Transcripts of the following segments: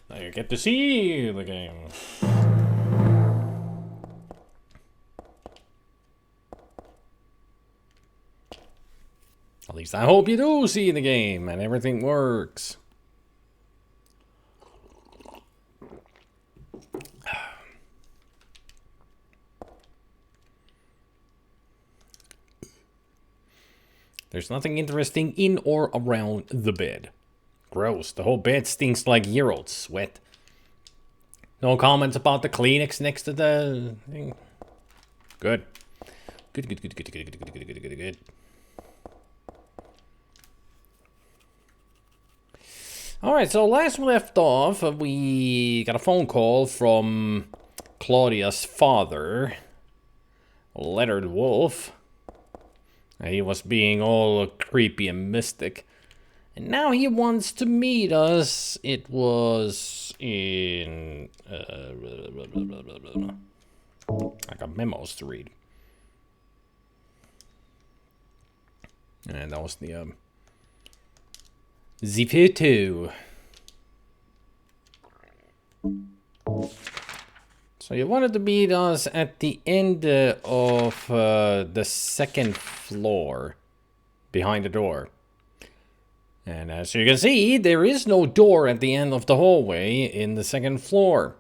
Now you get to see the game. At least I hope you do see the game and everything works. There's nothing interesting in or around the bed. Gross. The whole bed stinks like year-old sweat. No comments about the Kleenex next to the thing. Good. Good, good, good, good, good, good, good, good, good, good, good. Alright, so last we left off, we got a phone call from Claudia's father, Leonard Wolf. He was being all creepy and mystic. And now he wants to meet us. It was in... I got memos to read. And that was the photo. So you wanted to meet us at the end of the second floor, behind the door. And as you can see, there is no door at the end of the hallway in the second floor.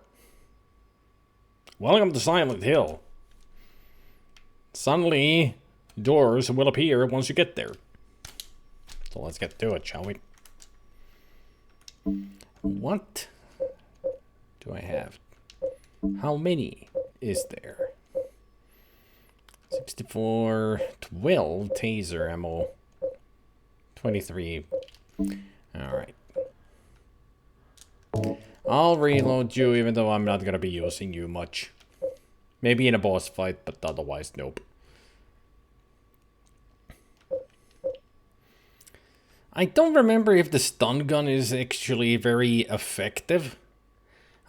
Welcome to Silent Hill. Suddenly, doors will appear once you get there. So let's get to it, shall we? What do I have? How many is there? 64, 12 taser ammo, 23. Alright. I'll reload you even though I'm not gonna be using you much. Maybe in a boss fight, but otherwise, nope. I don't remember if the stun gun is actually very effective.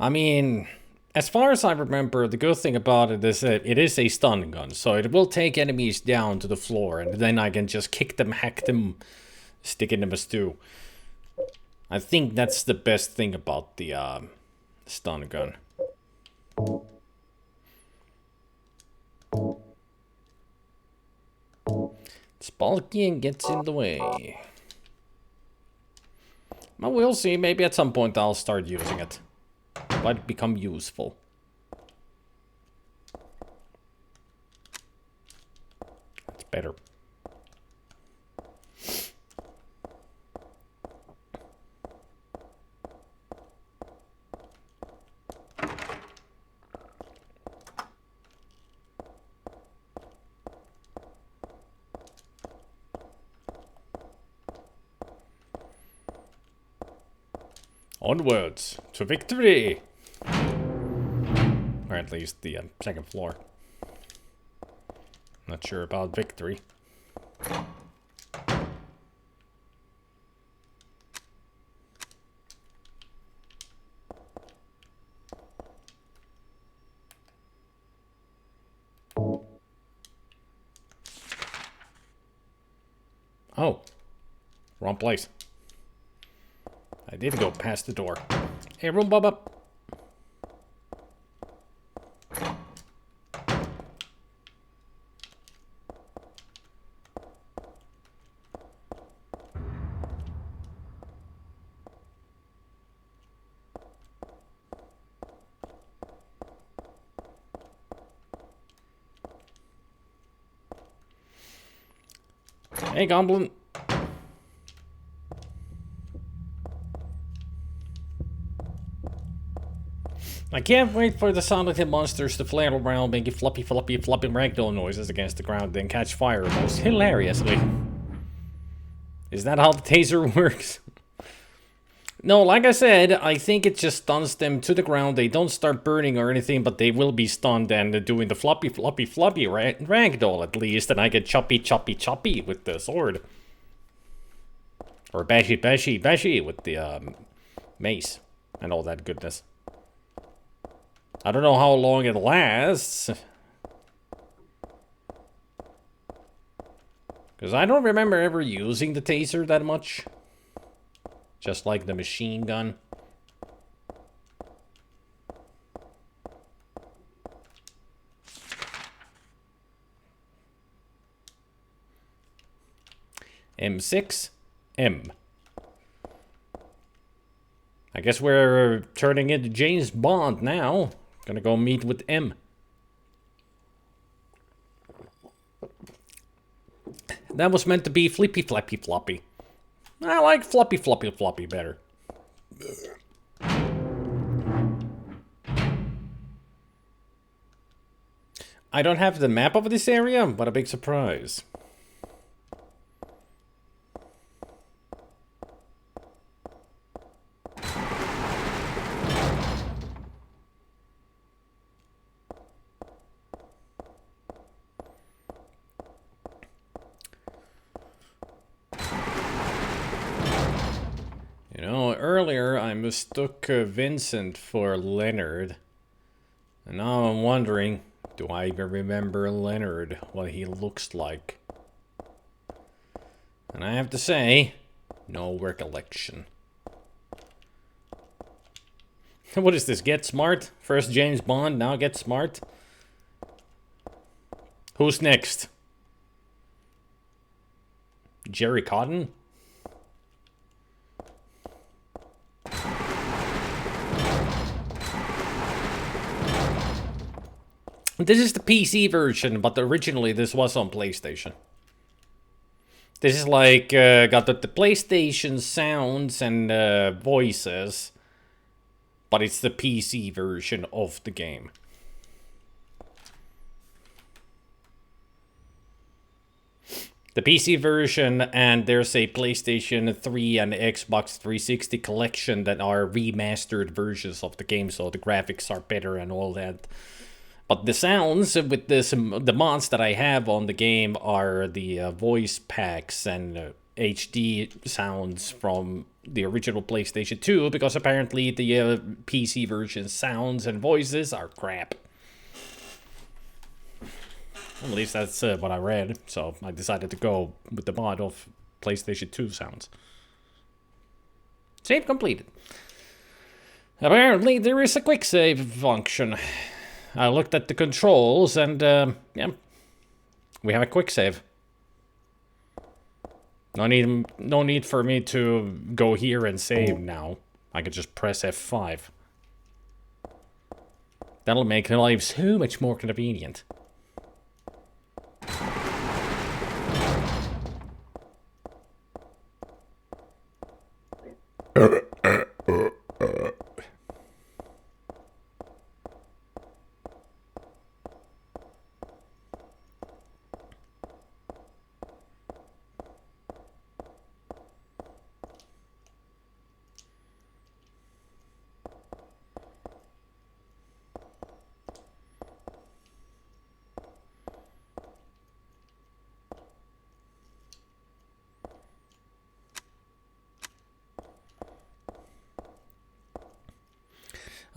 I mean, as far as I remember, the good thing about it is that it is a stun gun, so it will take enemies down to the floor, and then I can just kick them, hack them, stick in them as stew. I think that's the best thing about the stun gun. It's bulky and gets in the way. But we'll see, maybe at some point I'll start using it. It might become useful. That's better. Onwards to victory! Or at least the second floor. Not sure about victory. Oh. Wrong place. I did go past the door. Hey, room bubba. Hey, Goblin. I can't wait for the Silent Hill monsters to flail around making floppy ragdoll noises against the ground, then catch fire most hilariously. Is that how the taser works? No, like I said, I think it just stuns them to the ground. They don't start burning or anything, but they will be stunned and doing the floppy ragdoll at least, and I get choppy with the sword. Or bashy with the mace and all that goodness. I don't know how long it lasts. Because I don't remember ever using the taser that much. Just like the machine gun. M6, M. I guess we're turning into James Bond now. Gonna go meet with M. That was meant to be Flippy Flappy Floppy. I like Floppy Floppy Floppy better. I don't have the map of this area, but a big surprise. You know, earlier I mistook Vincent for Leonard. And now I'm wondering, do I even remember Leonard, what he looks like? And I have to say, no recollection. What is this, Get Smart? First James Bond, now Get Smart? Who's next? Jerry Cotton? This is the PC version, but originally this was on PlayStation. This is like, got the PlayStation sounds and voices, but it's the PC version of the game. The PC version, and there's a PlayStation 3 and Xbox 360 collection that are remastered versions of the game, so the graphics are better and all that. But the sounds with this, the mods that I have on the game are the voice packs and HD sounds from the original PlayStation 2, because apparently the PC version sounds and voices are crap. At least that's what I read, so I decided to go with the mod of PlayStation 2 sounds. Save completed. Apparently there is a quick save function. I looked at the controls and, yeah, we have a quick save. No need for me to go here and save now. I can just press F5. That'll make life so much more convenient.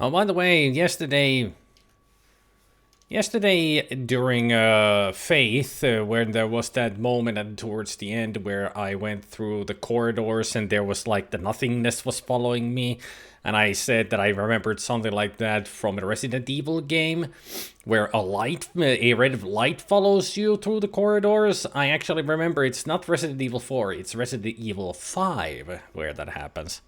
Oh, by the way, yesterday during Faith, where there was that moment towards the end where I went through the corridors and there was like the nothingness was following me, and I said that I remembered something like that from a Resident Evil game, where a red light follows you through the corridors. I actually remember it's not Resident Evil 4, it's Resident Evil 5 where that happens.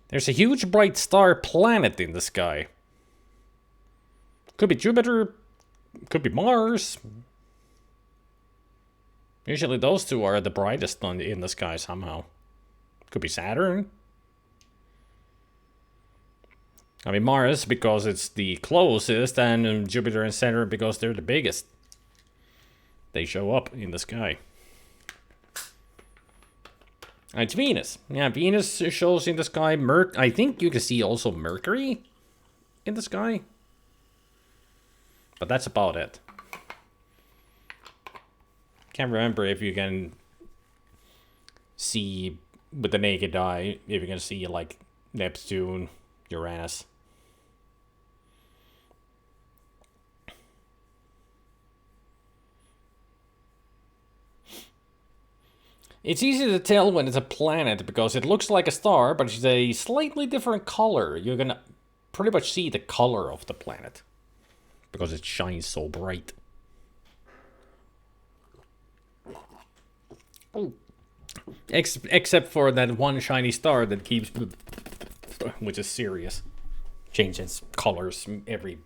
There's a huge bright star planet in the sky. Could be Jupiter, could be Mars. Usually those two are the brightest in the sky somehow. Could be Saturn. I mean Mars because it's the closest, and Jupiter and Saturn because they're the biggest. They show up in the sky. It's Venus. Yeah, Venus shows in the sky. I think you can see also Mercury in the sky. But that's about it. Can't remember if you can see with the naked eye, if you can see like Neptune, Uranus. It's easy to tell when it's a planet because it looks like a star, but it's a slightly different color. You can pretty much see the color of the planet. because it shines so bright. Except for that one shiny star that keeps, which is serious, changes colors every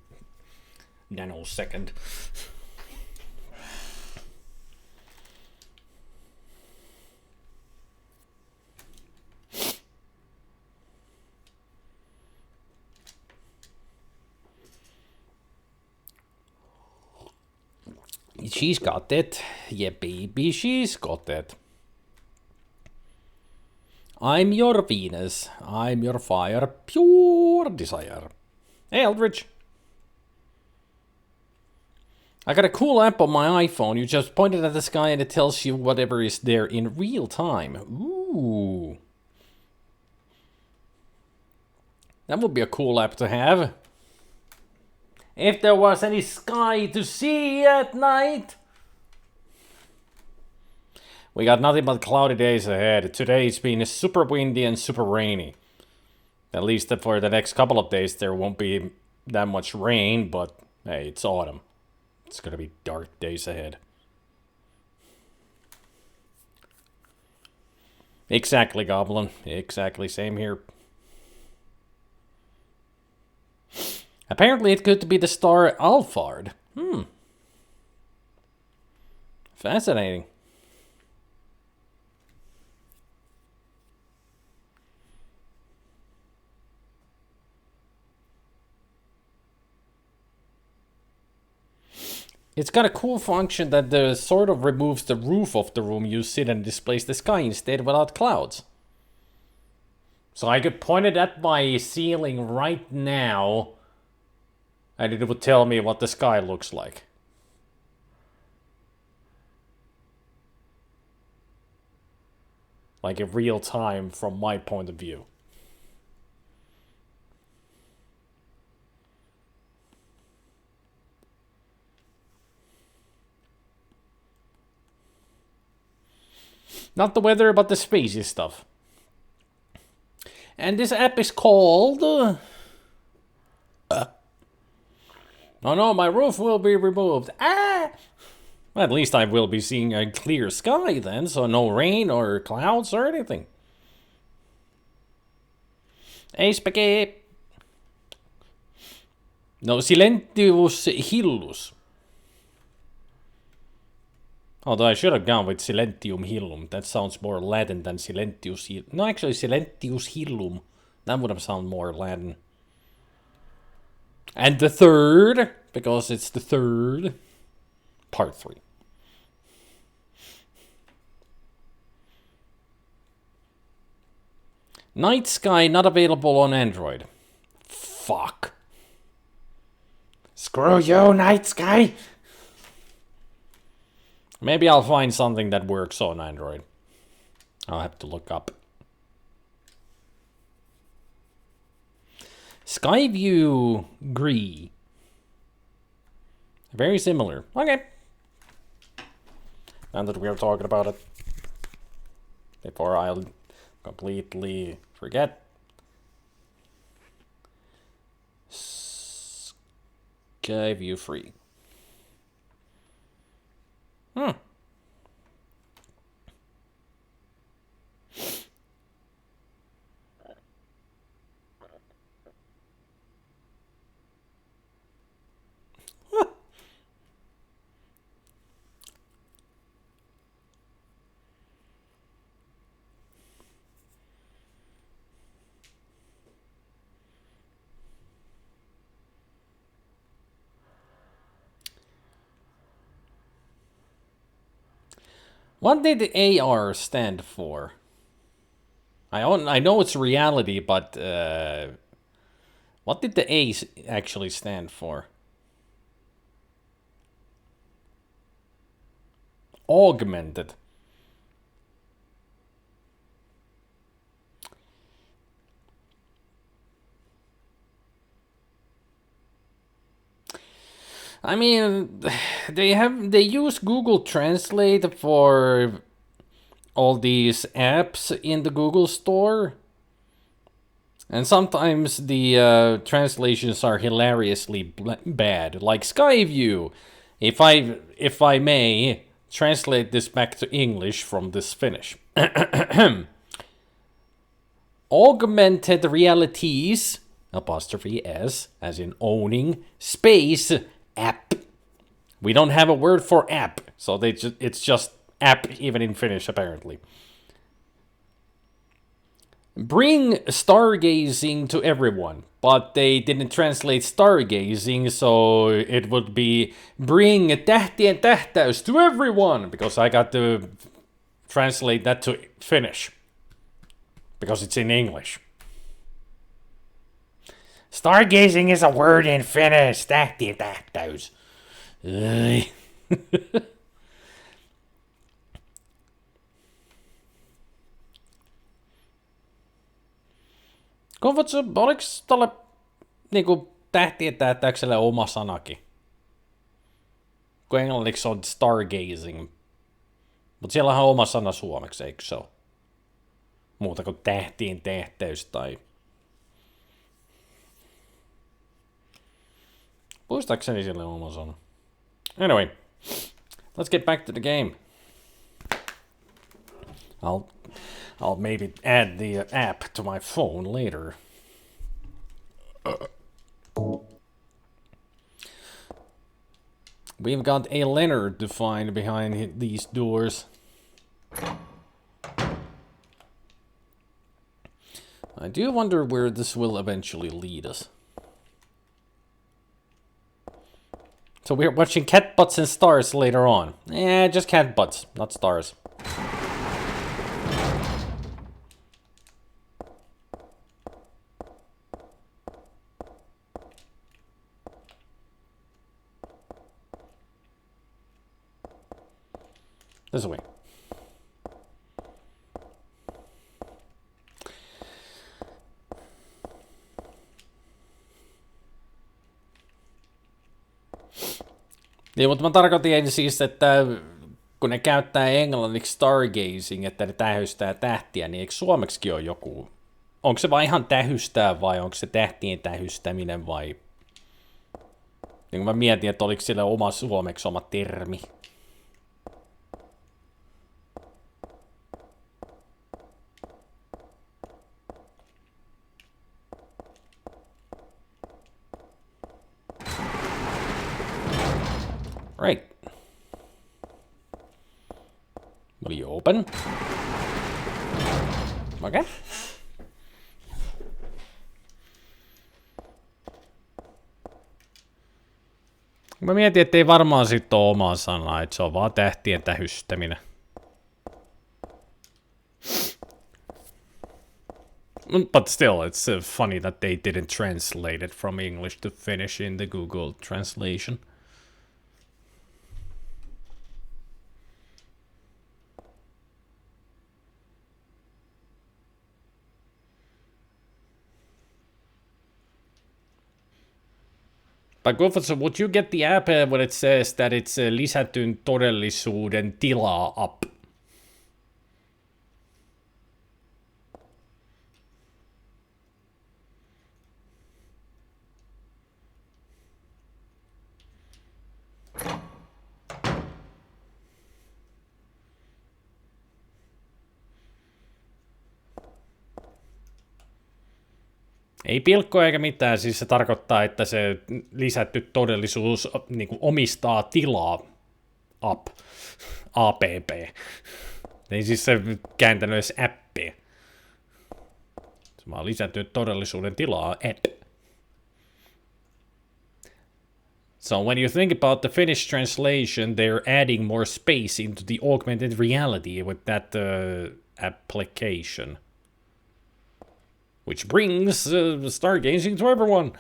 nanosecond. She's got it. Yeah, baby, she's got it. I'm your Venus. I'm your fire, pure desire. Hey, Eldridge. I got a cool app on my iPhone. You just point it at the sky and it tells you whatever is there in real time. Ooh. That would be a cool app to have. If there was any sky to see at night. We got nothing but cloudy days ahead. Today's been super windy and super rainy. At least for the next couple of days there won't be that much rain, but hey, it's autumn. It's gonna be dark days ahead. Exactly, Goblin. Exactly, same here. Apparently it could be the star Alphard. Fascinating. It's got a cool function that sort of removes the roof of the room you sit and displays the sky instead without clouds. So I could point it at my ceiling right now, and it would tell me what the sky looks like. Like in real time from my point of view. Not the weather, but the spacey stuff. And this app is called... Oh no, my roof will be removed. Ah! Well, at least I will be seeing a clear sky then, so no rain or clouds or anything. Hey, spaghetti. No, silentius hillus. Although I should have gone with Silentium Hillum. That sounds more Latin than Silentius Hillum. No, actually, Silentius Hillum. That would have sounded more Latin. And the third, because it's the third, part 3. Night Sky not available on Android. Fuck. Screw you, Night Sky! Maybe I'll find something that works on Android. I'll have to look up. Skyview Gree. Very similar. Okay. Now that we are talking about it. Before I'll completely forget. Skyview free. What did the AR stand for? I know it's reality, but what did the A actually stand for? Augmented. I mean, they use Google Translate for all these apps in the Google Store. And sometimes the translations are hilariously bad, like Skyview. If I may translate this back to English from this Finnish. Augmented realities, apostrophe S, as in owning, space, app. We don't have a word for app, so it's just app even in Finnish apparently. Bring stargazing to everyone, but they didn't translate stargazing, so it would be bring tähtien tähtäys to everyone, because I got to translate that to Finnish, because it's in English. Stargazing is a word in Finnish, tähtien tähtäys. Oliko tolle niinku tähtien tähtäykselle oma sanakin? Kun englanniksi on stargazing. Mutta siellä on oma sana suomeksi, eikö se ole? Muuta kuin tähtien tähtäys tai... Muistaakseni siellä on oma sana. Anyway, let's get back to the game. I'll maybe add the app to my phone later. We've got a Leonard to find behind these doors. I do wonder where this will eventually lead us. So we're watching cat butts and stars later on. Just cat butts, not stars. This way. Niin, mutta mä tarkoitin siis, että kun ne käyttää englanniksi stargazing, että ne tähystää tähtiä, niin eikö suomeksikin ole joku? Onko se vaan ihan tähystää vai onko se tähtien tähystäminen vai... Niin mä mietin, että oliko sillä oma suomeksi oma termi. Right. Will you open? Okay. Mä mietin, ettei varmaan sit ole omaa sanaa, että se on vaan tähtien tähystäminen. But still, it's funny that they didn't translate it from English to Finnish in the Google translation. But so would you get the app when it says that it's lisätyn todellisuuden tilaa up? Ei pilkkoa eikä mitään, siis se tarkoittaa, että se lisätty todellisuus niin kuin omistaa tilaa app. Ei siis se kääntänyt edes appia. Se vaan lisätty todellisuuden tilaa app. So when you think about the Finnish translation, they're adding more space into the augmented reality with that application. Which brings stargazing to everyone.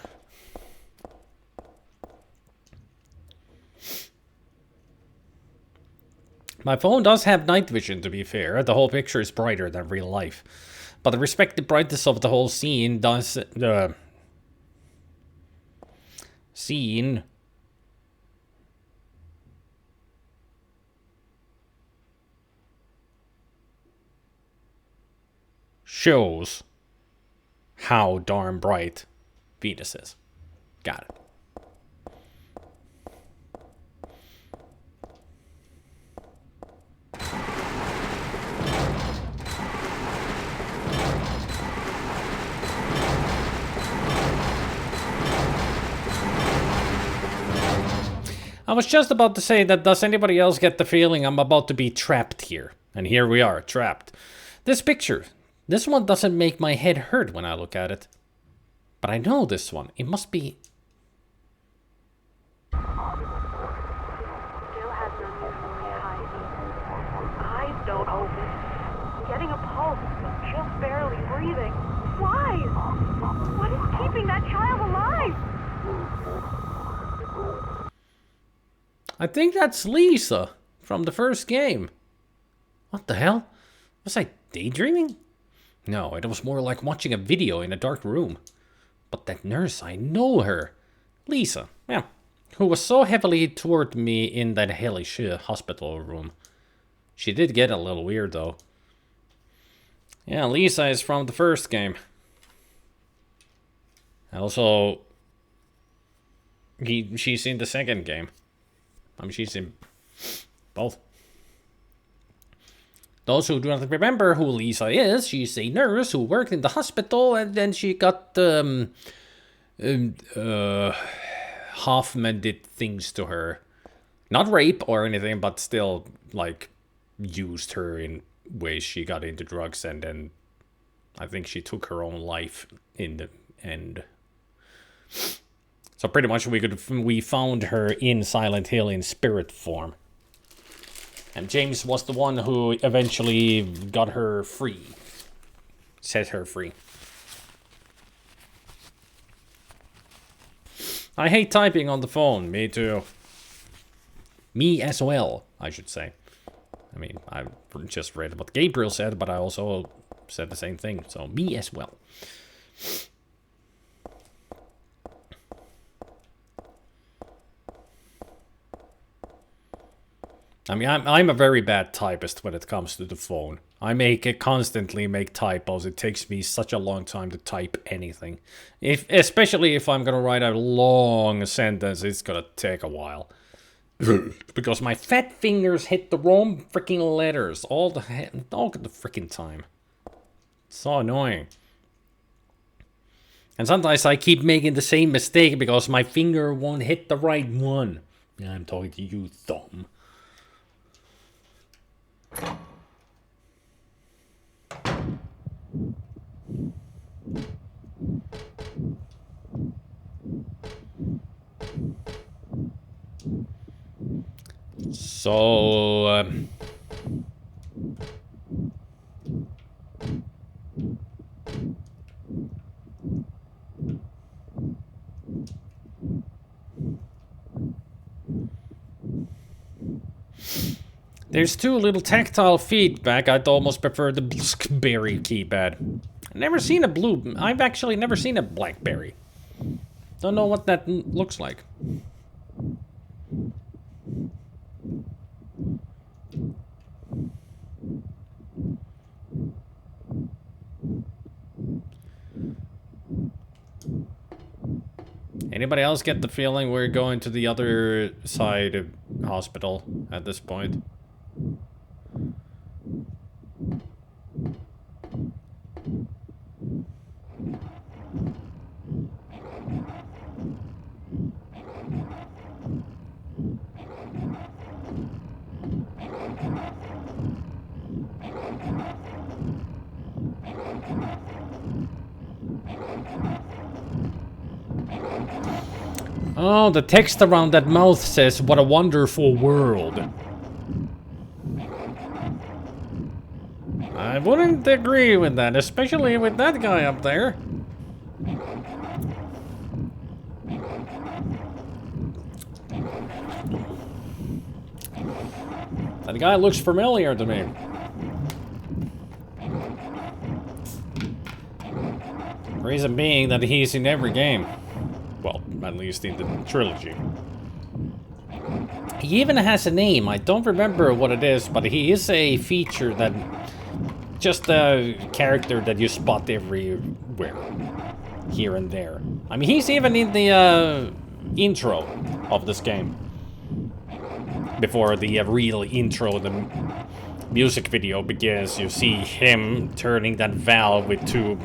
My phone does have night vision, to be fair. The whole picture is brighter than real life. But the respective brightness of the whole scene does... scene... shows how darn bright Venus is. Got it. I was just about to say that, does anybody else get the feeling I'm about to be trapped here? And here we are, trapped. This picture, this one doesn't make my head hurt when I look at it. But I know this one. It must be... Still has no usually high. Eyes don't open. Getting a pulse, but just barely breathing. Why? What is keeping that child alive? I think that's Lisa from the first game. What the hell? Was I daydreaming? No, it was more like watching a video in a dark room. But that nurse, I know her. Lisa, yeah. Who was so heavily toward me in that hellish hospital room. She did get a little weird though. Yeah, Lisa is from the first game. Also, she's in the second game. I mean, she's in both. Those who do not remember who Lisa is, she's a nurse who worked in the hospital, and then she got Hoffman did things to her. Not rape or anything, but still, like, used her in ways she got into drugs, and then I think she took her own life in the end. So pretty much we found her in Silent Hill in spirit form. And James was the one who eventually got her free. Set her free. I hate typing on the phone. Me too. Me as well, I should say. I mean, I just read what Gabriel said, but I also said the same thing. So me as well. I mean, I'm a very bad typist when it comes to the phone. I constantly make typos. It takes me such a long time to type anything. Especially if I'm gonna write a long sentence, it's gonna take a while. Because my fat fingers hit the wrong freaking letters all the freaking time. It's so annoying. And sometimes I keep making the same mistake because my finger won't hit the right one. Yeah, I'm talking to you, thumb. So, there's too little tactile feedback. I'd almost prefer the Blackberry keypad. I've actually never seen a Blackberry. Don't know what that looks like. Anybody else get the feeling we're going to the other side of hospital at this point? Oh, the text around that mouth says, "What a wonderful world." I wouldn't agree with that, especially with that guy up there. That guy looks familiar to me. Reason being that he's in every game. Well, at least in the trilogy. He even has a name. I don't remember what it is, but he is a feature that just a character that you spot everywhere, here and there. I mean, he's even in the intro of this game. Before the real intro, the music video begins, you see him turning that valve with two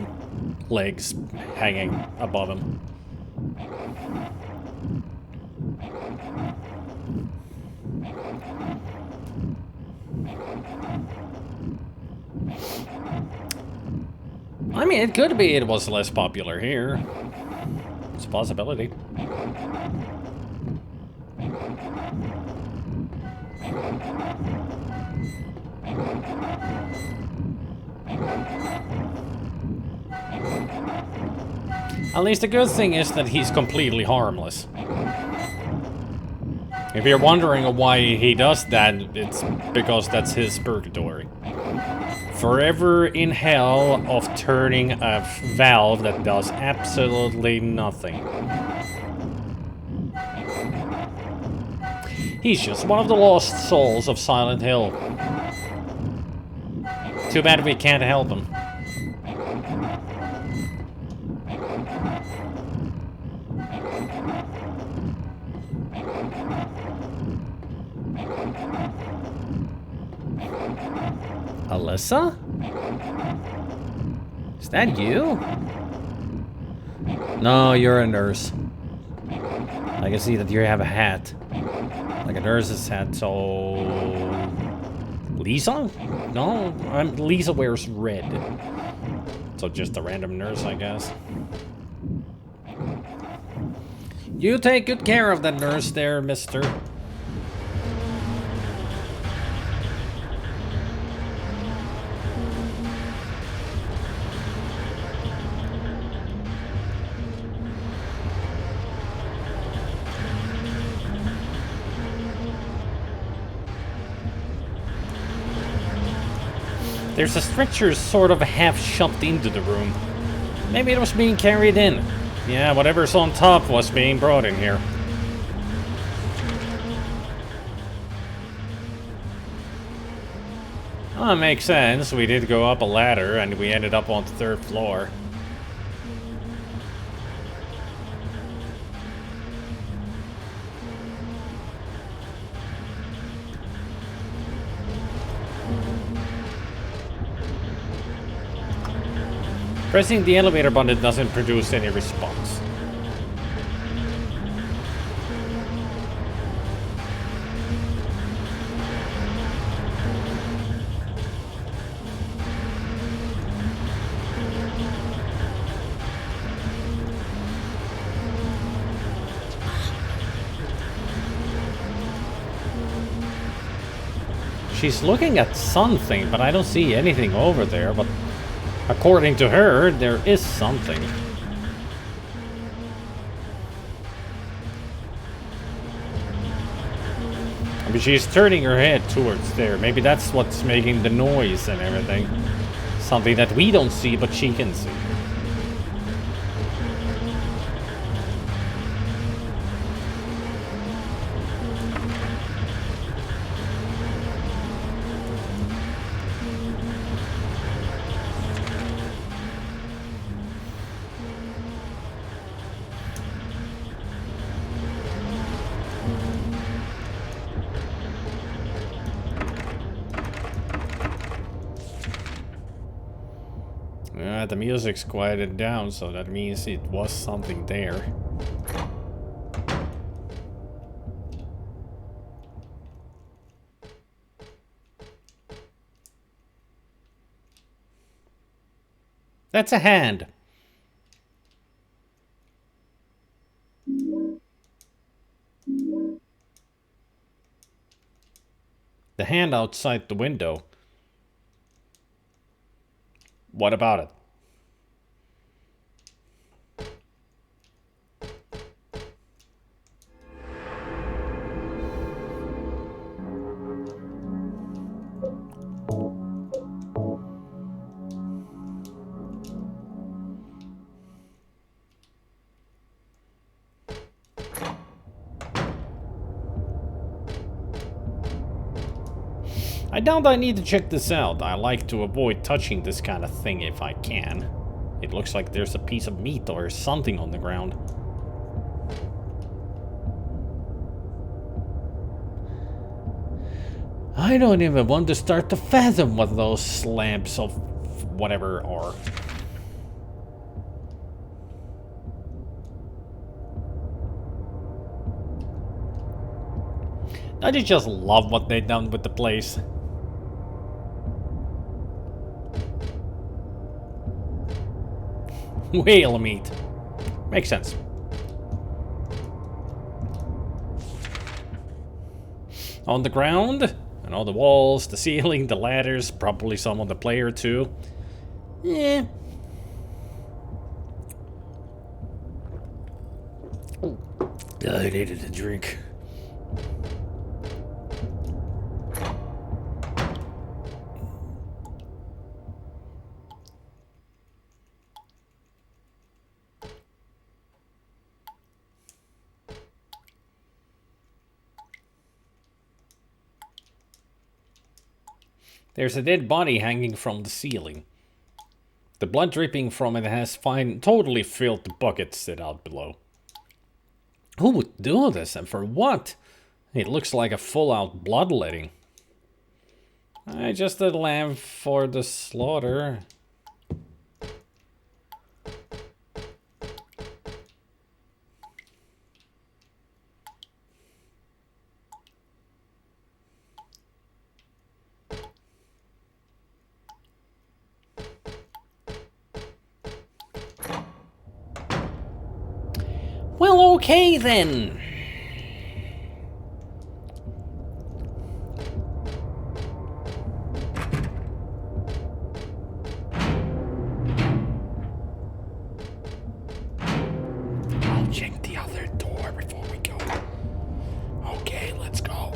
legs hanging above him. I mean, it could be it was less popular here. It's a possibility. At least the good thing is that he's completely harmless. If you're wondering why he does that, it's because that's his purgatory. Forever in hell of turning a valve that does absolutely nothing. He's just one of the lost souls of Silent Hill. Too bad we can't help him. Alyssa? Is that you? No, you're a nurse. I can see that you have a hat. Like a nurse's hat, so... Lisa? No, Lisa wears red. So just a random nurse, I guess. You take good care of that nurse there, mister. There's a stretcher sort of half shoved into the room. Maybe it was being carried in. Yeah, whatever's on top was being brought in here. Oh, it makes sense. We did go up a ladder and we ended up on the 3rd floor. Pressing the elevator button doesn't produce any response. She's looking at something, but I don't see anything over there, but according to her, there is something. I mean, she's turning her head towards there. Maybe that's what's making the noise and everything. Something that we don't see, but she can see. The music's quieted down, so that means it was something there. That's a hand. The hand outside the window. What about it? I doubt I need to check this out. I like to avoid touching this kind of thing if I can. It looks like there's a piece of meat or something on the ground. I don't even want to start to fathom what those slabs of whatever are. Don't you just love what they've done with the place? Whale meat. Makes sense. On the ground, and all the walls, the ceiling, the ladders, probably some on the player too. Yeah. I needed a drink. There's a dead body hanging from the ceiling. The blood dripping from it has totally filled the bucket set out below. Who would do this and for what? It looks like a full-out bloodletting. Just a lamb for the slaughter. Well, okay then. I'll check the other door before we go. Okay, let's go.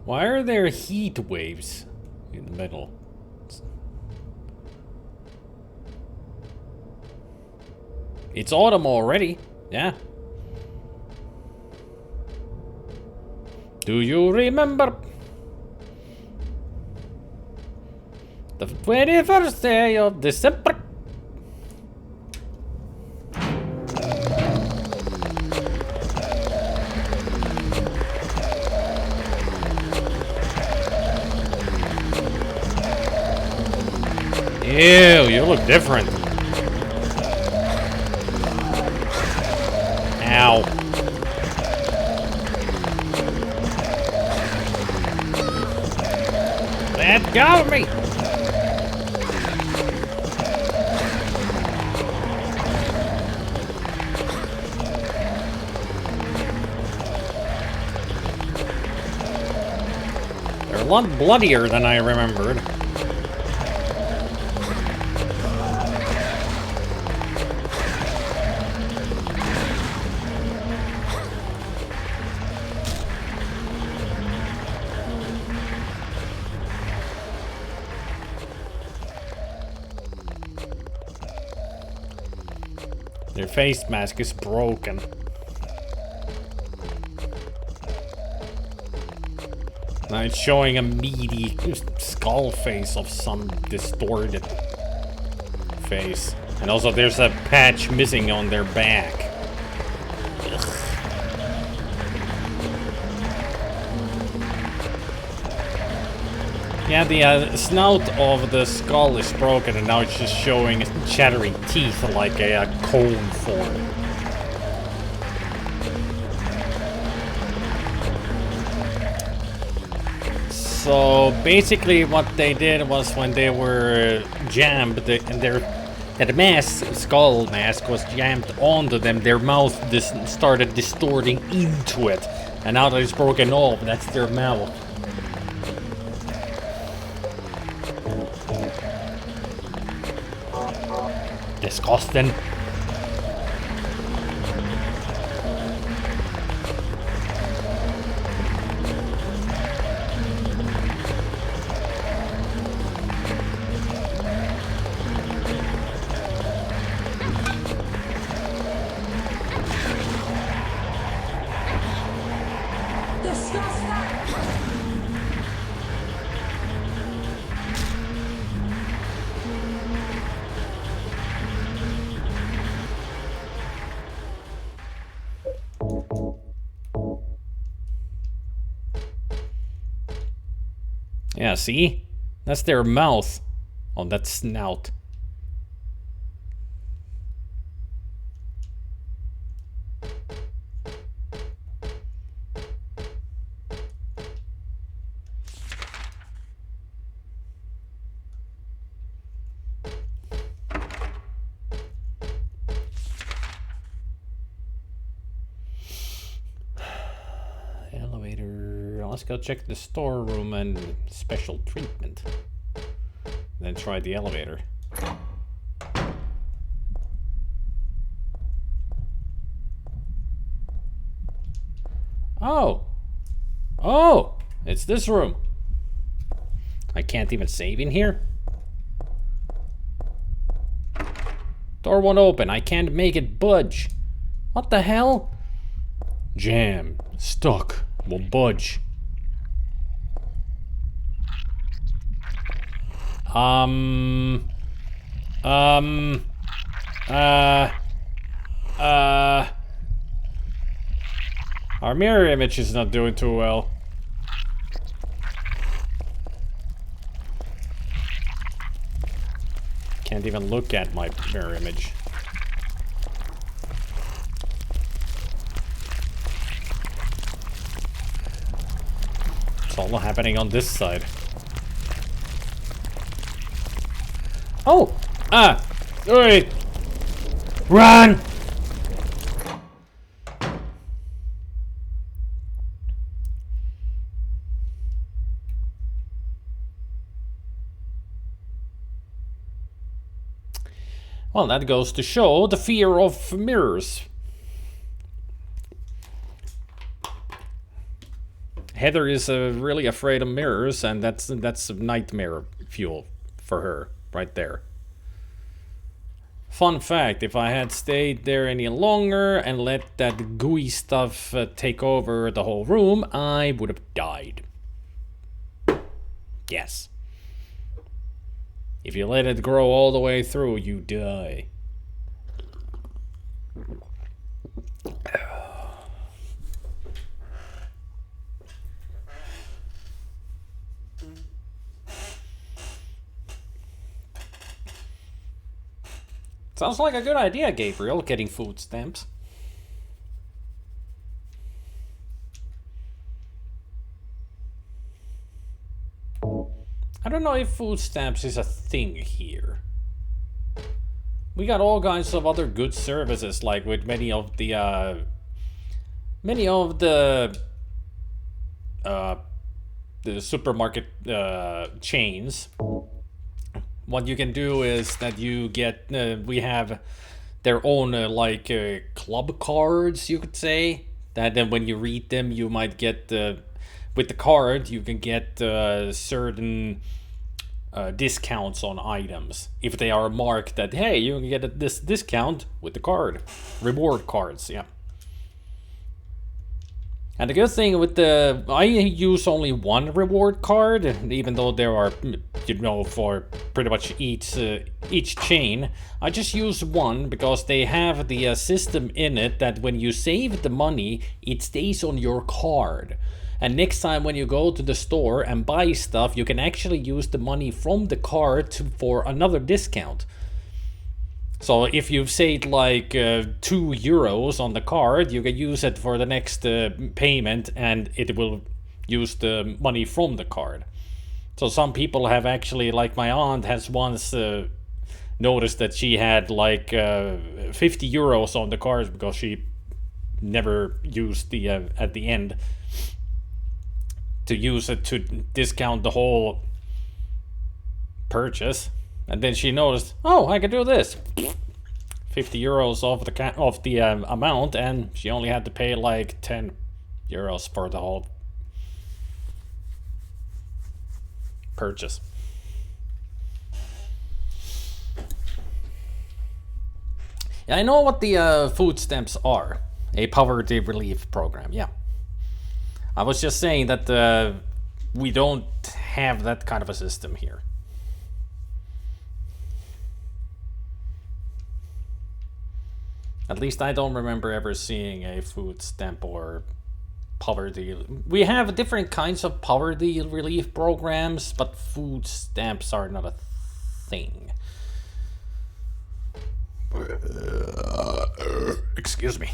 Why are there heat waves in the middle? It's autumn already, yeah. Do you remember the 21st day of December? Ew, you look different. Ow. Let go of me! They're a lot bloodier than I remembered. Their face mask is broken. Now it's showing a meaty skull face of some distorted face. And also there's a patch missing on their back. Ugh. Yeah, the snout of the skull is broken and now it's just showing chattery teeth like a cone form. So basically what they did was when they were jammed and their skull mask was jammed onto them, their mouth started distorting into it. And now that it's broken off, that's their mouth. Disgusting. Yeah, see? That's their mouth on that snout. Elevator. Let's go check the storeroom and special treatment. Then try the elevator. Oh! Oh! It's this room. I can't even save in here? Door won't open. I can't make it budge. What the hell? Jam. Stuck. Won't budge. Our mirror image is not doing too well. Can't even look at my mirror image. It's all happening on this side. Oh! Ah! Wait! Run! Well, that goes to show the fear of mirrors. Heather is really afraid of mirrors, and that's nightmare fuel for her right there. Fun fact, if I had stayed there any longer and let that gooey stuff take over the whole room, I would have died. Yes. If you let it grow all the way through, you die. Sounds like a good idea, Gabriel, getting food stamps. I don't know if food stamps is a thing here. We got all kinds of other good services, like with many of the supermarket chains. What you can do is that you get, we have their own club cards, you could say. That then when you read them, you might get, with the card, you can get certain discounts on items. If they are marked that, hey, you can get this discount with the card. Reward cards, yeah. And the good thing with I use only one reward card, even though there are, for pretty much each chain. I just use one because they have the system in it that when you save the money, it stays on your card. And next time when you go to the store and buy stuff, you can actually use the money from the card for another discount. So if you've saved like €2 on the card, you can use it for the next payment, and it will use the money from the card. So some people have actually, like my aunt has once noticed that she had like €50 on the card because she never used the at the end to use it to discount the whole purchase. And then she noticed, oh, I can do this. €50 off the amount, and she only had to pay like €10 for the whole purchase. Yeah, I know what the food stamps are. A poverty relief program, yeah. I was just saying that we don't have that kind of a system here. At least I don't remember ever seeing a food stamp or poverty. We have different kinds of poverty relief programs, but food stamps are not a thing. Excuse me.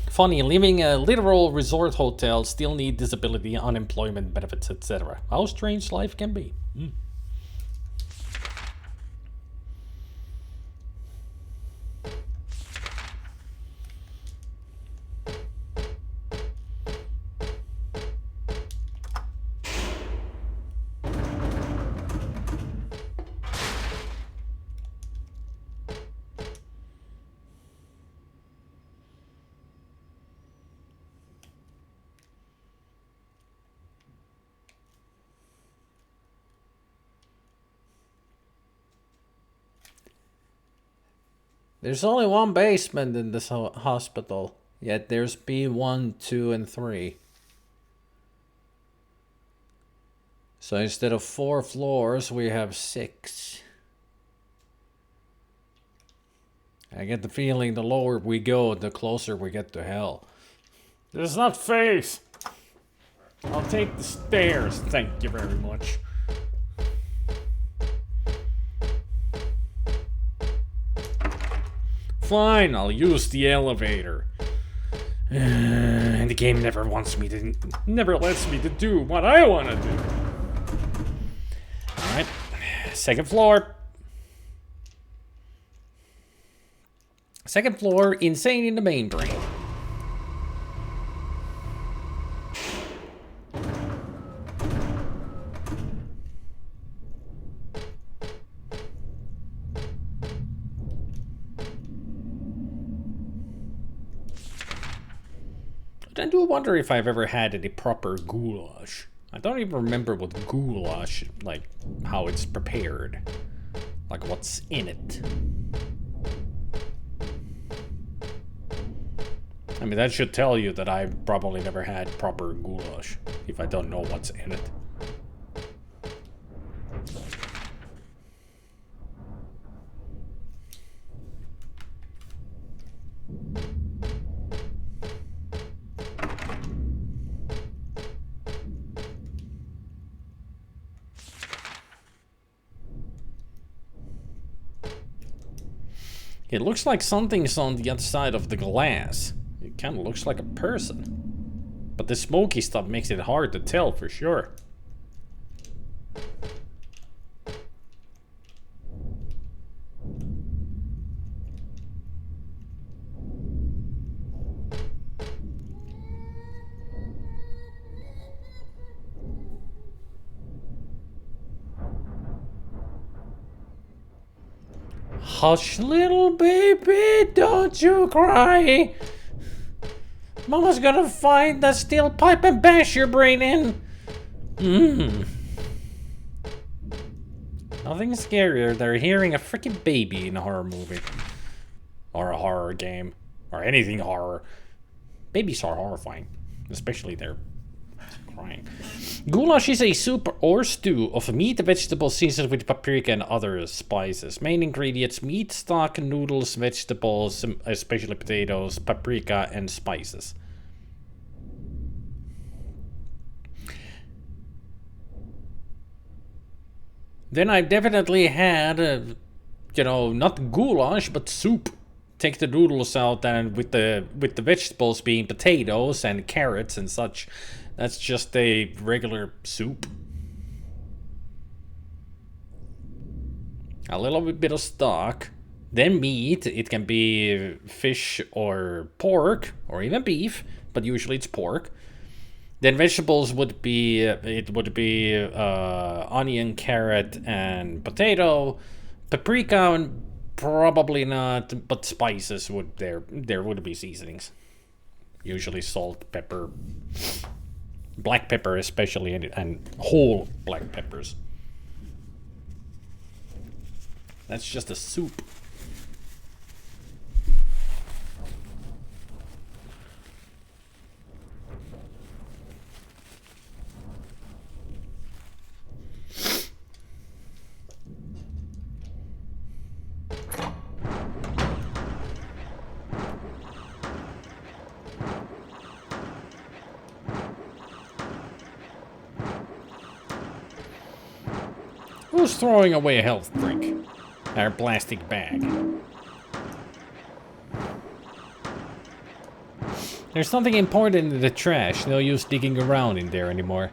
Funny, living a literal resort hotel, still need disability, unemployment benefits, etc. How strange life can be. There's only one basement in this hospital, yet there's B1, 2, and 3. So instead of 4 floors, we have 6. I get the feeling the lower we go, the closer we get to hell. There's not faith. I'll take the stairs, thank you very much. Fine, I'll use the elevator. And the game never lets me to do what I want to do. Alright, second floor. Second floor, insane in the main brain. I do wonder if I've ever had any proper goulash. I don't even remember what goulash, like, how it's prepared. Like, what's in it. I mean, that should tell you that I've probably never had proper goulash, if I don't know what's in it. It looks like something's on the other side of the glass. It kind of looks like a person. But the smoky stuff makes it hard to tell for sure. Hush, little baby, don't you cry. Mama's gonna find that steel pipe and bash your brain in. Nothing scarier than hearing a freaking baby in a horror movie. Or a horror game. Or anything horror. Babies are horrifying. Especially their crying. Goulash is a soup or stew of meat, vegetables seasoned with paprika and other spices. Main ingredients: meat, stock, noodles, vegetables, especially potatoes, paprika, and spices. Then I definitely had, not goulash, but soup. Take the noodles out, and with the vegetables being potatoes and carrots and such. That's just a regular soup. A little bit of stock. Then meat. It can be fish or pork or even beef, but usually it's pork. Then vegetables would be onion, carrot, and potato. Paprika, probably not, but spices there would be seasonings. Usually salt, pepper. Black pepper especially, and whole black peppers. That's just a soup. Who's throwing away a health drink? Or plastic bag? There's something important in the trash. No use digging around in there anymore.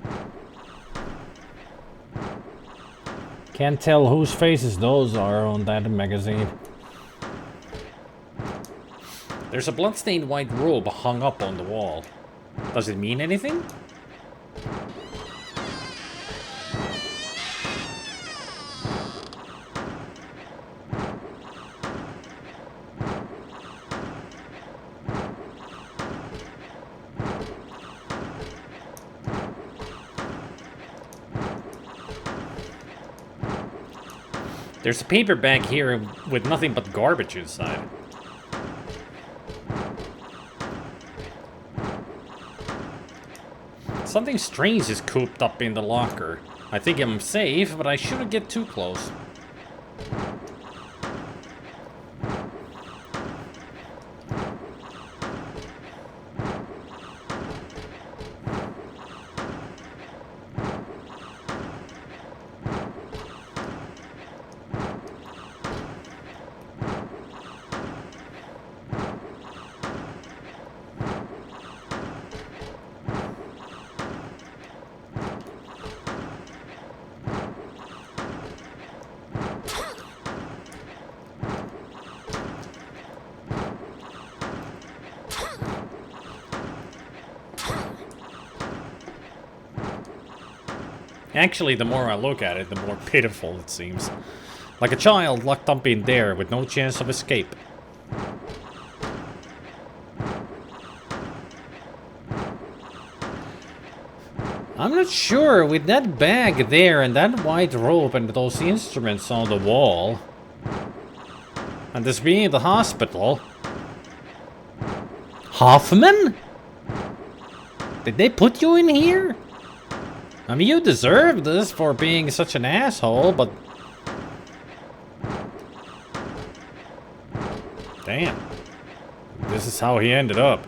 Can't tell whose faces those are on that magazine. There's a bloodstained white robe hung up on the wall. Does it mean anything? There's a paper bag here with nothing but garbage inside. Something strange is cooped up in the locker. I think I'm safe, but I shouldn't get too close. Actually, the more I look at it, the more pitiful it seems. Like a child locked up in there with no chance of escape. I'm not sure, with that bag there and that white robe and those instruments on the wall, and this being the hospital... Hoffman? Did they put you in here? I mean, you deserve this for being such an asshole, but... Damn. This is how he ended up.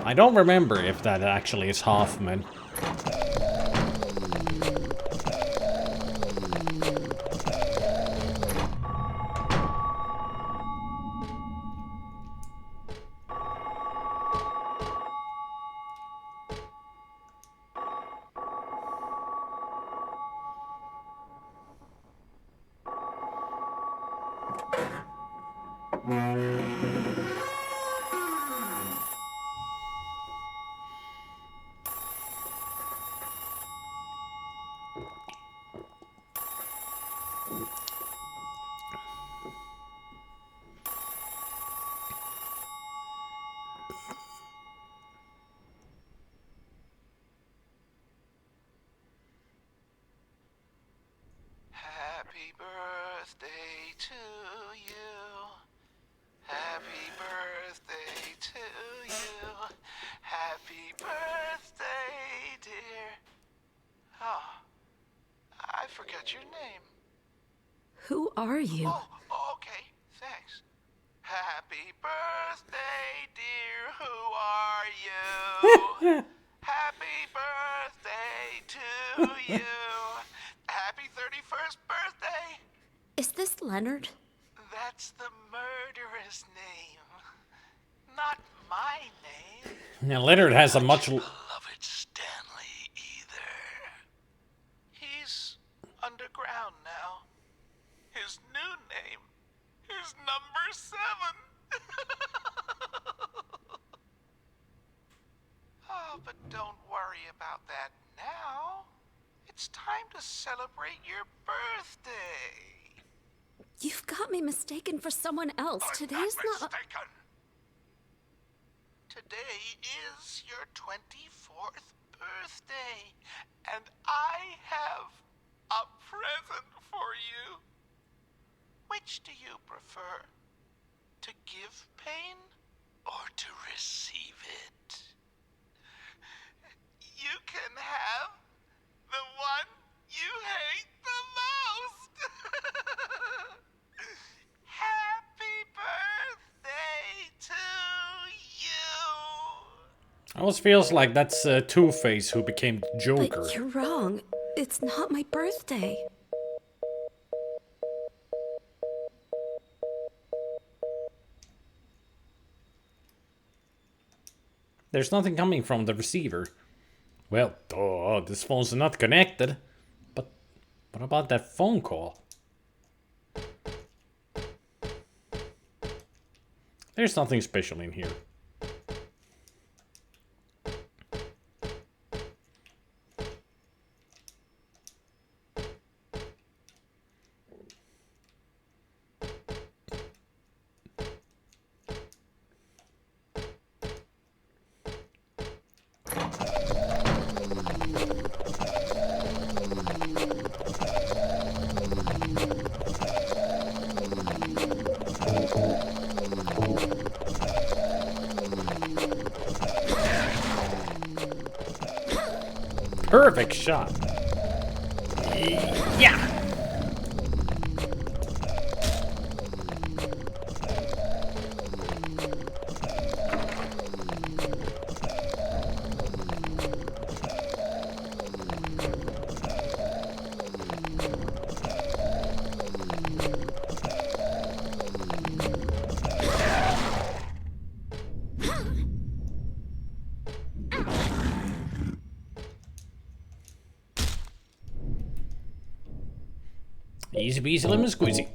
I don't remember if that actually is Hoffman. Happy birthday to you. Happy birthday to you. Happy birthday, dear. Oh, I forgot your name. Who are you? Oh, okay, thanks. Happy birthday, dear. Who are you? Happy birthday to you. Happy 31st birthday. Is this Leonard? That's the murderer's name, not my name. Now, Leonard has a much... Beloved Stanley either. He's underground now. His new name is Number 7. Oh, but don't worry about that now. It's time to celebrate your birthday. You've got me mistaken for someone else. Today's not... mistaken. Today is your 24th birthday, and I have a present for you. Which do you prefer? To give pain or to receive it? You can have the one you hate the most. Happy birthday to you. Almost feels like that's Two-Face who became the Joker. But you're wrong. It's not my birthday. There's nothing coming from the receiver. Well, duh, this phone's not connected. But what about that phone call? There's nothing special in here. Perfect shot. Yeah. Easy peasy lemon squeezy.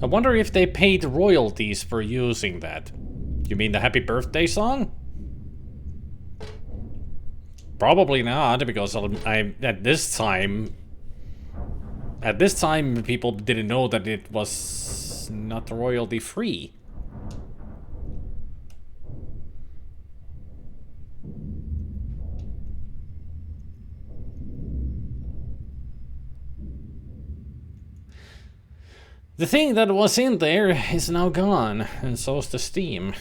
I wonder if they paid royalties for using that. You mean the happy birthday song? Probably not, because at this time people didn't know that it was not royalty free. The thing that was in there is now gone, and so is the steam.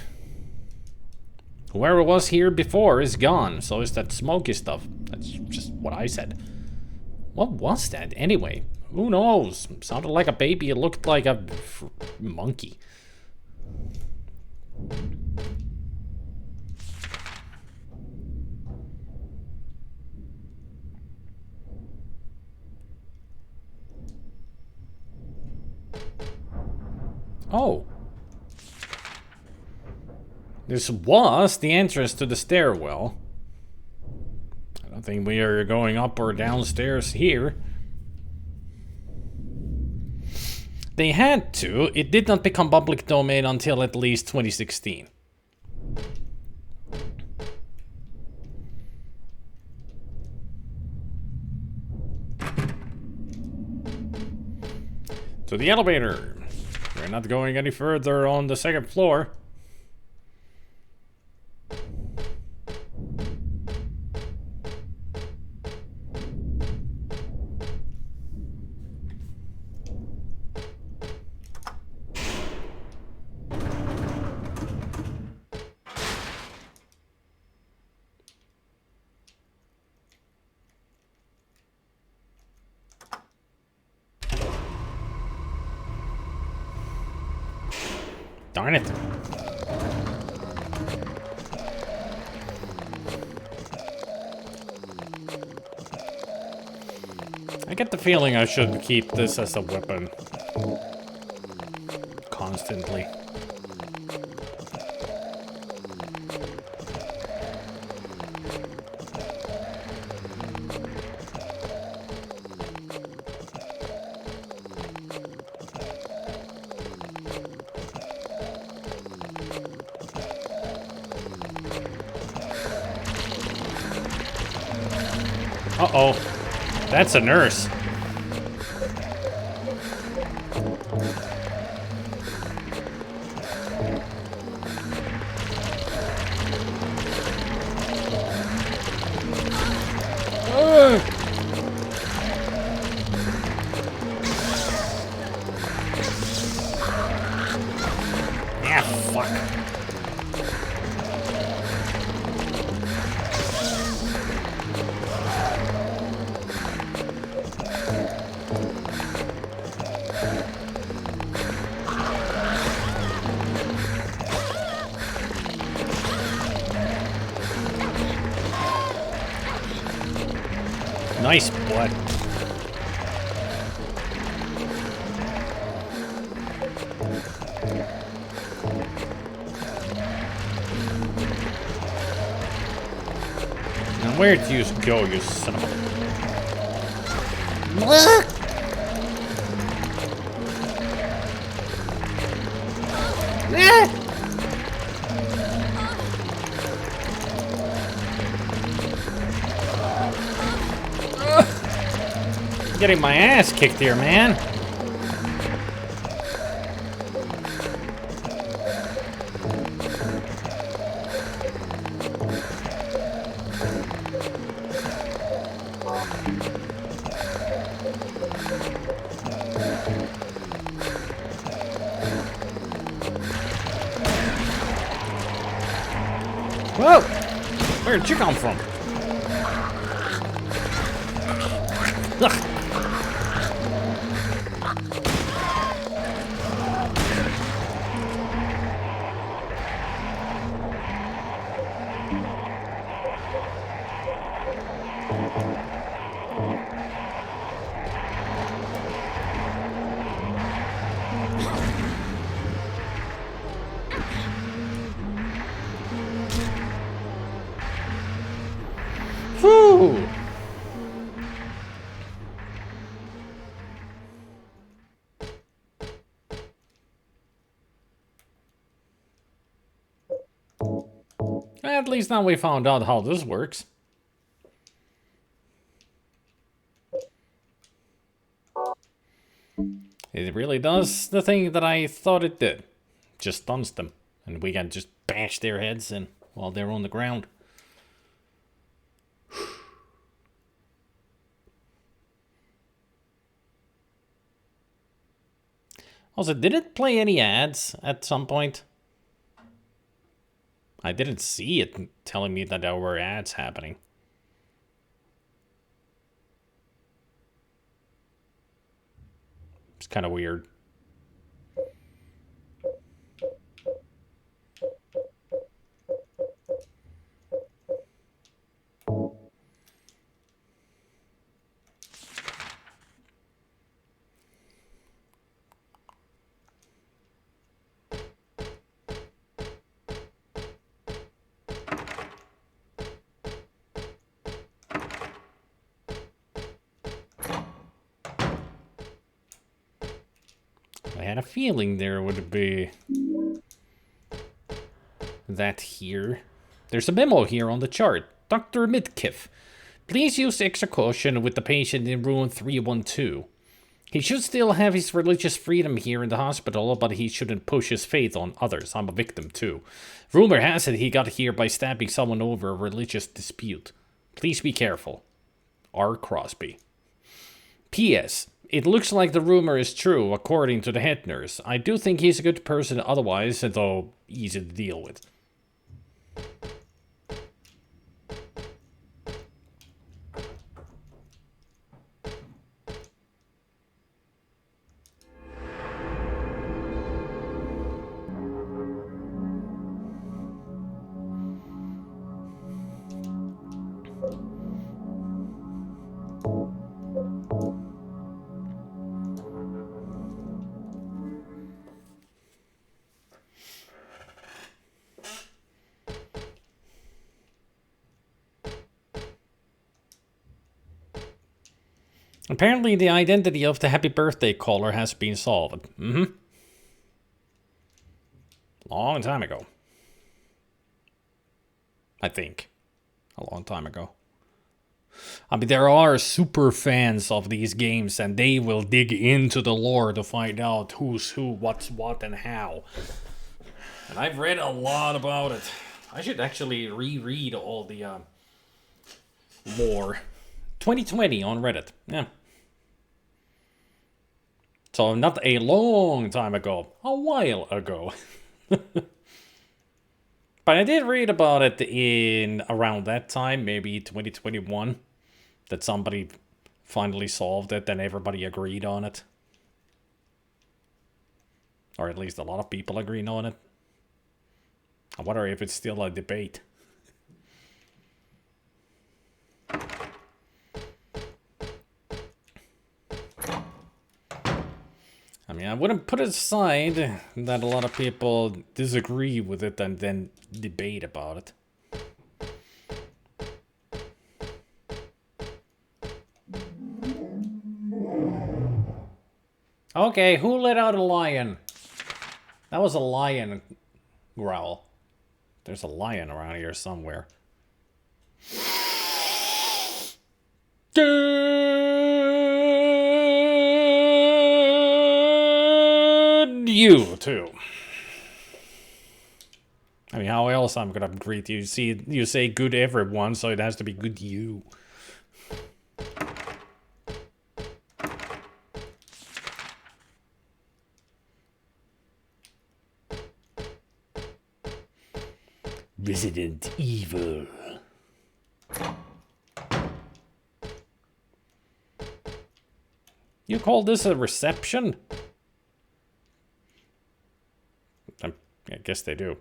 Whoever was here before is gone, so is that smoky stuff. That's just what I said. What was that, anyway? Who knows? Sounded like a baby, it looked like a monkey. Oh. This was the entrance to the stairwell. I don't think we are going up or downstairs here. They had to. It did not become public domain until at least 2016. To the elevator. We're not going any further on the second floor. Darn it. I get the feeling I should keep this as a weapon. Constantly. Uh-oh. That's a nurse. Yeah, fuck. Nice blood. Now where'd you go, you son of a... Getting my ass kicked here, man. Whoa! Where'd you come from? Ugh. Whew. At least now we found out how this works. It really does the thing that I thought it did. Just stuns them. And we can just bash their heads in while they're on the ground. Also, did it play any ads at some point? I didn't see it telling me that there were ads happening. It's kind of weird. I had a feeling there would be that here. There's a memo here on the chart. Dr. Midkiff, please use extra caution with the patient in room 312. He should still have his religious freedom here in the hospital, but he shouldn't push his faith on others. I'm a victim too. Rumor has it he got here by stabbing someone over a religious dispute. Please be careful. R. Crosby. P.S. It looks like the rumor is true, according to the head nurse. I do think he's a good person otherwise, though easy to deal with. Apparently the identity of the happy birthday caller has been solved. Long time ago. I think. A long time ago. I mean, there are super fans of these games and they will dig into the lore to find out who's who, what's what, and how. And I've read a lot about it. I should actually reread all the lore. 2020 on Reddit. Yeah. So not a long time ago. A while ago. But I did read about it in around that time, maybe 2021. That somebody finally solved it and everybody agreed on it. Or at least a lot of people agreed on it. I wonder if it's still a debate. I mean, I wouldn't put it aside that a lot of people disagree with it and then debate about it. Okay, who let out a lion? That was a lion growl. There's a lion around here somewhere. You too. I mean, how else I'm gonna greet you? See, you say good everyone, so it has to be good you. Resident Evil. You call this a reception? I guess they do.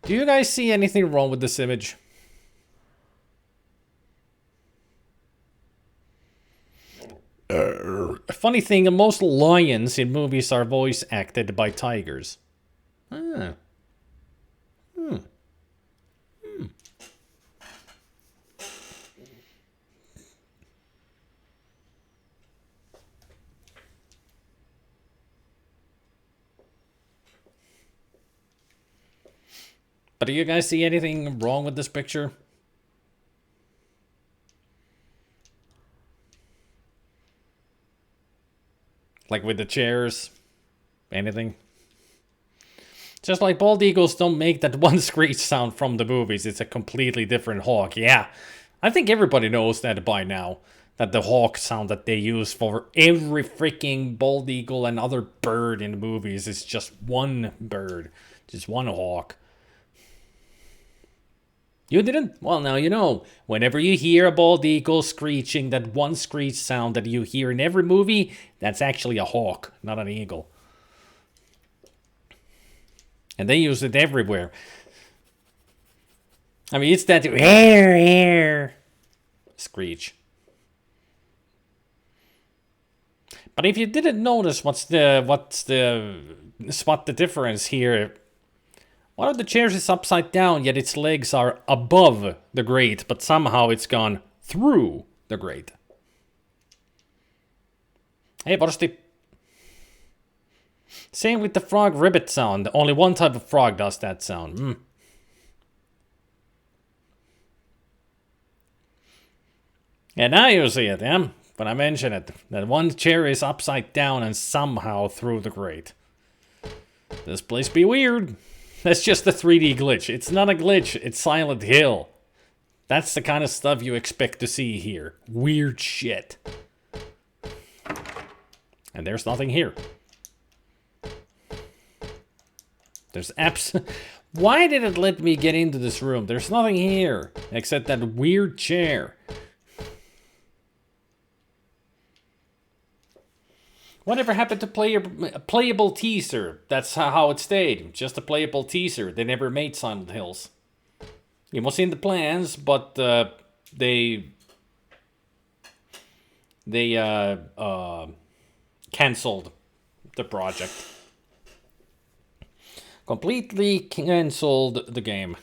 Do you guys see anything wrong with this image? A funny thing, most lions in movies are voice acted by tigers. Ah. But do you guys see anything wrong with this picture? Like with the chairs? Anything? Just like bald eagles don't make that one screech sound from the movies. It's a completely different hawk. Yeah, I think everybody knows that by now. That the hawk sound that they use for every freaking bald eagle and other bird in the movies is just one bird. Just one hawk. You didn't? Well, now you know. Whenever you hear a bald eagle screeching, that one screech sound that you hear in every movie, that's actually a hawk, not an eagle. And they use it everywhere. I mean, it's that air screech. But if you didn't notice, what's the difference here? One of the chairs is upside down, yet its legs are above the grate, but somehow it's gone through the grate. Hey, Borsti. Same with the frog ribbit sound. Only one type of frog does that sound. And now you see it, yeah? When I mention it, that one chair is upside down and somehow through the grate. This place be weird. That's just a 3D glitch. It's not a glitch, it's Silent Hill. That's the kind of stuff you expect to see here. Weird shit. And there's nothing here. There's Why did it let me get into this room? There's nothing here except that weird chair. Whatever happened to playable teaser? That's how it stayed. Just a playable teaser. They never made Silent Hills. It was in the plans, but they cancelled the project. Completely cancelled the game.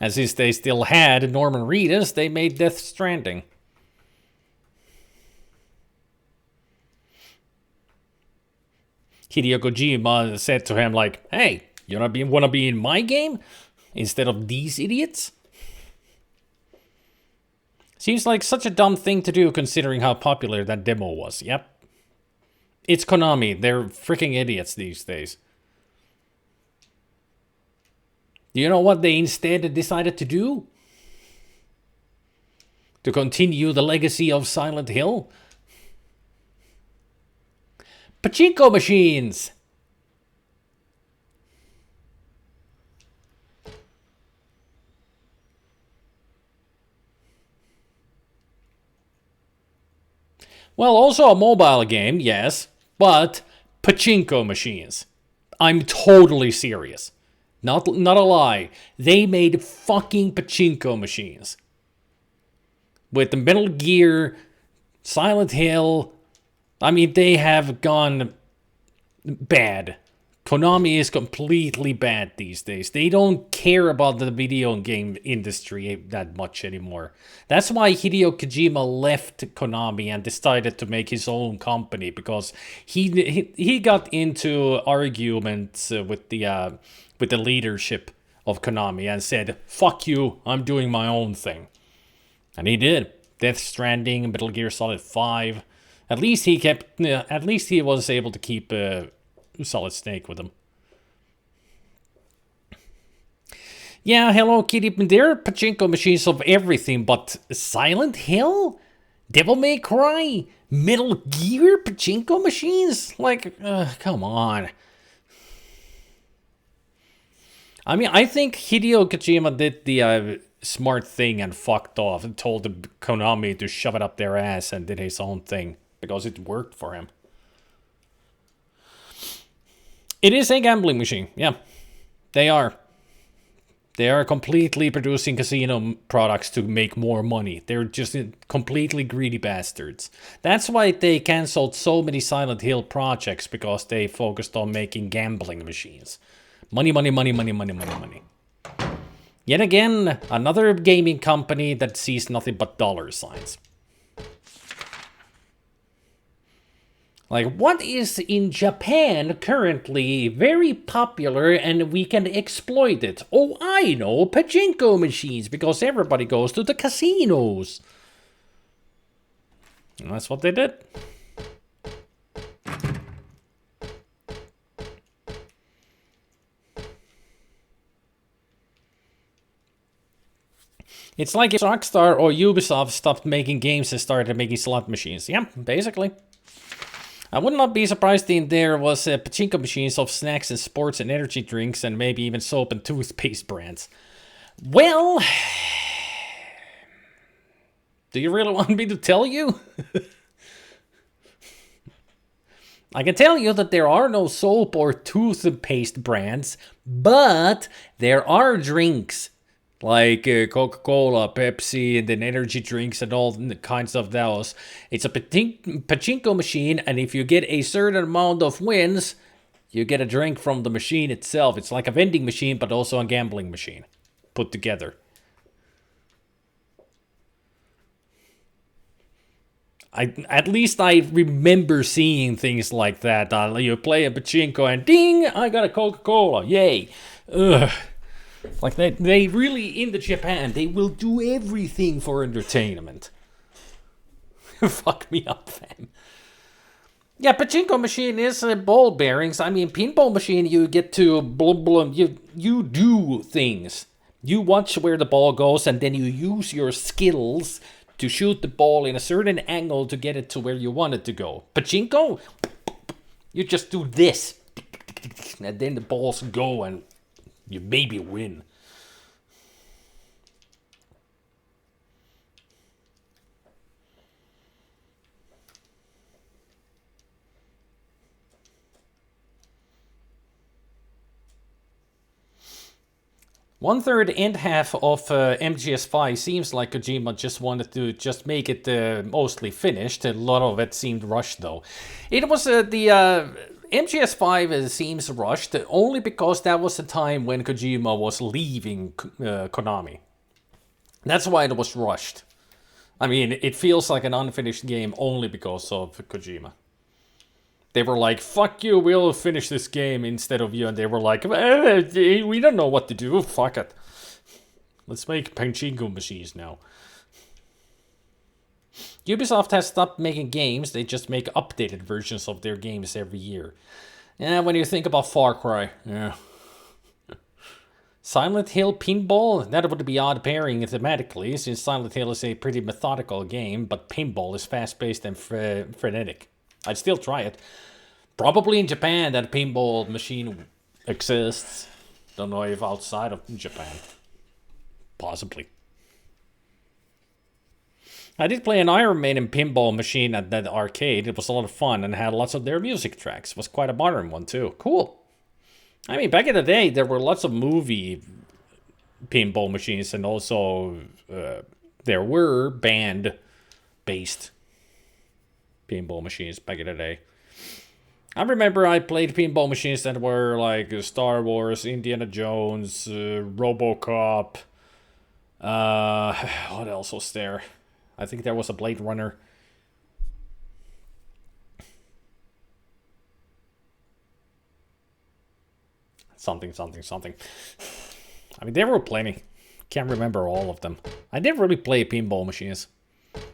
As if they still had Norman Reedus, they made Death Stranding. Hideo Kojima said to him like, hey, you wanna be in my game? Instead of these idiots? Seems like such a dumb thing to do considering how popular that demo was, yep. It's Konami, they're freaking idiots these days. Do you know what they instead decided to do? To continue the legacy of Silent Hill? Pachinko machines! Well, also a mobile game, yes, but pachinko machines. I'm totally serious. Not a lie. They made fucking pachinko machines. With the Metal Gear, Silent Hill, I mean, they have gone bad. Konami is completely bad these days. They don't care about the video game industry that much anymore. That's why Hideo Kojima left Konami and decided to make his own company, because he got into arguments with the leadership of Konami and said, "Fuck you, I'm doing my own thing." And he did. Death Stranding, Metal Gear Solid 5. At least he was able to keep Solid Snake with him. Yeah, Hello Kitty, there are pachinko machines of everything, but Silent Hill? Devil May Cry? Metal Gear pachinko machines? Like, come on. I mean, I think Hideo Kojima did the smart thing and fucked off and told Konami to shove it up their ass and did his own thing, because it worked for him. It is a gambling machine, yeah. They are. They are completely producing casino products to make more money. They're just completely greedy bastards. That's why they cancelled so many Silent Hill projects, because they focused on making gambling machines. Money, money, money, money, money, money, money. Yet again, another gaming company that sees nothing but dollar signs. Like, what is in Japan currently very popular and we can exploit it? Oh, I know, pachinko machines, because everybody goes to the casinos. And that's what they did. It's like if Rockstar or Ubisoft stopped making games and started making slot machines. Yeah, basically. I would not be surprised if there was pachinko machines of snacks and sports and energy drinks and maybe even soap and toothpaste brands. Well, do you really want me to tell you? I can tell you that there are no soap or toothpaste brands, but there are drinks. Like Coca-Cola, Pepsi, and then energy drinks and all kinds of those. It's a pachinko machine, and if you get a certain amount of wins, you get a drink from the machine itself. It's like a vending machine, but also a gambling machine put together. At least I remember seeing things like that. You play a pachinko and ding, I got a Coca-Cola, yay. Ugh. Like, they really, in the Japan, they will do everything for entertainment. Fuck me up, fam. Yeah, pachinko machine is ball bearings. I mean, pinball machine, you get to you do things. You watch where the ball goes, and then you use your skills to shoot the ball in a certain angle to get it to where you want it to go. Pachinko, you just do this, and then the balls go, and you maybe win. One third and half of MGS5 seems like Kojima just wanted to just make it mostly finished. A lot of it seemed rushed, though. It was the MGS5 seems rushed only because that was the time when Kojima was leaving Konami. That's why it was rushed. I mean, it feels like an unfinished game only because of Kojima. They were like, fuck you, we'll finish this game instead of you. And they were like, we don't know what to do, fuck it. Let's make pachinko machines now. Ubisoft has stopped making games, they just make updated versions of their games every year. Yeah, when you think about Far Cry, yeah. Silent Hill Pinball? That would be odd pairing thematically, since Silent Hill is a pretty methodical game, but Pinball is fast-paced and frenetic. I'd still try it. Probably in Japan that pinball machine exists. Don't know if outside of Japan. Possibly. I did play an Iron Maiden pinball machine at that arcade. It was a lot of fun and had lots of their music tracks. It was quite a modern one too. Cool. I mean, back in the day, there were lots of movie pinball machines, and also there were band-based pinball machines back in the day. I remember I played pinball machines that were like Star Wars, Indiana Jones, RoboCop. What else was there? I think there was a Blade Runner. Something. I mean, there were plenty. Can't remember all of them. I didn't really play pinball machines.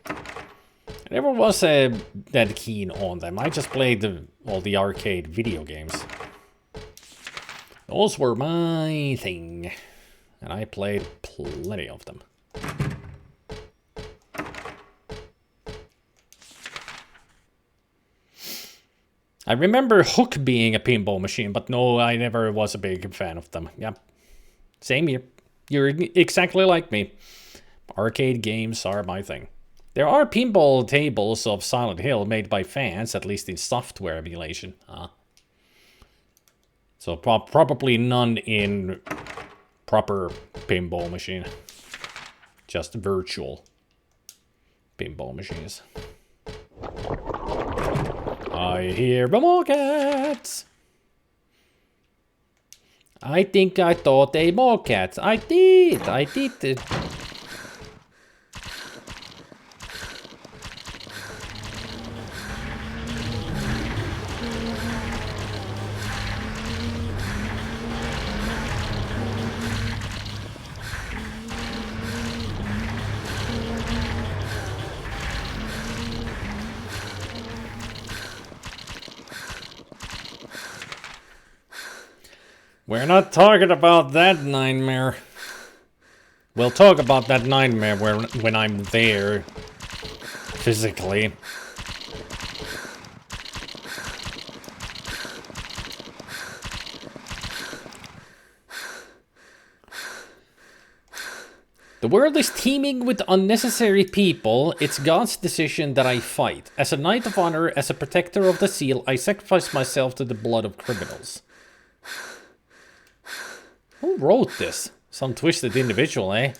I never was that keen on them. I just played all the arcade video games. Those were my thing. And I played plenty of them. I remember Hook being a pinball machine, but no, I never was a big fan of them. Yeah, same here. You're exactly like me. Arcade games are my thing. There are pinball tables of Silent Hill made by fans, at least in software emulation. So probably none in proper pinball machine. Just virtual pinball machines. I hear Mallcats. I think I thought a Mallcats. I did it. We're not talking about that nightmare. We'll talk about that nightmare when I'm there. Physically. The world is teeming with unnecessary people. It's God's decision that I fight. As a knight of honor, as a protector of the seal, I sacrifice myself to the blood of criminals. Who wrote this? Some twisted individual, eh?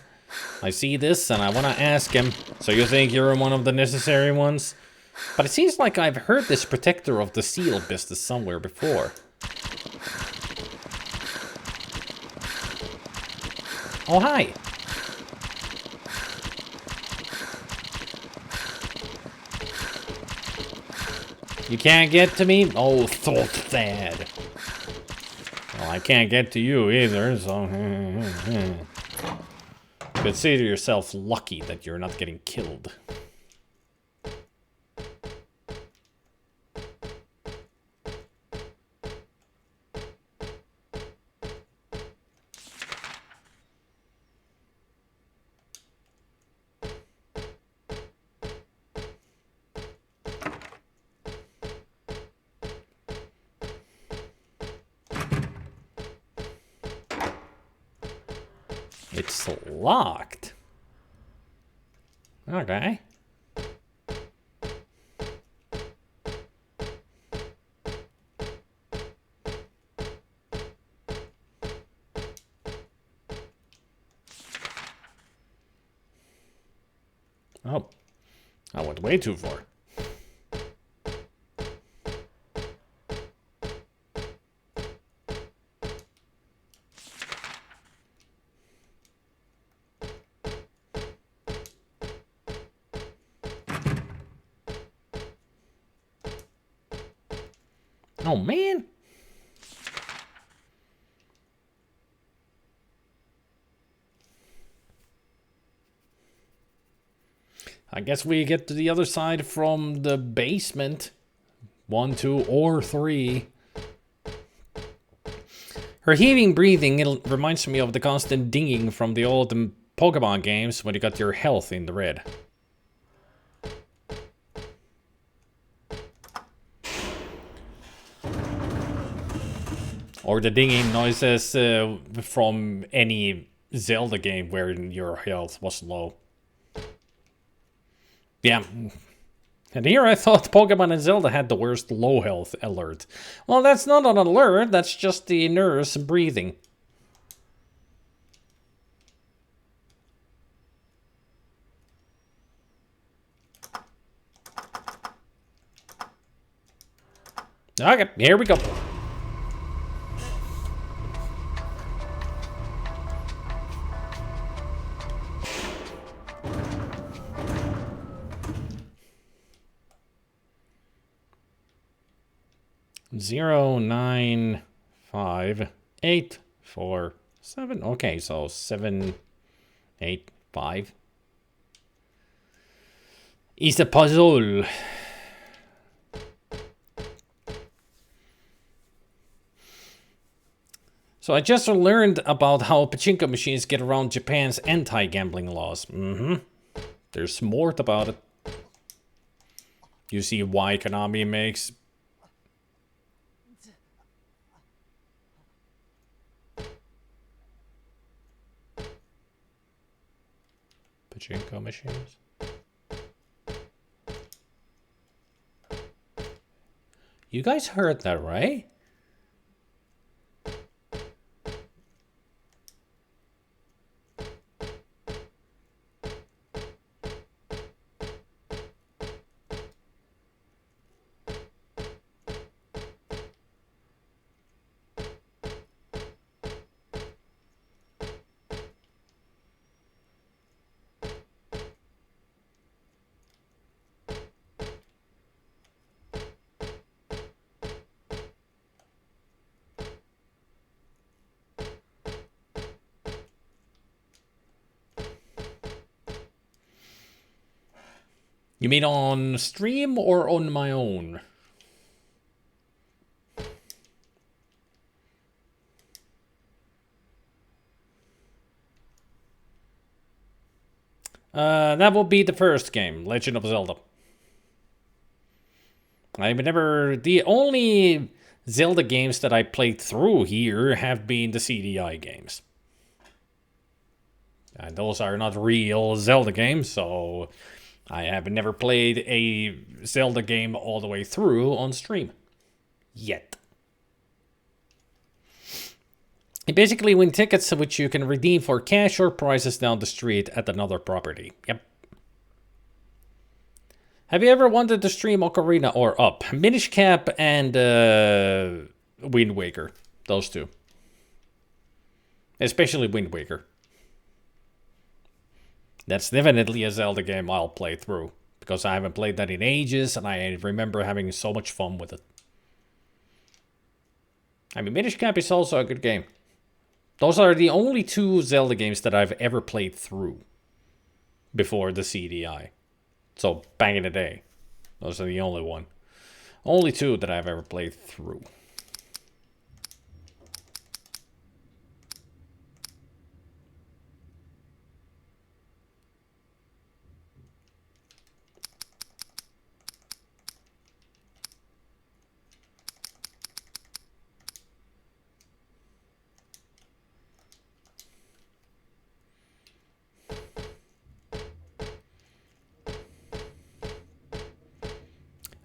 I see this and I want to ask him, so you think you're one of the necessary ones? But it seems like I've heard this protector of the seal business somewhere before. Oh, hi. You can't get to me? Oh, Thad. Well, I can't get to you either, so... Consider yourself lucky that you're not getting killed. It's locked. Okay. Oh, I went way too far. Oh, man. I guess we get to the other side from the basement. 1, 2, or 3. Her heaving breathing, it reminds me of the constant dinging from the old Pokemon games when you got your health in the red. Or the dinging noises from any Zelda game where your health was low. Yeah. And here I thought Pokemon and Zelda had the worst low health alert. Well, that's not an alert, that's just the nurse breathing. Okay, here we go. Zero, 9, 5, 8, 4, 7. Okay, so 7, 8, 5. Is a puzzle. So I just learned about how pachinko machines get around Japan's anti-gambling laws. There's more about it. You see why Konami makes... pachinko machines. You guys heard that, right? You mean on stream or on my own? That will be the first game, Legend of Zelda. I've never... The only Zelda games that I played through here have been the CDI games. And those are not real Zelda games, so... I have never played a Zelda game all the way through on stream. Yet. You basically win tickets which you can redeem for cash or prizes down the street at another property. Yep. Have you ever wanted to stream Ocarina or Up? Minish Cap and Wind Waker. Those two. Especially Wind Waker. That's definitely a Zelda game I'll play through. Because I haven't played that in ages and I remember having so much fun with it. I mean, Minish Cap is also a good game. Those are the only two Zelda games that I've ever played through. Before the CDI. So, back in the day. Those are the only one. Only two that I've ever played through.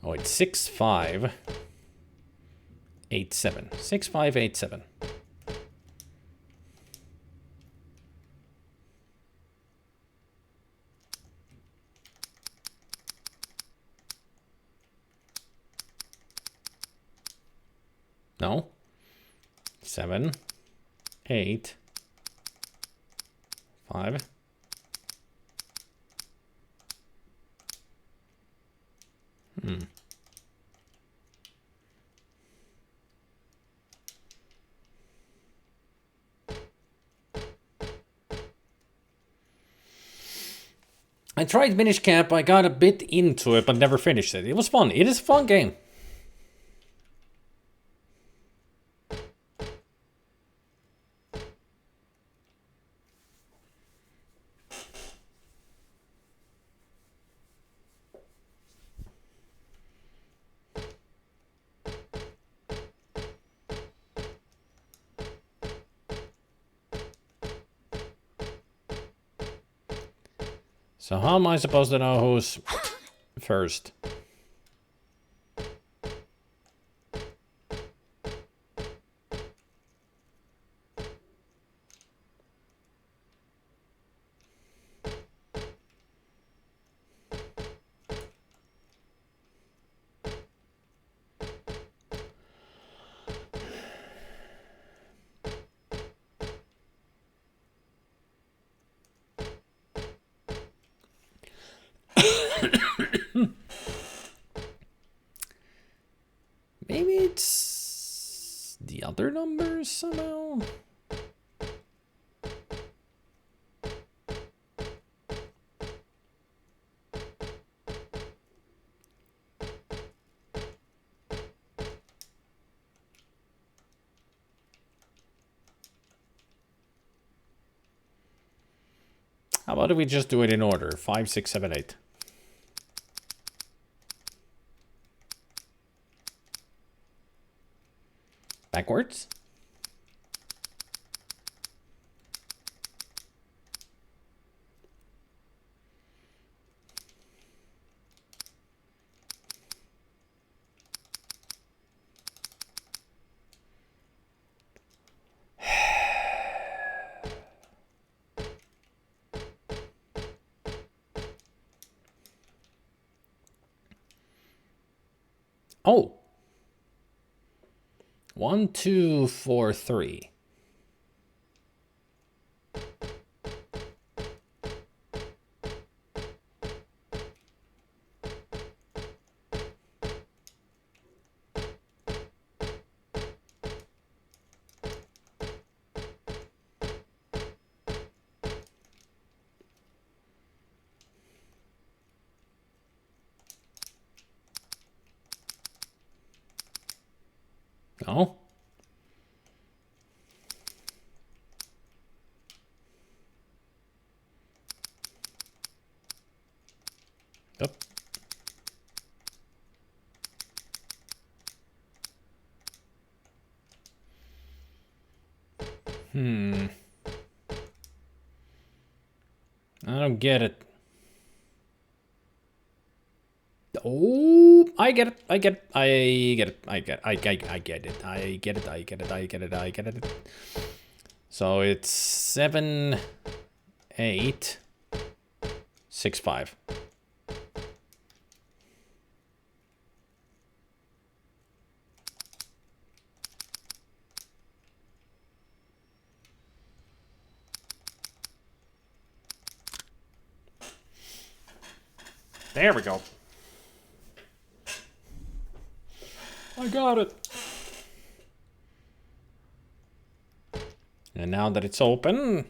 Oh, it's 6587. 6587. No. 7, 8, 5. I tried Minish Cap, I got a bit into it, but never finished it. It was fun. It is a fun game. So how am I supposed to know who's first? How about if we just do it in order? 5, 6, 7, 8. Backwards? Oh. 1, 2, 4, 3. No. Yep. I don't get it. Oh, I get it. I get it. I get it. I get it. I get it. I get it. I get it. I get it. I get it. So it's 7, 8, 6, 5. There we go. I got it. And now that it's open...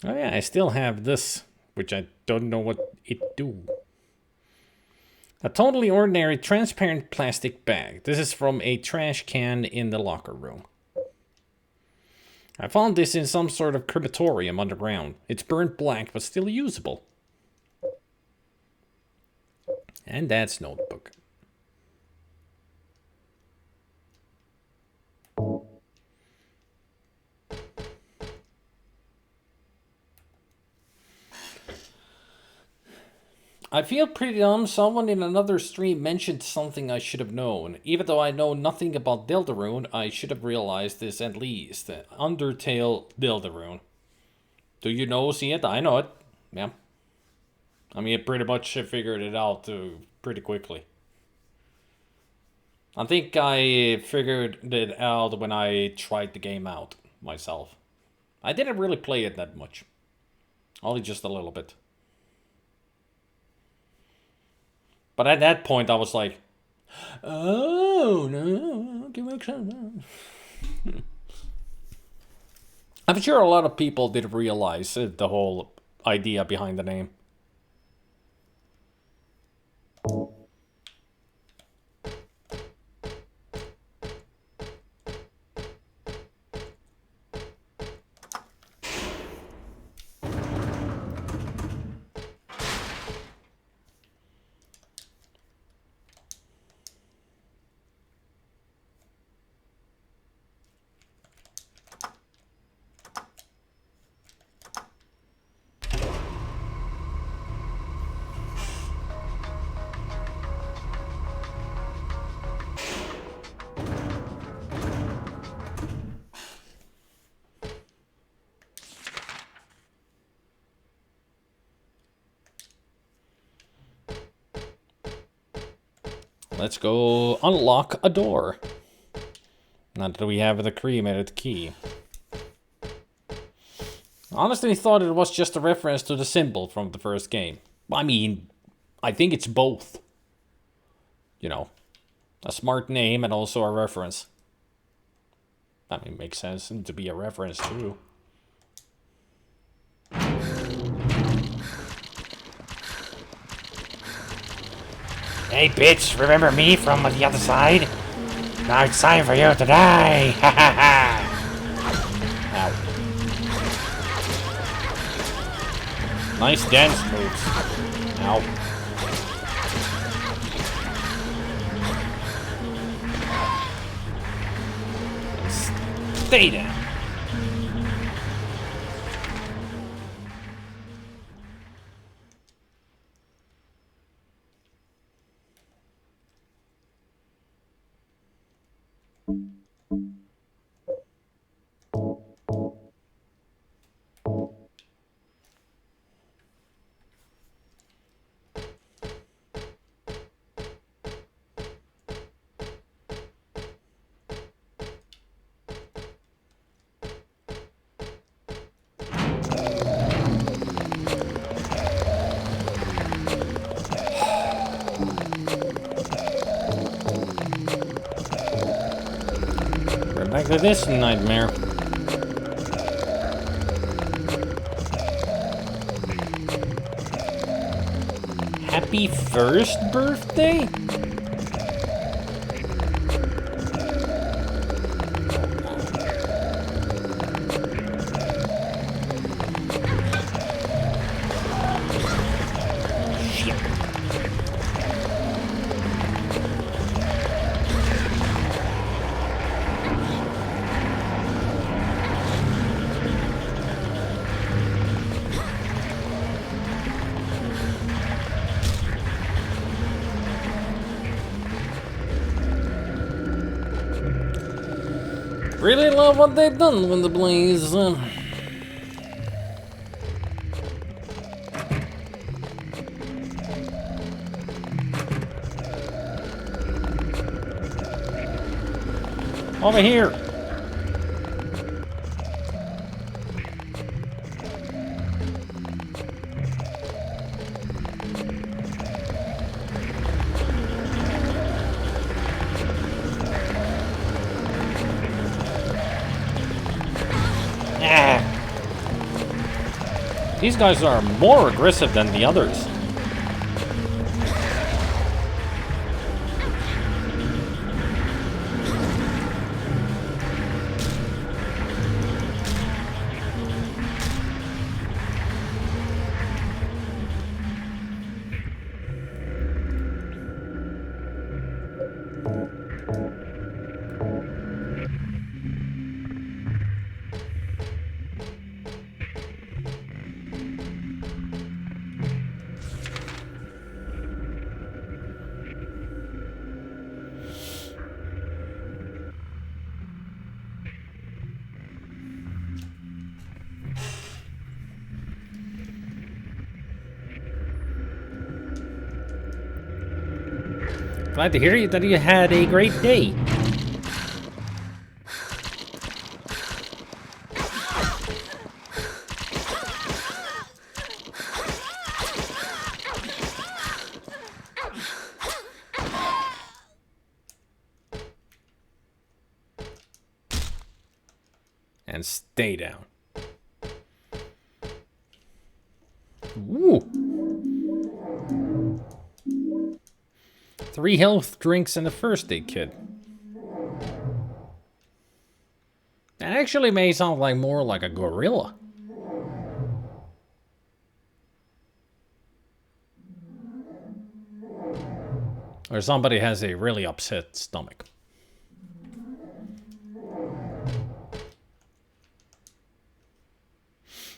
Oh yeah, I still have this, which I don't know what it do. A totally ordinary transparent plastic bag. This is from a trash can in the locker room. I found this in some sort of crematorium underground. It's burnt black, but still usable. And that's notebook. I feel pretty dumb. Someone in another stream mentioned something I should have known. Even though I know nothing about Deltarune, I should have realized this at least. Undertale Deltarune. Do you know, see it? I know it. Yeah. I mean, I pretty much figured it out pretty quickly. I think I figured it out when I tried the game out myself. I didn't really play it that much. Only just a little bit. But at that point, I was like, oh, no, it makes sense. I'm sure a lot of people didn't realize the whole idea behind the name. Let's go unlock a door. Not that we have the cremated key. Honestly, thought it was just a reference to the symbol from the first game. I mean, I think it's both. You know, A smart name and also a reference. I mean, makes sense and to be a reference too. Hey, bitch, remember me from the other side? Now it's time for you to die! Ha ha ha! Ow. Nice dance moves. Ow. Stay down. We're back to this nightmare. Happy first birthday? Shit. Really love what they've done with the Blaze. Over here. Ah. These guys are more aggressive than the others. Glad to hear that you had a great day. And stay down. Ooh. 3 health drinks and a first aid kit. That actually may sound like more like a gorilla. Or somebody has a really upset stomach.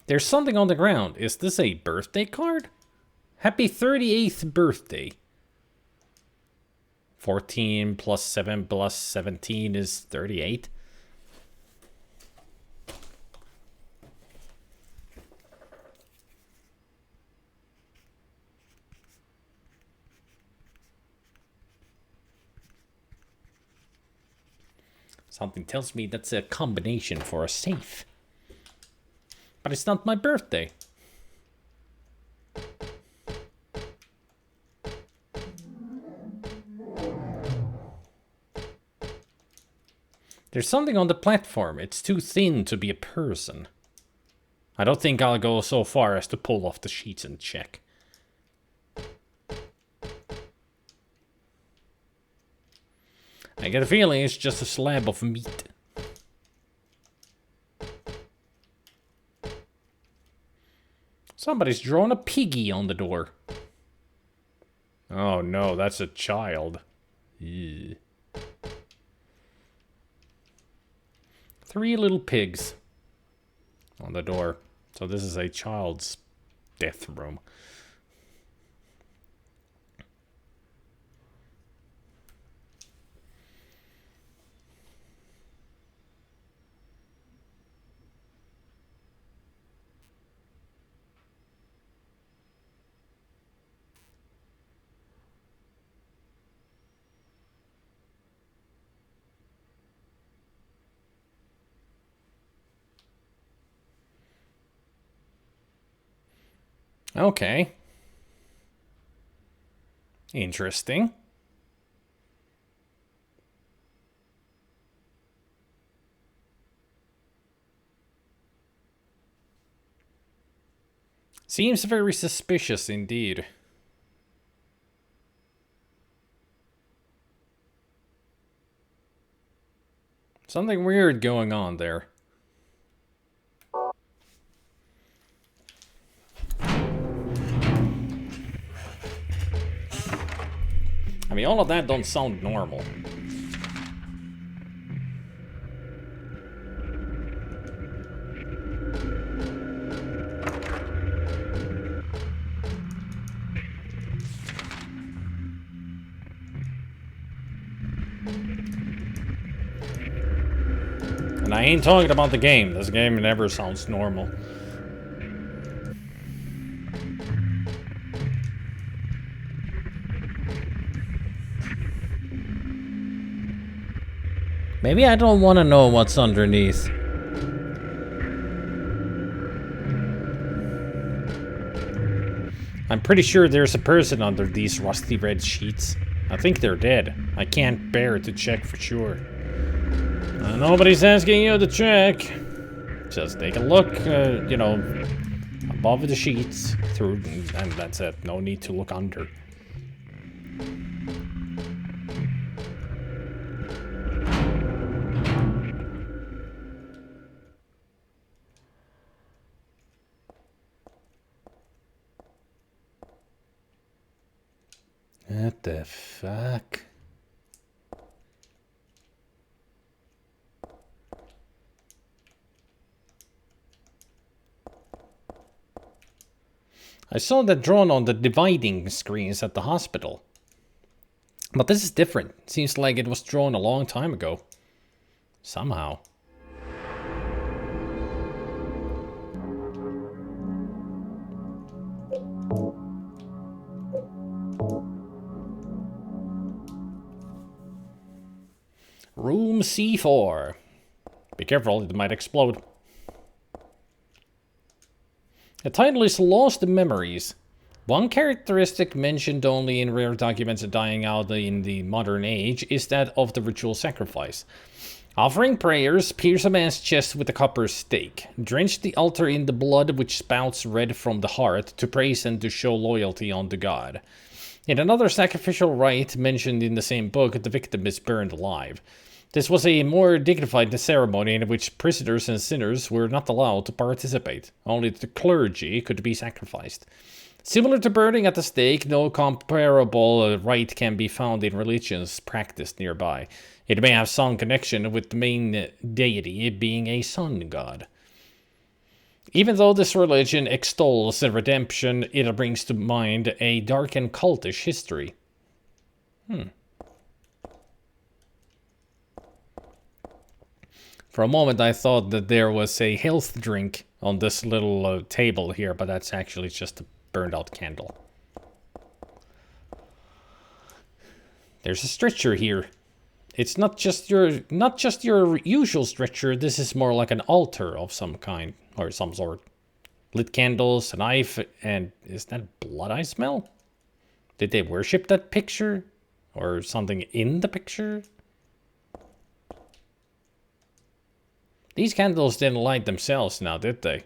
There's something on the ground. Is this a birthday card? Happy 38th birthday. 14 plus 7 plus 17 is 38. Something tells me that's a combination for a safe. But it's not my birthday. There's something on the platform. It's too thin to be a person. I don't think I'll go so far as to pull off the sheets and check. I get a feeling it's just a slab of meat. Somebody's drawn a piggy on the door. Oh no, that's a child. Ew. 3 little pigs on the door. So this is a child's death room. Okay. Interesting. Seems very suspicious indeed. Something weird going on there. I mean, all of that don't sound normal. And I ain't talking about the game. This game never sounds normal. Maybe I don't want to know what's underneath. I'm pretty sure there's a person under these rusty red sheets. I think they're dead. I can't bear to check for sure. Nobody's asking you to check. Just take a look, you know, above the sheets, through, and that's it. No need to look under. What the fuck? I saw that drawn on the dividing screens at the hospital. But this is different. Seems like it was drawn a long time ago. Somehow. Room C4. Be careful, it might explode. The title is Lost Memories. One characteristic mentioned only in rare documents dying out in the modern age is that of the ritual sacrifice. Offering prayers, pierce a man's chest with a copper stake. Drench the altar in the blood which spouts red from the heart to praise and to show loyalty unto God. In another sacrificial rite mentioned in the same book, the victim is burned alive. This was a more dignified ceremony in which prisoners and sinners were not allowed to participate. Only the clergy could be sacrificed. Similar to burning at the stake, no comparable rite can be found in religions practiced nearby. It may have some connection with the main deity being a sun god. Even though this religion extols redemption, it brings to mind a dark and cultish history. For a moment I thought that there was a health drink on this little table here, but that's actually just a burned out candle. There's a stretcher here. It's not just your usual stretcher. This is more like an altar of some kind or some sort. Lit candles, a knife, and is that blood I smell? Did they worship that picture or something in the picture? These candles didn't light themselves now, did they?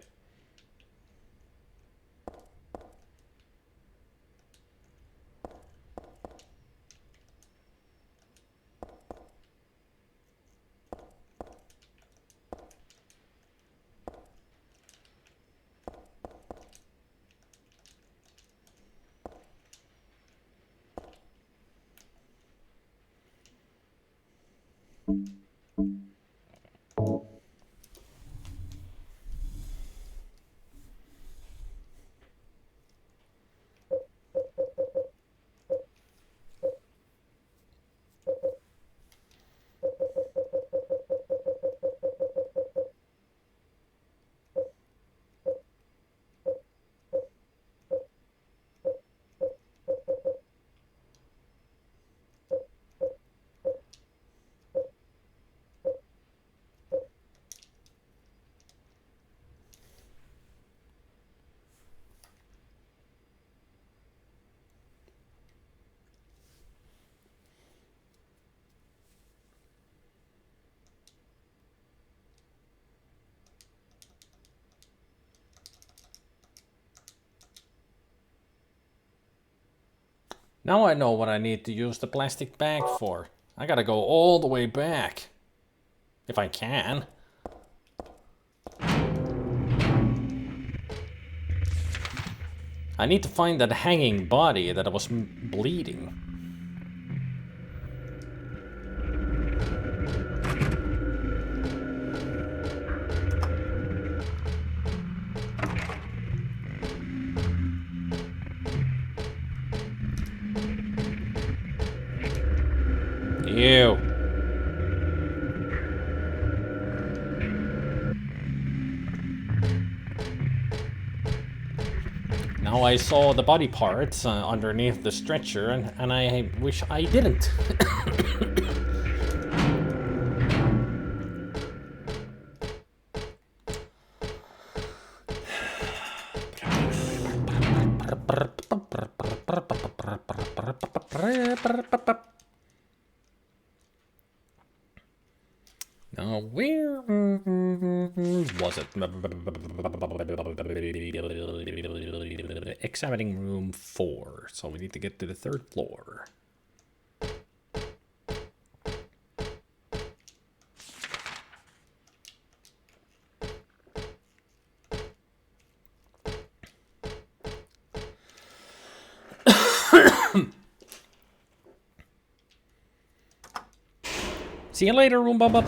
Now I know what I need to use the plastic bag for. I gotta go all the way back. If I can. I need to find that hanging body that was bleeding. Ew. Now I saw the body parts underneath the stretcher, and I wish I didn't. Now, where was it? Examining room 4. So we need to get to the 3rd floor. See you later, Roombaba.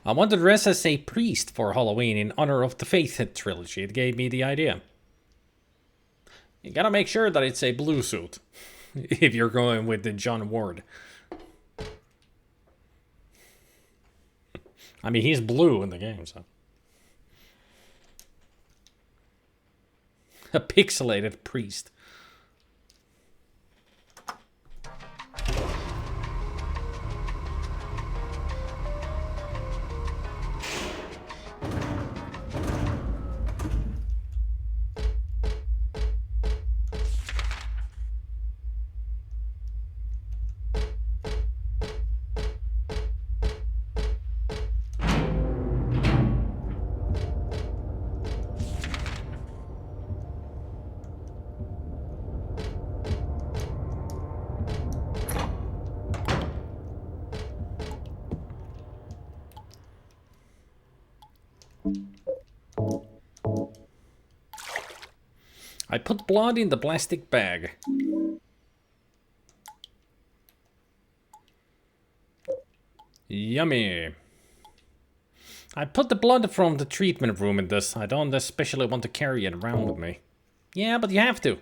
I wanted to dress as a priest for Halloween in honor of the Faith trilogy. It gave me the idea. You gotta make sure that it's a blue suit. If you're going with the John Ward. I mean, he's blue in the game, so. A pixelated priest. I put blood in the plastic bag. Yummy. I put the blood from the treatment room in this. I don't especially want to carry it around with me. Yeah, but you have to.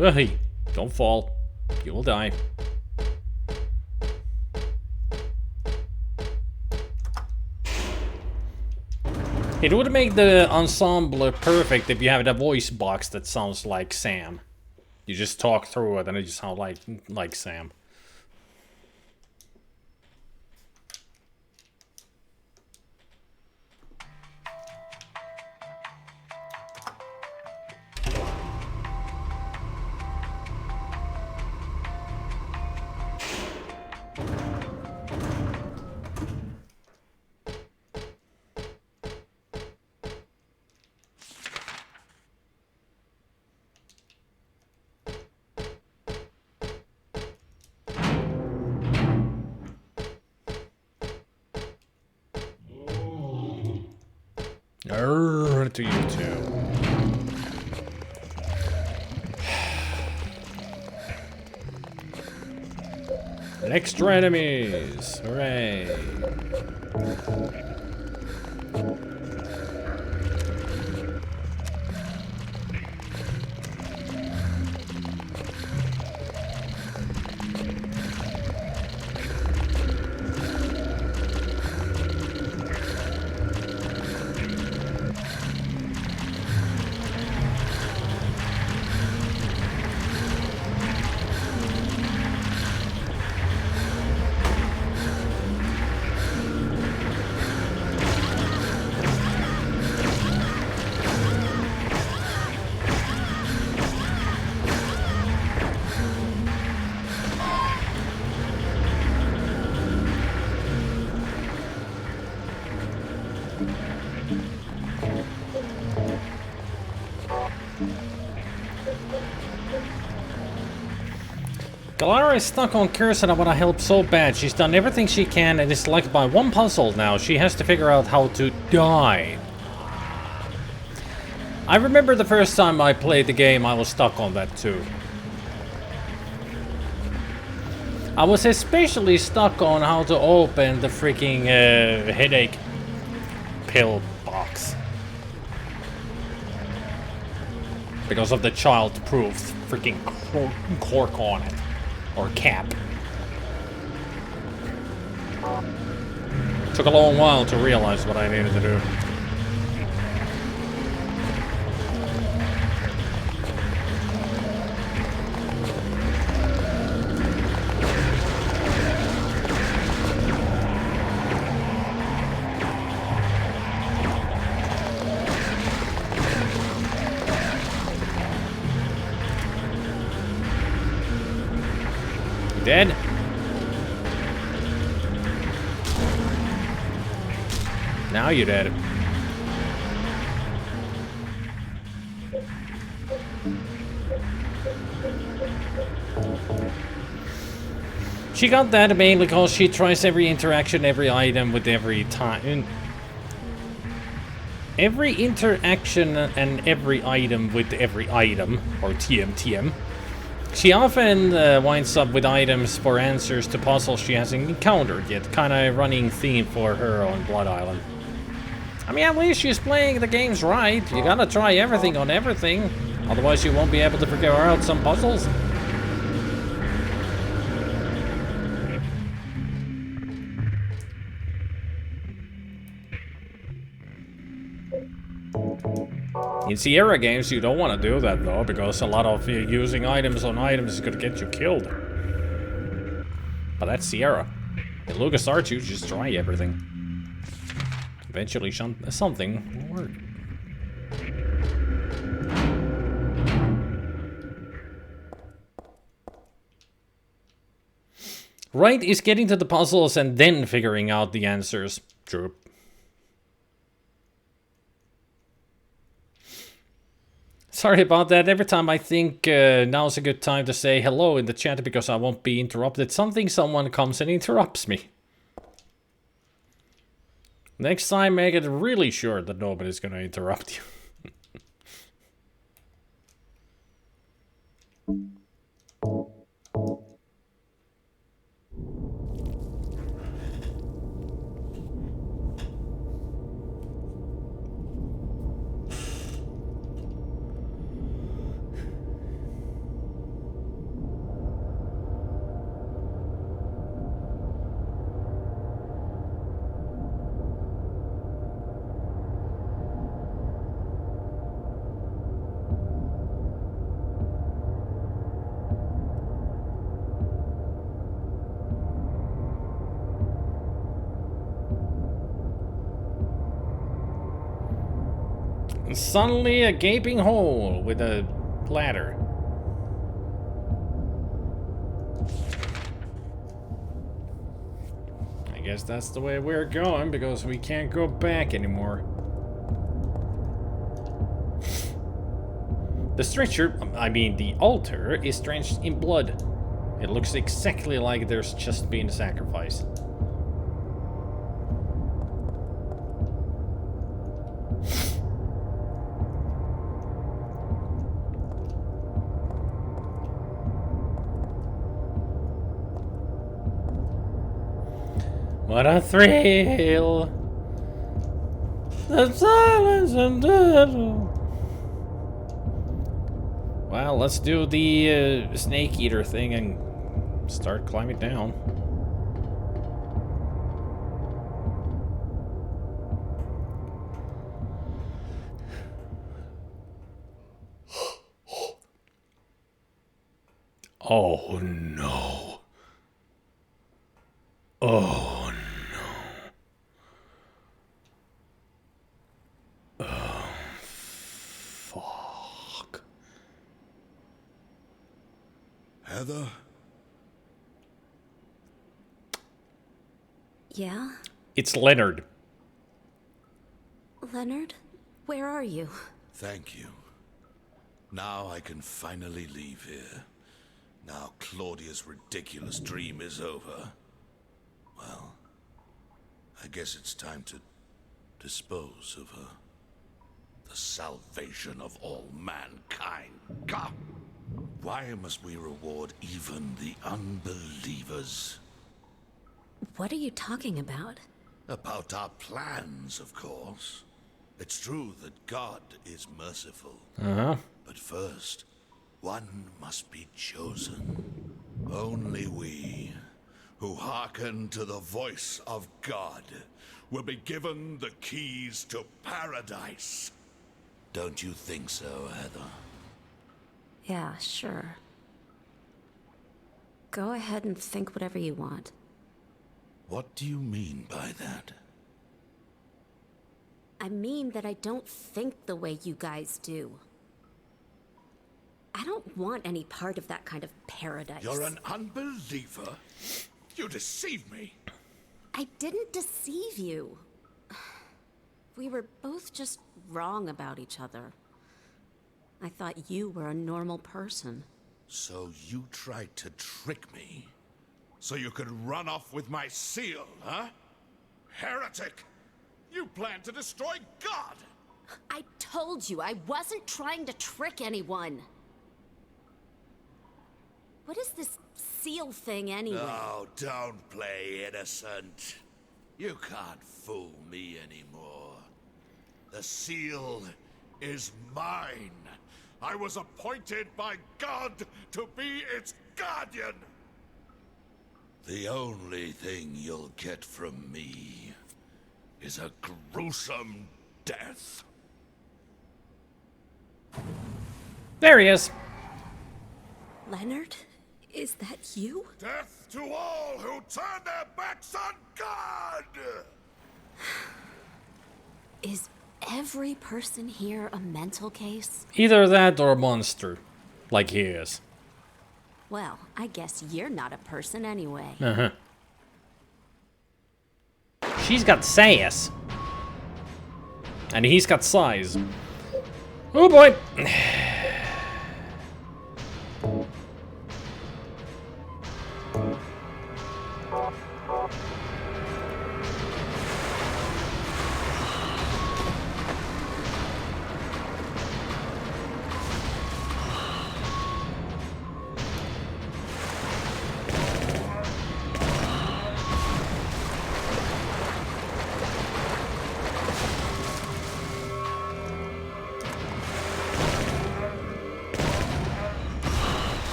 Hey, don't fall. You will die. It would make the ensemble perfect if you have a voice box that sounds like Sam. You just talk through it and it just sounds like Sam. To you too. Extra enemies! Hooray! Galara is stuck on Curse and I want to help so bad. She's done everything she can and is like by one puzzle now. She has to figure out how to die. I remember the first time I played the game, I was stuck on that too. I was especially stuck on how to open the freaking headache pill box. Because of the child-proof freaking cork on it. Or cap. Took a long while to realize what I needed to do. Dead? Now you're dead. She got that mainly because she tries every interaction, every item with every time. Every interaction and every item with every item, or TM. She often winds up with items for answers to puzzles she hasn't encountered yet. Kind of running theme for her on Blood Island. I mean, at least she's playing the games right. You gotta try everything on everything. Otherwise you won't be able to figure out some puzzles. In Sierra games, you don't want to do that though, because a lot of using items on items is going to get you killed. But that's Sierra. In LucasArts, you just try everything. Eventually, something will work. Right is getting to the puzzles and then figuring out the answers. True. Sorry about that. Every time I think now's a good time to say hello in the chat because I won't be interrupted, someone comes and interrupts me. Next time, make it really sure that nobody's gonna interrupt you. And suddenly a gaping hole with a ladder. I guess that's the way we're going because we can't go back anymore. The stretcher, I mean the altar, is drenched in blood. It looks exactly like there's just been a sacrifice. What a thrill! The silence and the... Well, let's do the snake eater thing and start climbing down. Oh no. Oh no. Oh, fuck. Heather? Yeah? It's Leonard. Leonard? Where are you? Thank you. Now I can finally leave here. Now Claudia's ridiculous dream is over. Well, I guess it's time to dispose of her. The salvation of all mankind. God! Why must we reward even the unbelievers? What are you talking about? About our plans, of course. It's true that God is merciful. Uh-huh. But first, one must be chosen. Only we, who hearken to the voice of God, will be given the keys to paradise. Don't you think so, Heather? Yeah, sure. Go ahead and think whatever you want. What do you mean by that? I mean that I don't think the way you guys do. I don't want any part of that kind of paradise. You're an unbeliever? You deceive me. I didn't deceive you. We were both just wrong about each other. I thought you were a normal person. So you tried to trick me? So you could run off with my seal, huh? Heretic! You plan to destroy God! I told you I wasn't trying to trick anyone. What is this seal thing anyway? Oh, don't play innocent. You can't fool me anymore. The seal is mine. I was appointed by God to be its guardian. The only thing you'll get from me is a gruesome death. There he is. Leonard? Is that you? Death to all who turn their backs on God! Is every person here a mental case? Either that or a monster. Like he is. Well, I guess you're not a person anyway. Uh-huh. She's got sass. And he's got size. Oh boy!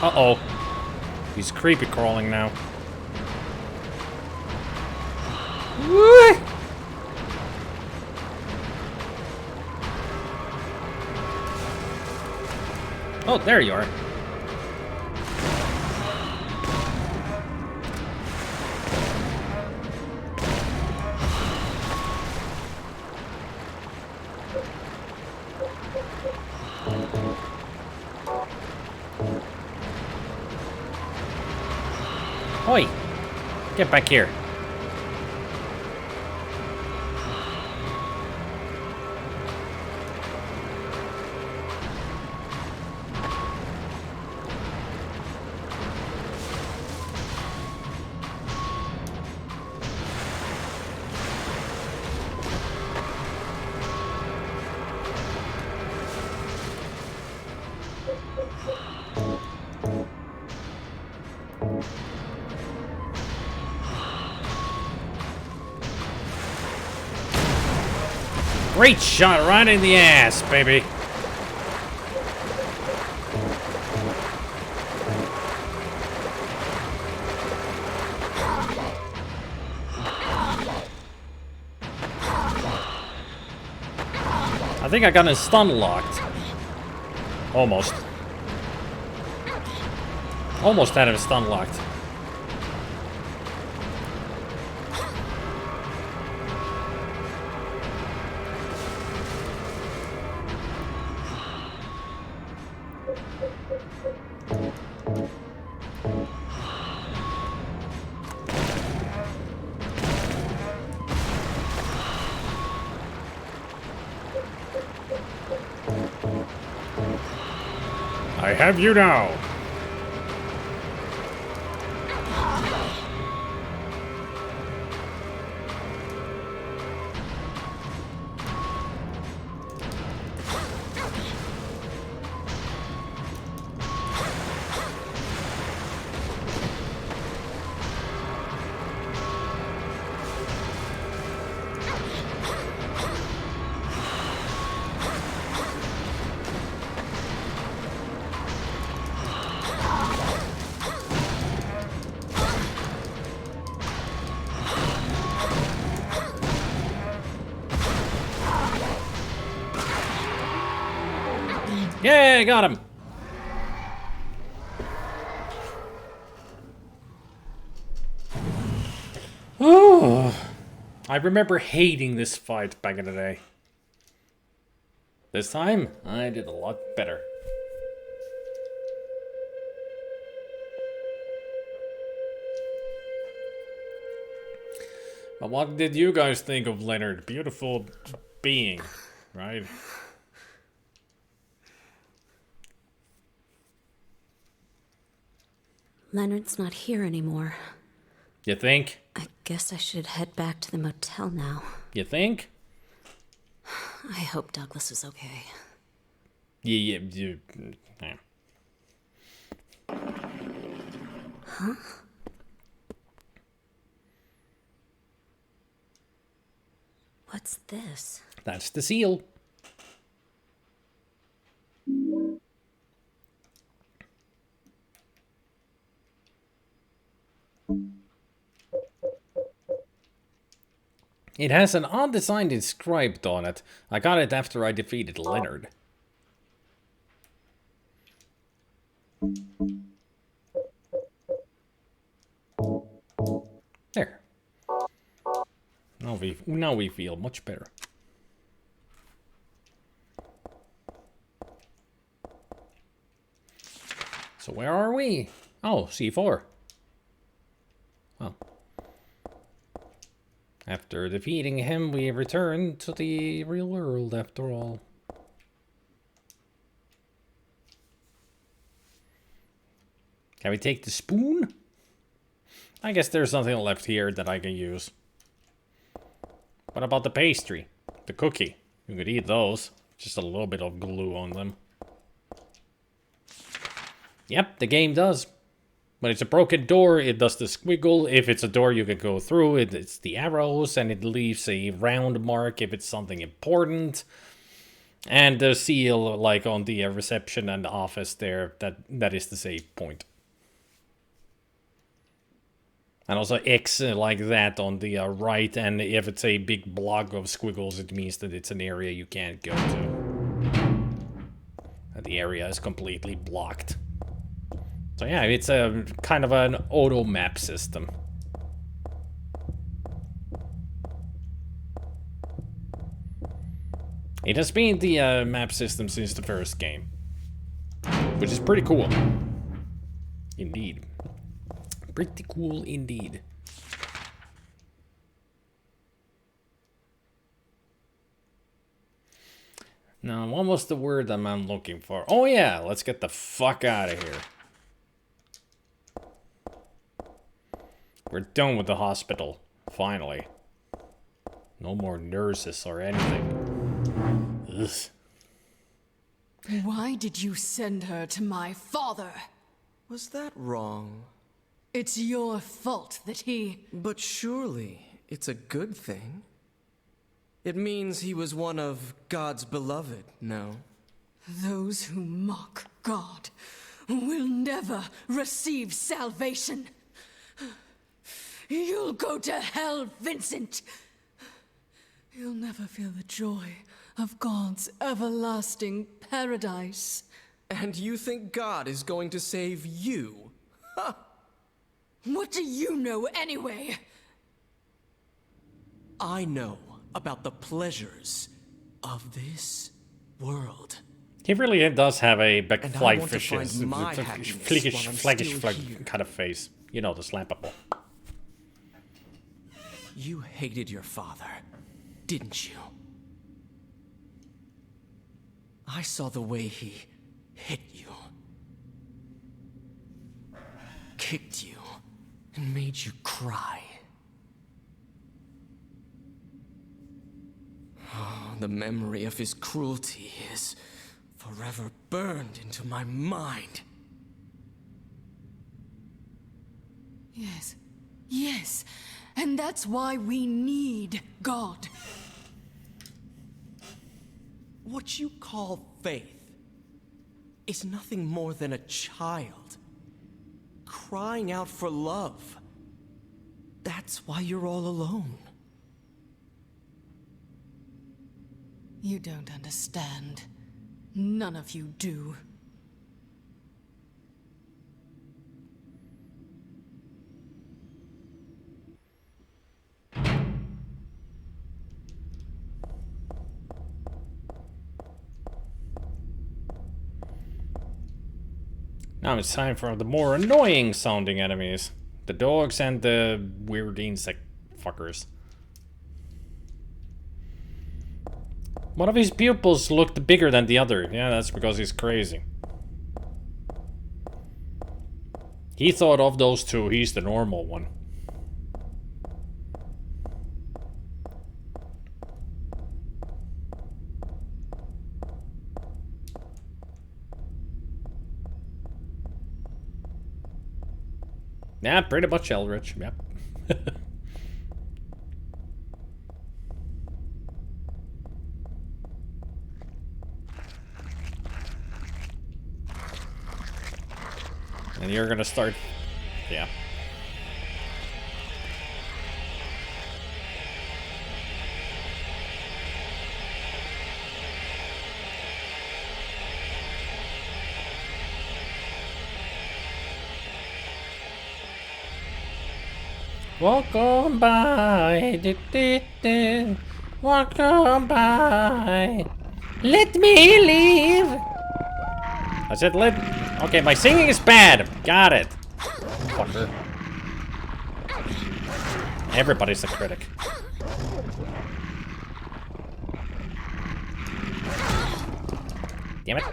Uh-oh. He's creepy crawling now. Woo! Oh, there you are. Oi! Get back here. Great shot right in the ass, baby. I think I got him stun locked. Almost. Almost had him stun locked. I have you now. Yay, got him! Oh, I remember hating this fight back in the day. This time, I did a lot better. But what did you guys think of Leonard? Beautiful being, right? Leonard's not here anymore. You think? I guess I should head back to the motel now. You think? I hope Douglas is okay. Yeah. Huh? What's this? That's the seal. It has an odd design inscribed on it. I got it after I defeated Leonard. There. Now we feel much better. So where are we? Oh, C4. Oh. After defeating him, we return to the real world after all. Can we take the spoon? I guess there's nothing left here that I can use. What about the pastry? The cookie? You could eat those. Just a little bit of glue on them. Yep, the game does. When it's a broken door, it does the squiggle. If it's a door you can go through, it's the arrows, and it leaves a round mark if it's something important. And the seal, like on the reception and office there, that is the save point. And also X like that on the right, and if it's a big block of squiggles, it means that it's an area you can't go to. And the area is completely blocked. So yeah, it's a kind of an auto map system. It has been the map system since the first game, which is pretty cool. Indeed. Pretty cool indeed. Now, what was the word that I'm looking for? Oh yeah, let's get the fuck out of here. We're done with the hospital, finally. No more nurses or anything. Ugh. Why did you send her to my father? Was that wrong? It's your fault that he... But surely it's a good thing. It means he was one of God's beloved, no? Those who mock God will never receive salvation. You'll go to hell, Vincent. You'll never feel the joy of God's everlasting paradise. And you think God is going to save you? Ha! What do you know anyway? I know about the pleasures of this world. He really does have a big And I flight want to fishes, find my happiness flickish, while I'm flaggish still here. kind of face. You know, the slappable. You hated your father, didn't you? I saw the way he hit you, kicked you, and made you cry. Oh, the memory of his cruelty is forever burned into my mind. Yes, yes, and that's why we need God. What you call faith is nothing more than a child crying out for love. That's why you're all alone. You don't understand. None of you do. Now it's time for the more annoying sounding enemies. The dogs and the weird insect fuckers. One of his pupils looked bigger than the other. Yeah, that's because he's crazy. He thought of those two, he's the normal one. Yeah, pretty much Eldritch, yep. And you're gonna start... yeah. Walk on by, walk on by. Let me leave. I said let. Okay, my singing is bad. Got it. Fucker. Everybody's a critic. Damn it.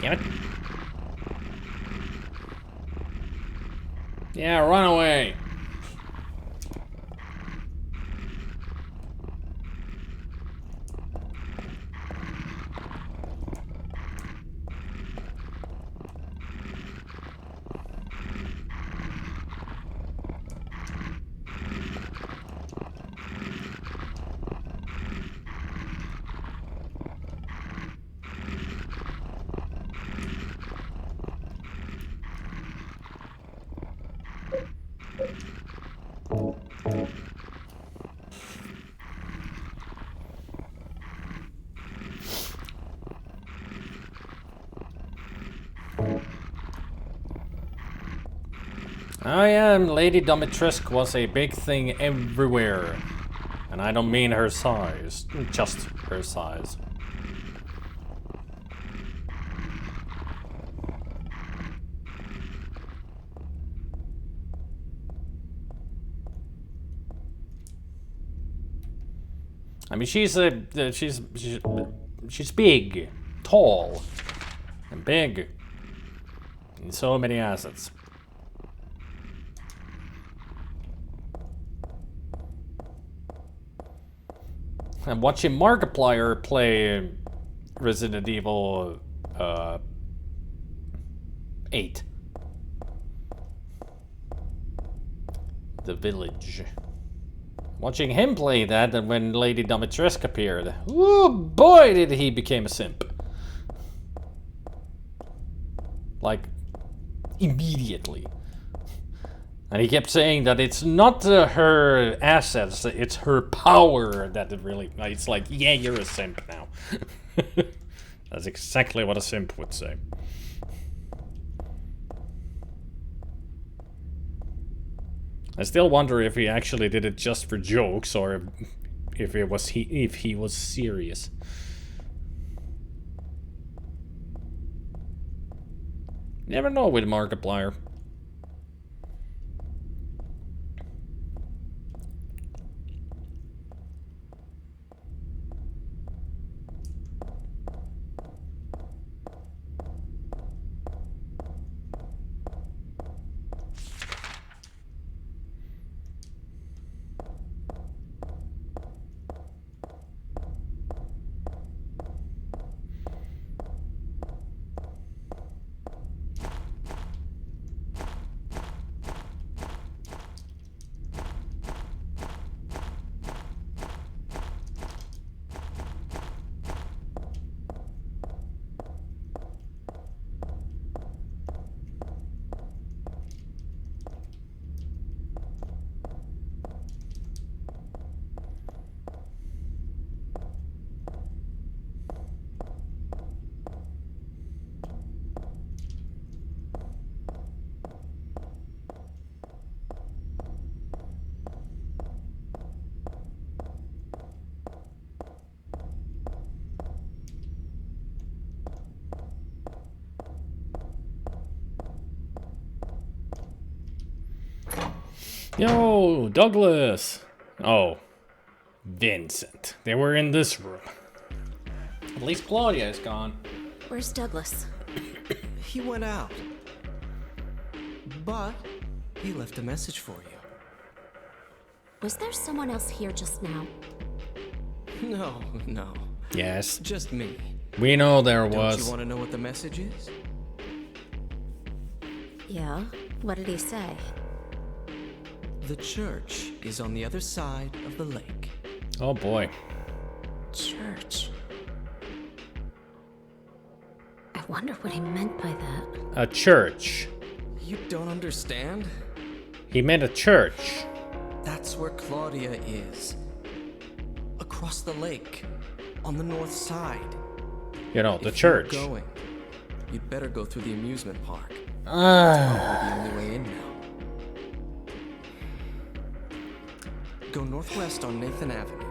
Damn it. Yeah, run away. Oh yeah, Lady Domitrescu was a big thing everywhere. And I don't mean her size, just her size. I mean, she's big, tall, and big, in so many assets. I'm watching Markiplier play Resident Evil 8. The Village. Watching him play that, and when Lady Dimitrescu appeared, oh boy, did he become a simp. Like, immediately. And he kept saying that it's not her assets, it's her power that it really... It's like, yeah, you're a simp now. That's exactly what a simp would say. I still wonder if he actually did it just for jokes, or if he was serious. Never know with Markiplier. Yo, Douglas! Oh, Vincent. They were in this room. At least Claudia is gone. Where's Douglas? He went out. But he left a message for you. Was there someone else here just now? No. Yes. Just me. We know there Don't was. you want to know what the message is? Yeah? What did he say? The church is on the other side of the lake. Oh boy. Church. I wonder what he meant by that. A church. You don't understand? He meant a church. That's where Claudia is. Across the lake. On the north side. You know, the If church. you're going, you'd better go through the amusement park. Ah. Probably the only way in now. Go northwest on Nathan Avenue.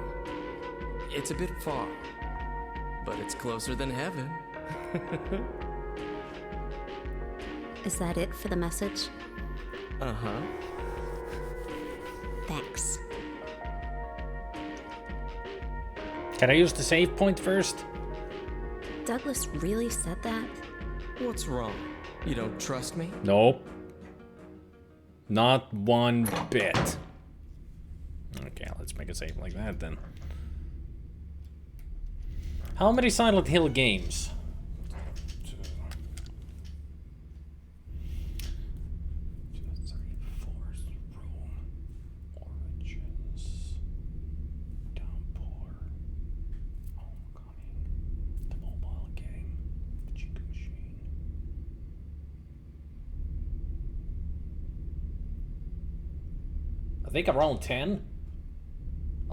It's a bit far, but it's closer than heaven. Is that it for the message? Uh-huh. Thanks. Can I use the save point first? Douglas really said that? What's wrong? You don't trust me? Nope. Not one bit. Okay, let's make a save like that then. How many Silent Hill games? 2, 3, 4, Rome, Origins, Downpour, Homecoming, the mobile game, Pachinko Machine. I think around 10.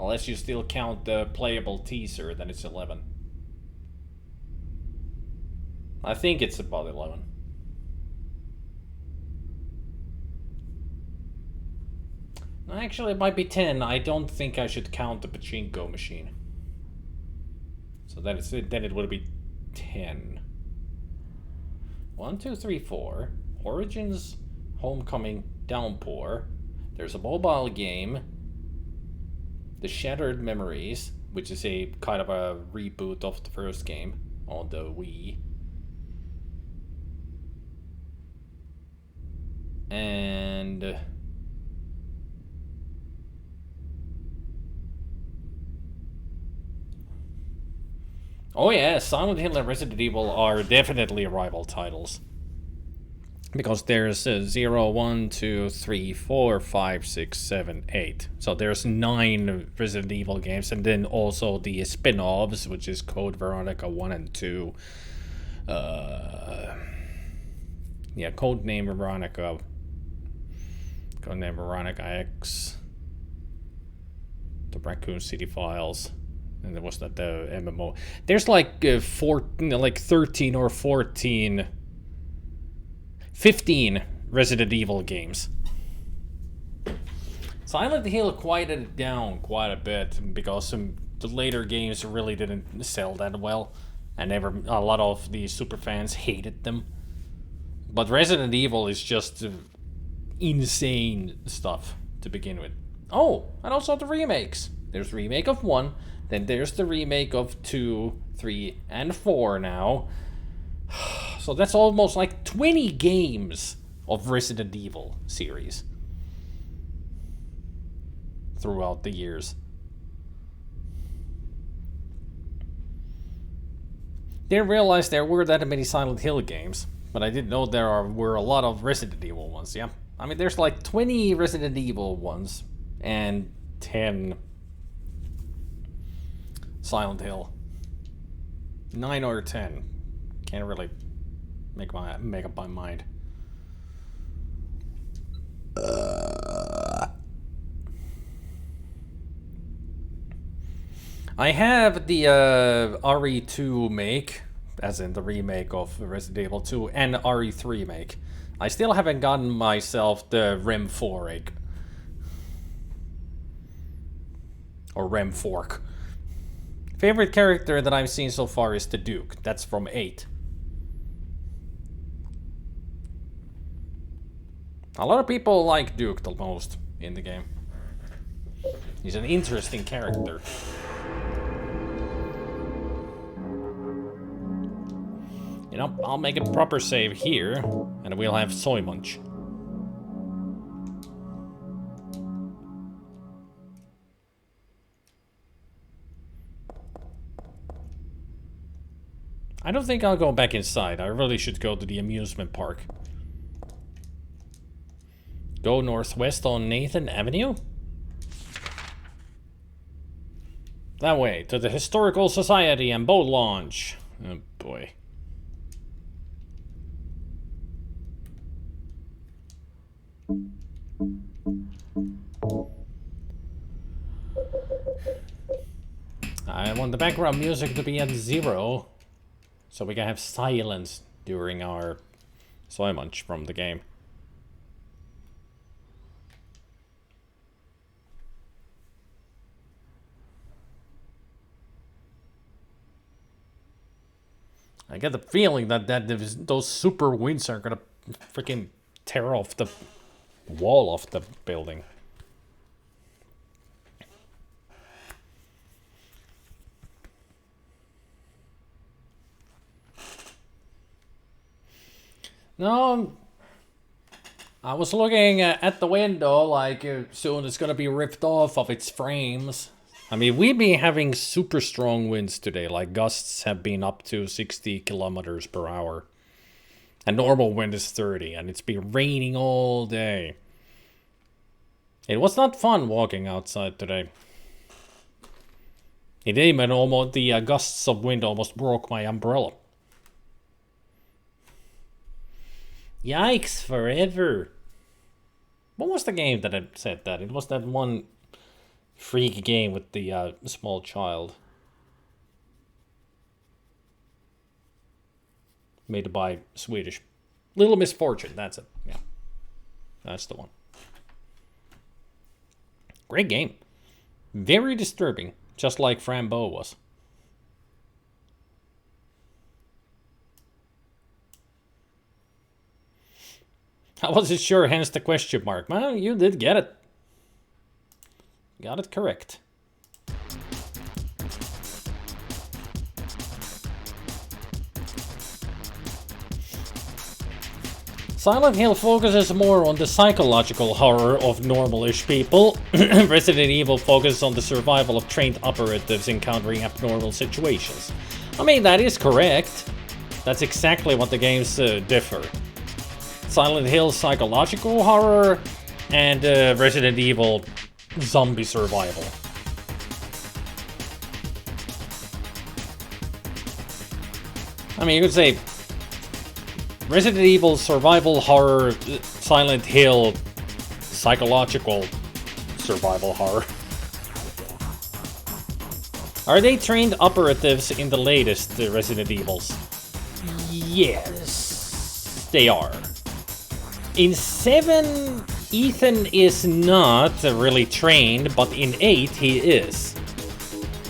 Unless you still count the playable teaser, then it's 11. I think it's about 11. Actually, it might be 10. I don't think I should count the pachinko machine. So then it would be 10. 1, 2, 3, 4. Origins, Homecoming, Downpour. There's a mobile game. The Shattered Memories, which is a kind of a reboot of the first game on the Wii. And Oh yeah, Silent Hill and Resident Evil are definitely rival titles. Because there's 0, 1, 2, 3, 4, 5, 6, 7, 8. So there's 9 Resident Evil games, and then also the spin-offs, which is Code Veronica 1 and 2. Yeah, Codename Veronica. Codename Veronica X. The Raccoon City Files. And there was that MMO. There's like 13 or 14... 15 Resident Evil games. Silent Hill quieted it down quite a bit because the later games really didn't sell that well, and a lot of the super fans hated them. But Resident Evil is just insane stuff to begin with. Oh, and also the remakes. There's remake of 1, then there's the remake of 2, 3, and 4 now. So that's almost like 20 games of Resident Evil series throughout the years. Didn't realize there were that many Silent Hill games, but I didn't know were a lot of Resident Evil ones, yeah. I mean, there's like 20 Resident Evil ones and 10 Silent Hill. 9 or 10. Can't really make up my mind. I have the RE2 make, as in the remake of Resident Evil 2, and RE3 make. I still haven't gotten myself the Rem 4 egg. Or Rem Fork. Favorite character that I've seen so far is the Duke. That's from 8. A lot of people like Duke the most in the game. He's an interesting character. You know, I'll make a proper save here, and we'll have Soy Munch. I don't think I'll go back inside. I really should go to the amusement park. Go northwest on Nathan Avenue? That way, to the Historical Society and boat launch. Oh boy. I want the background music to be at 0, so we can have silence during our Soy Munch from the game. I get the feeling that those super winds are gonna freaking tear off the wall of the building. No, I was looking at the window like soon it's gonna be ripped off of its frames. I mean, we've been having super strong winds today, like gusts have been up to 60 kilometers per hour. And normal wind is 30, and it's been raining all day. It was not fun walking outside today. It even almost, the gusts of wind almost broke my umbrella. Yikes forever. What was the game that had said that? It was that one freak game with the small child. Made by Swedish. Little Misfortune, that's it. Yeah. That's the one. Great game. Very disturbing, just like Frambeau was. I wasn't sure, hence the question mark. Well, you did get it. Got it correct. Silent Hill focuses more on the psychological horror of normal-ish people. Resident Evil focuses on the survival of trained operatives encountering abnormal situations. I mean, that is correct. That's exactly what the games differ. Silent Hill psychological horror and Resident Evil zombie survival. I mean, you could say Resident Evil survival horror, Silent Hill psychological survival horror. Are they trained operatives in the latest Resident Evils? Yes, they are. In 7, Ethan is not really trained, but in 8 he is.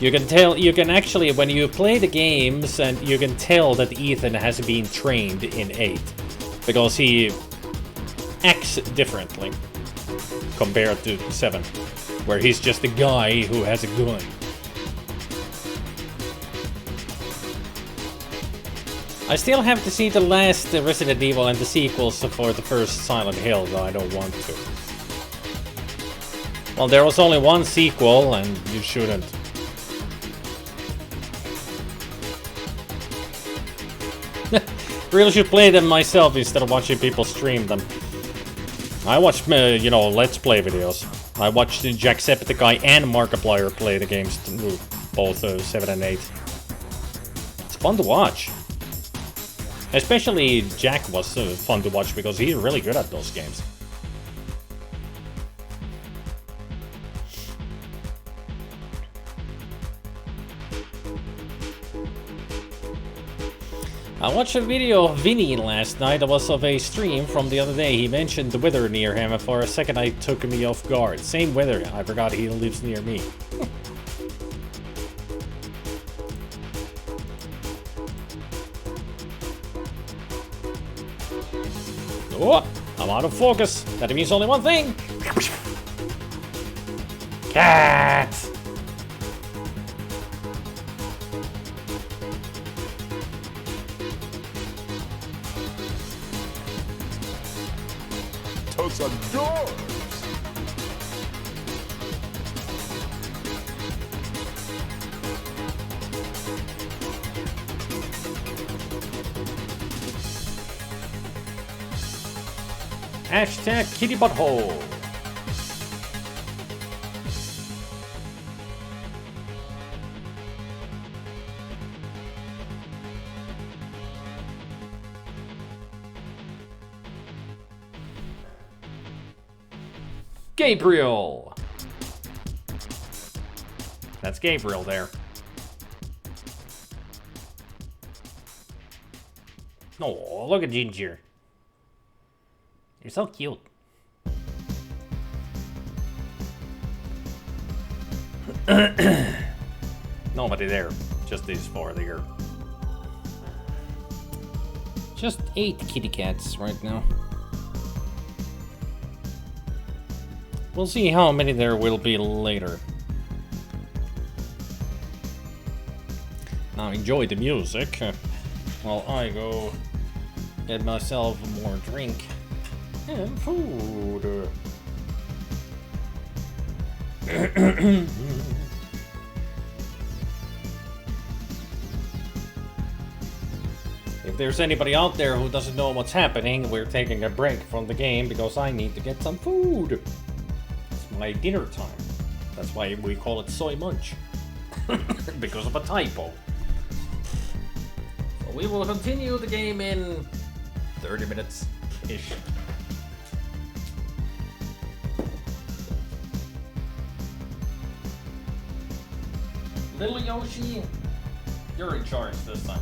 You can actually, when you play the games, and you can tell that Ethan has been trained in 8. Because he acts differently compared to 7, where he's just a guy who has a gun. I still have to see the last Resident Evil and the sequels for the first Silent Hill, though I don't want to. Well, there was only one sequel, and you shouldn't. Really should play them myself instead of watching people stream them. I watch, you know, Let's Play videos. I watched Jacksepticeye and Markiplier play the games, both 7 and 8. It's fun to watch. Especially Jack was fun to watch because he's really good at those games. I watched a video of Vinny last night. It was of a stream from the other day. He mentioned the weather near him, and for a second I took me off guard. Same weather. I forgot he lives near me. Oh, I'm out of focus. That means only one thing. Cat. Tosadors! Hashtag kitty butthole. Gabriel. That's Gabriel there. Oh, look at Ginger. You're so cute. Nobody there. Just these 4 there. Just 8 kitty cats right now. We'll see how many there will be later. Now enjoy the music while I go get myself more drink and food. If there's anybody out there who doesn't know what's happening, we're taking a break from the game because I need to get some food. It's my dinner time. That's why we call it Soy Munch. Because of a typo. So we will continue the game in 30 minutes-ish. Little Yoshi, you're in charge this time.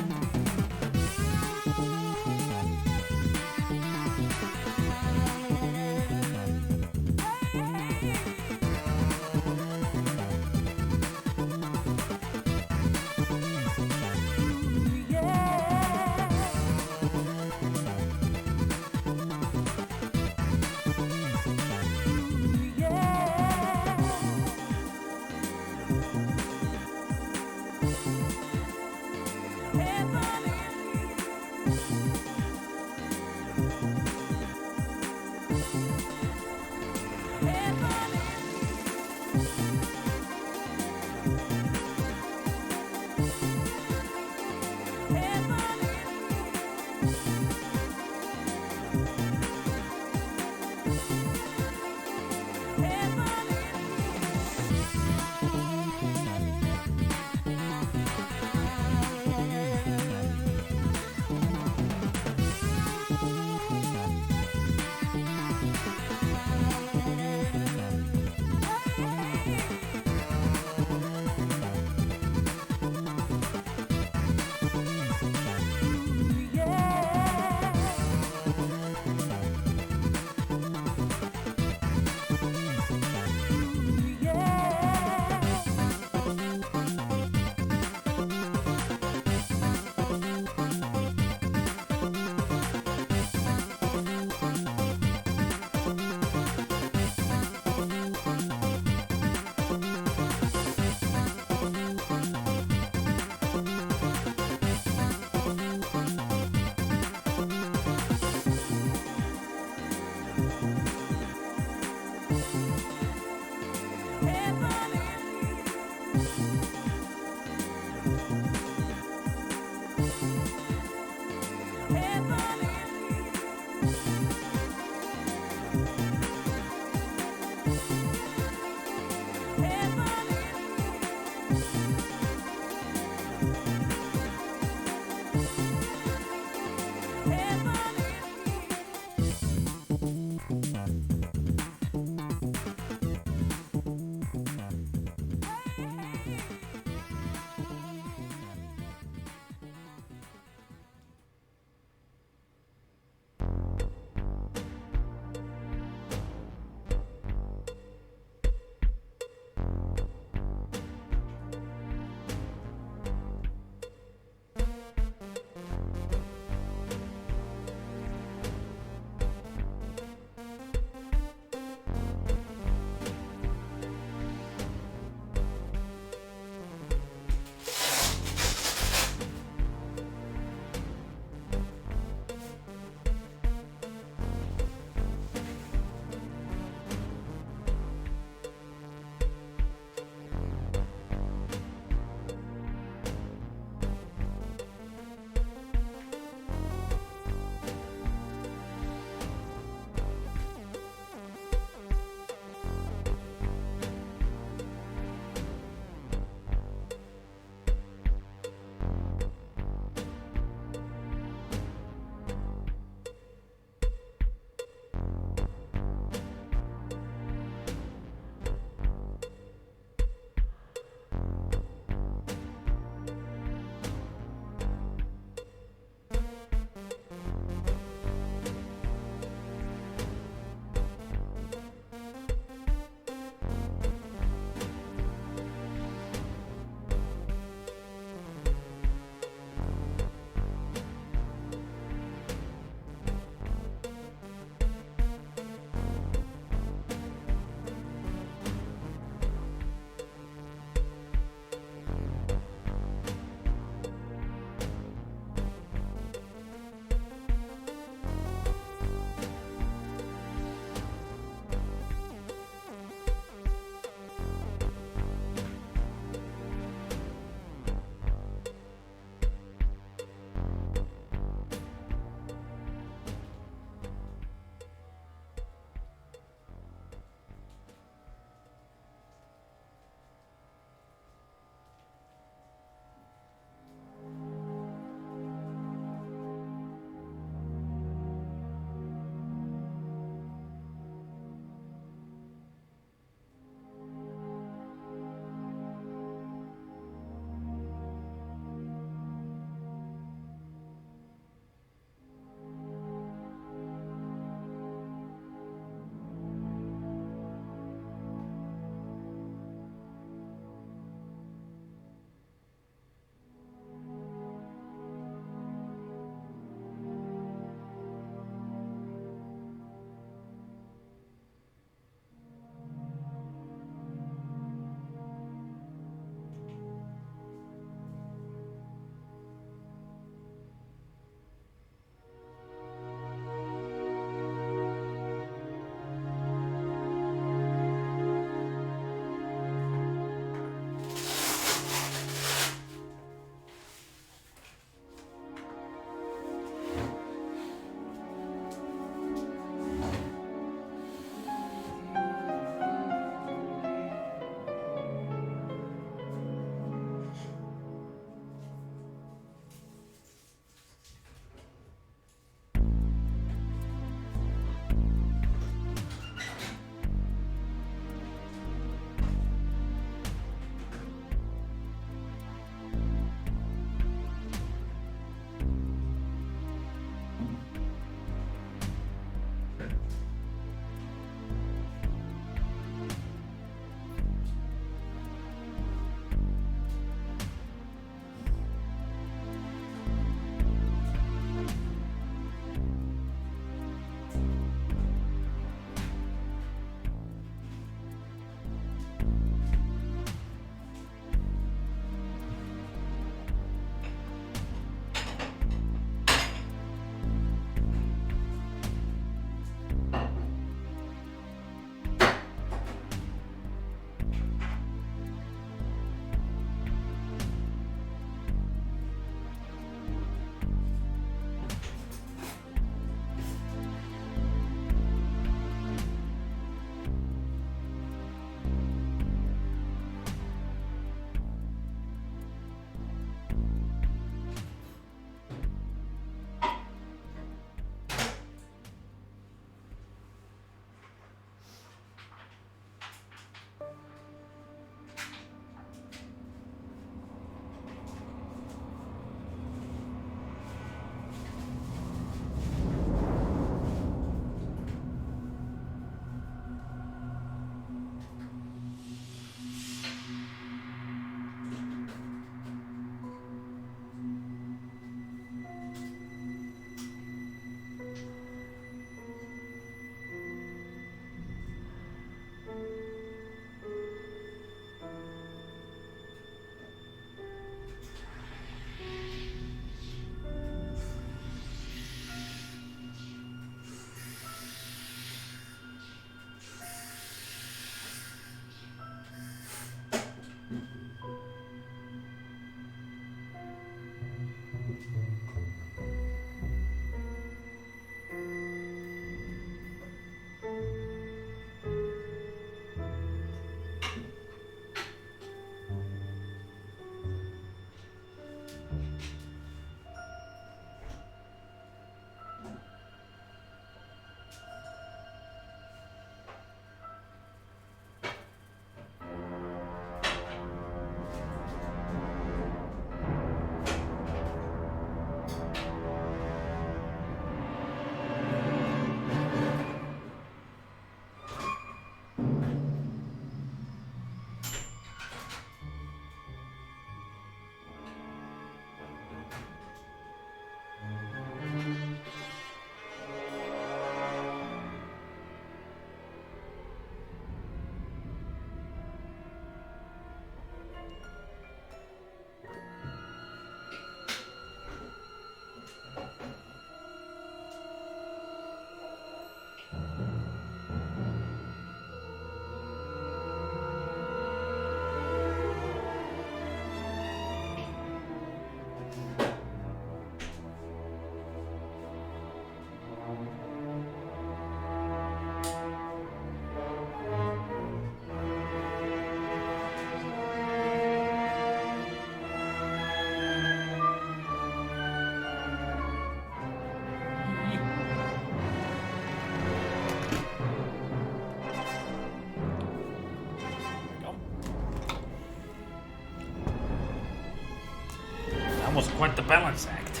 That was quite the balance act.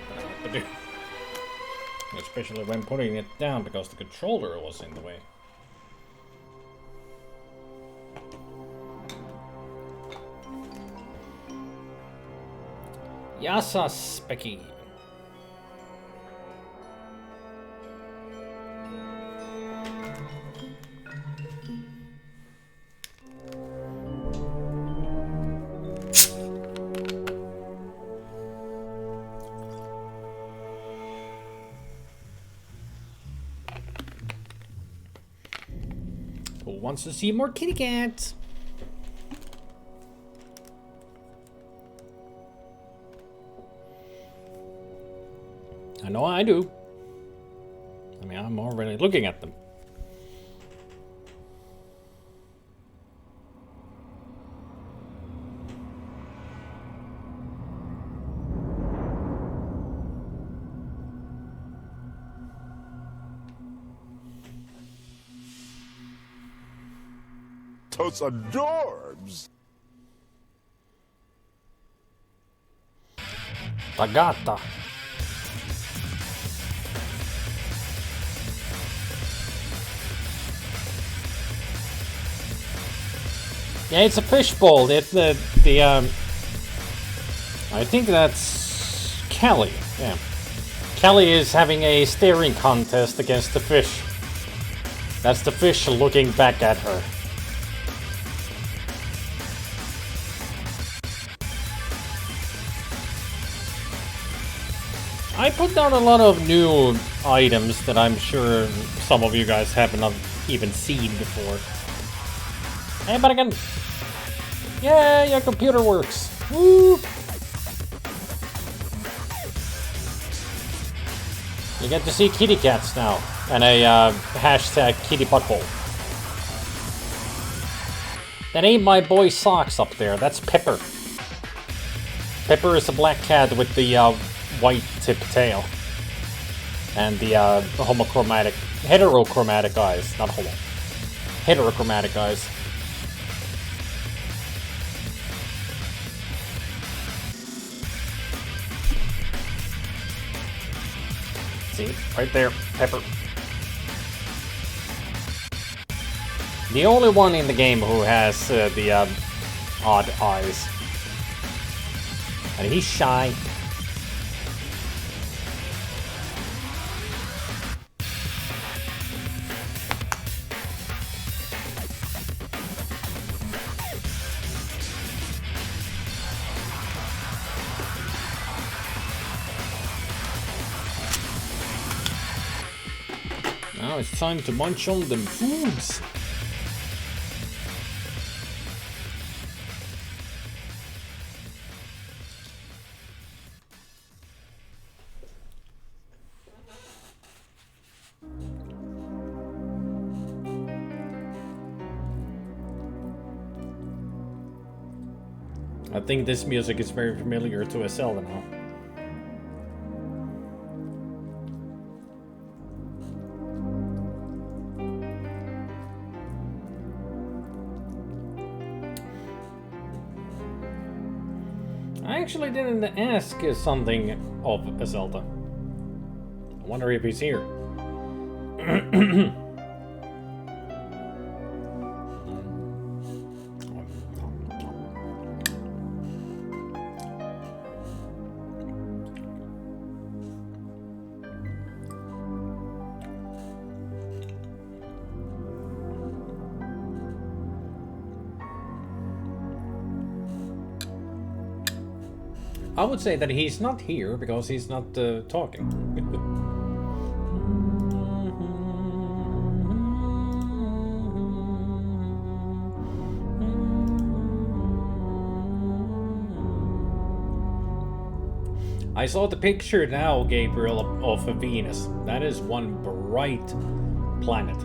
But I had to do. Especially when putting it down because the controller was in the way. Yasa Specky. Who wants to see more kitty cats? I know I do. I mean, I'm already looking at them. Those adorbs! Tagata. Yeah, it's a fishbowl. It's I think that's Kelly. Yeah. Kelly is having a staring contest against the fish. That's the fish looking back at her. I put down a lot of new items that I'm sure some of you guys haven't even seen before. Hey, Buttigan! Yeah, your computer works. Woo! You get to see kitty cats now, and a hashtag kitty butthole. That ain't my boy Socks up there, that's Pepper. Pepper is a black cat with the white tip tail. And the heterochromatic eyes, not homo. Heterochromatic eyes. See, right there, Pepper. The only one in the game who has the odd eyes. And he's shy. Now it's time to munch on them foods. I think this music is very familiar to a Zelda now. I actually didn't ask something of a Zelda. I wonder if he's here. I would say that he's not here because he's not talking. I saw the picture now, Gabriel, of Venus. That is one bright planet.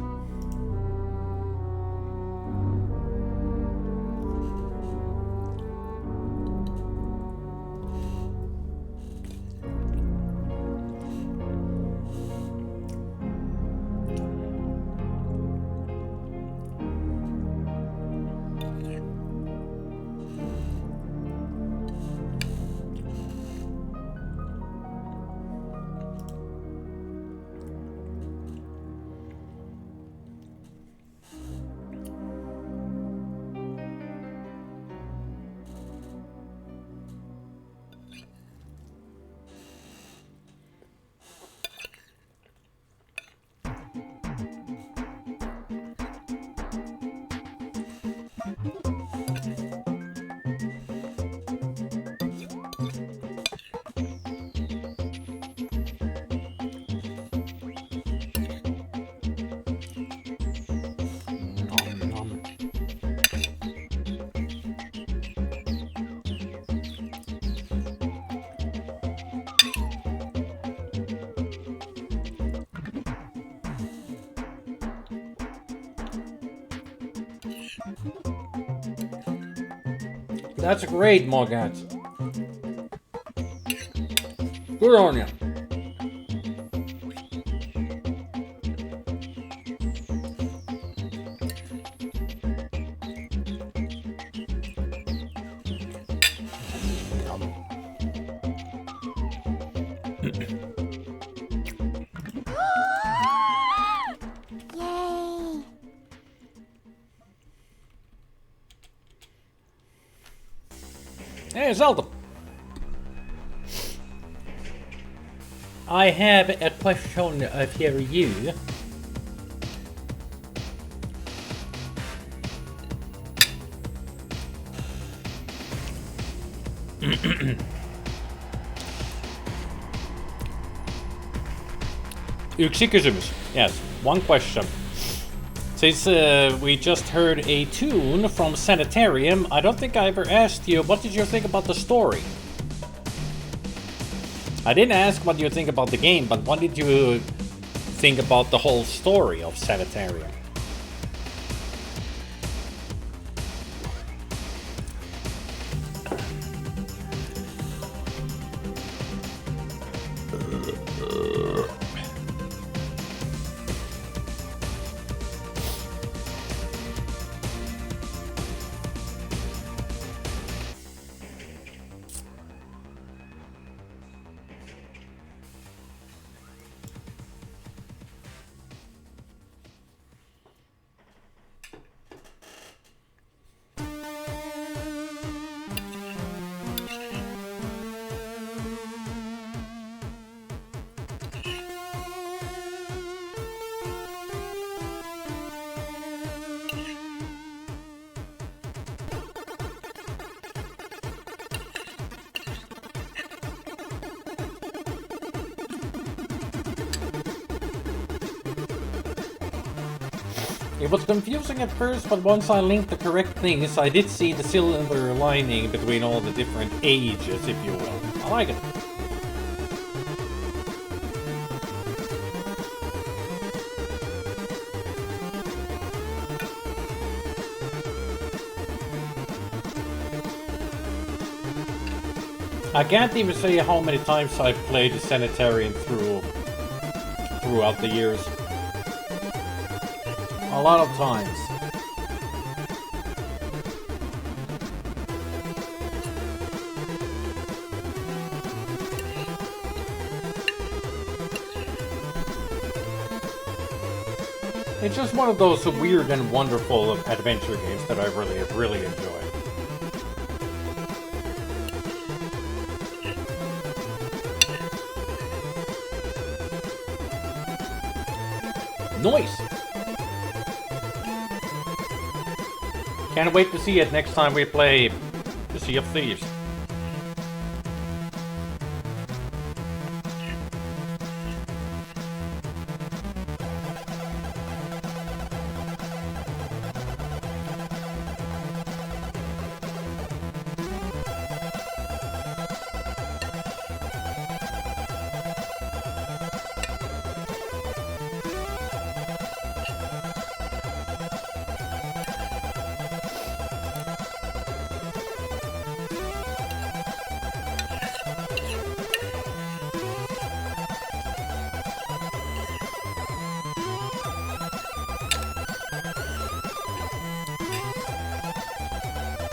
That's great, Morgans. Good on you. Hey, Zelda. I have a question for you. Yksi kysymys. Yes, one question. Since we just heard a tune from Sanitarium, I don't think I ever asked you, what did you think about the story? I didn't ask what you think about the game, but what did you think about the whole story of Sanitarium? It was confusing at first, but once I linked the correct things, I did see the silver lining between all the different ages, if you will. I like it. I can't even say how many times I've played the Sanitarium throughout the years. A lot of times. It's just one of those weird and wonderful adventure games that I really enjoy. Nice! Can't wait to see it next time we play the Sea of Thieves.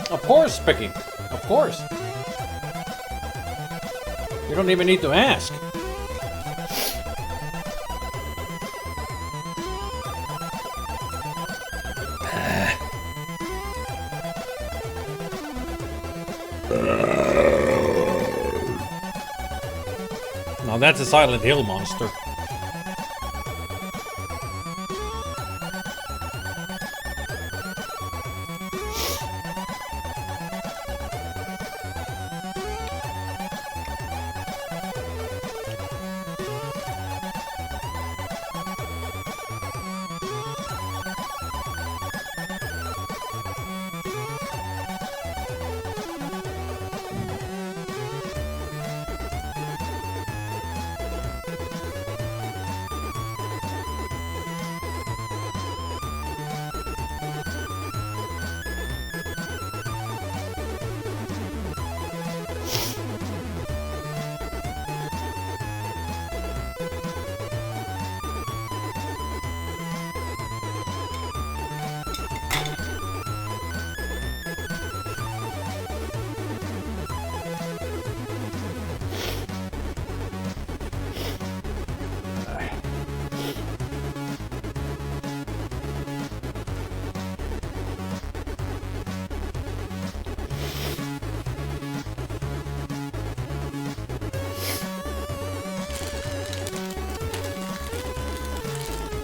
Of course, Spicky. Of course. You don't even need to ask. Now that's a Silent Hill monster.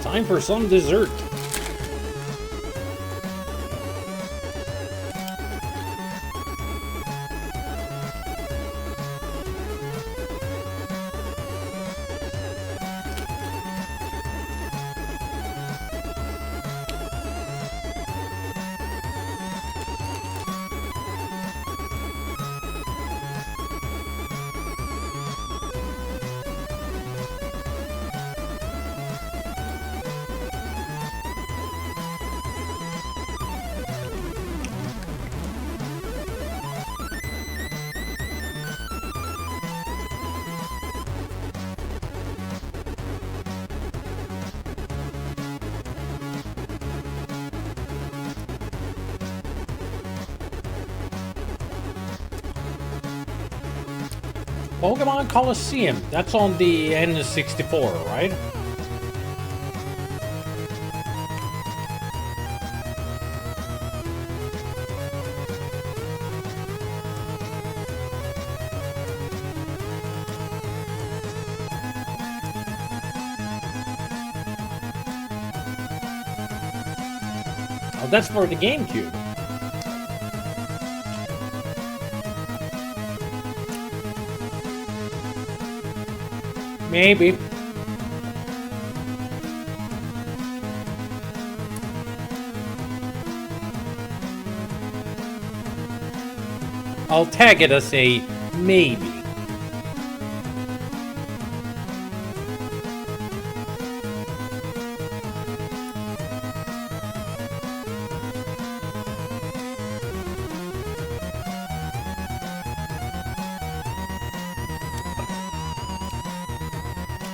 Time for some dessert. Pokemon Coliseum. That's on the N64, right? Oh, that's for the GameCube. Maybe. I'll tag it as a maybe.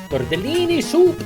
Tortellini soup.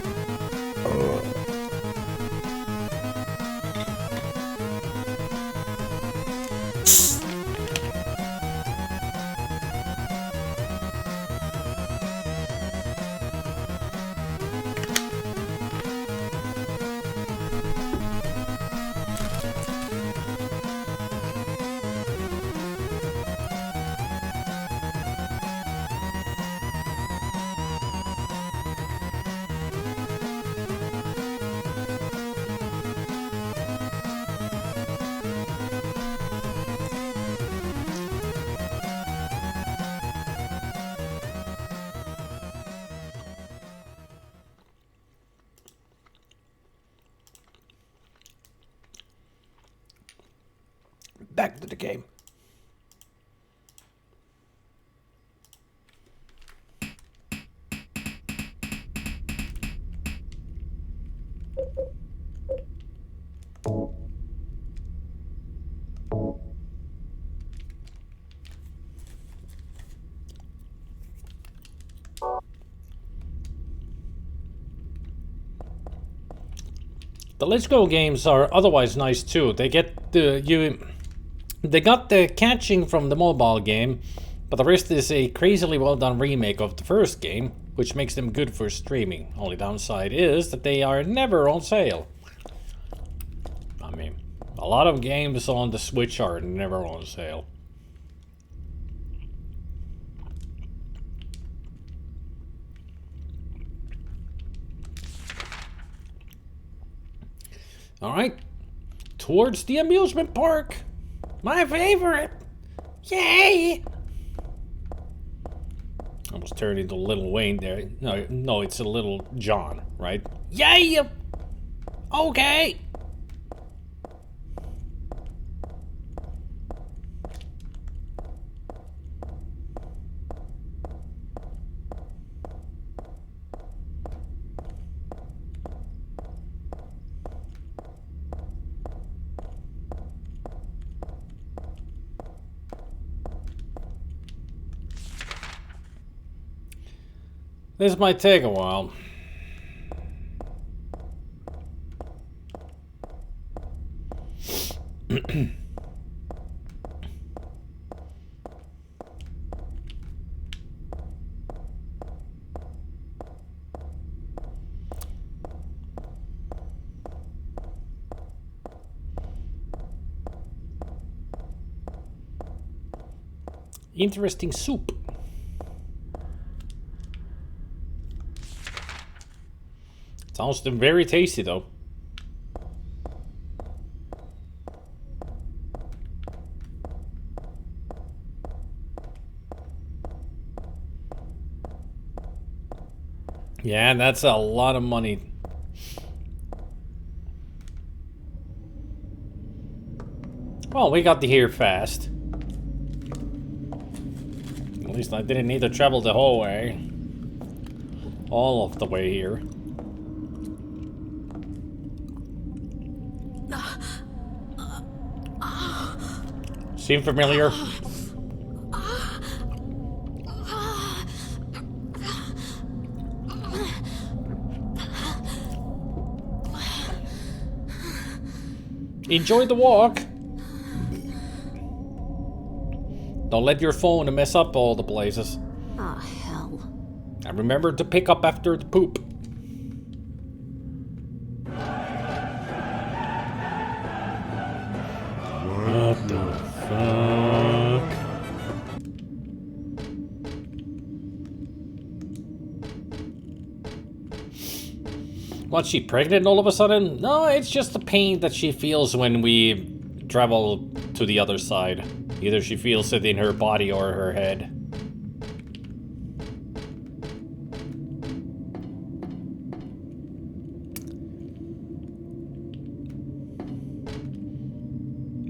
Back to the game. The Let's Go games are otherwise nice too. They get They got the catching from the mobile game, but the rest is a crazily well done remake of the first game, which makes them good for streaming. Only downside is that they are never on sale. I mean, a lot of games on the Switch are never on sale. Alright, towards the amusement park. My favorite! Yay! Almost turned into Little Wayne there. No, it's a Little John, right? Yay! Okay! This might take a while. Interesting soup. Sounds very tasty though. Yeah, that's a lot of money. Well, we got here fast. At least I didn't need to travel the whole way. All of the way here. Seem familiar? Enjoy the walk. Don't let your phone mess up all the places. Ah, hell. And remember to pick up after the poop. What the fuck? What's she pregnant all of a sudden? No, it's just the pain that she feels when we travel to the other side. Either she feels it in her body or her head.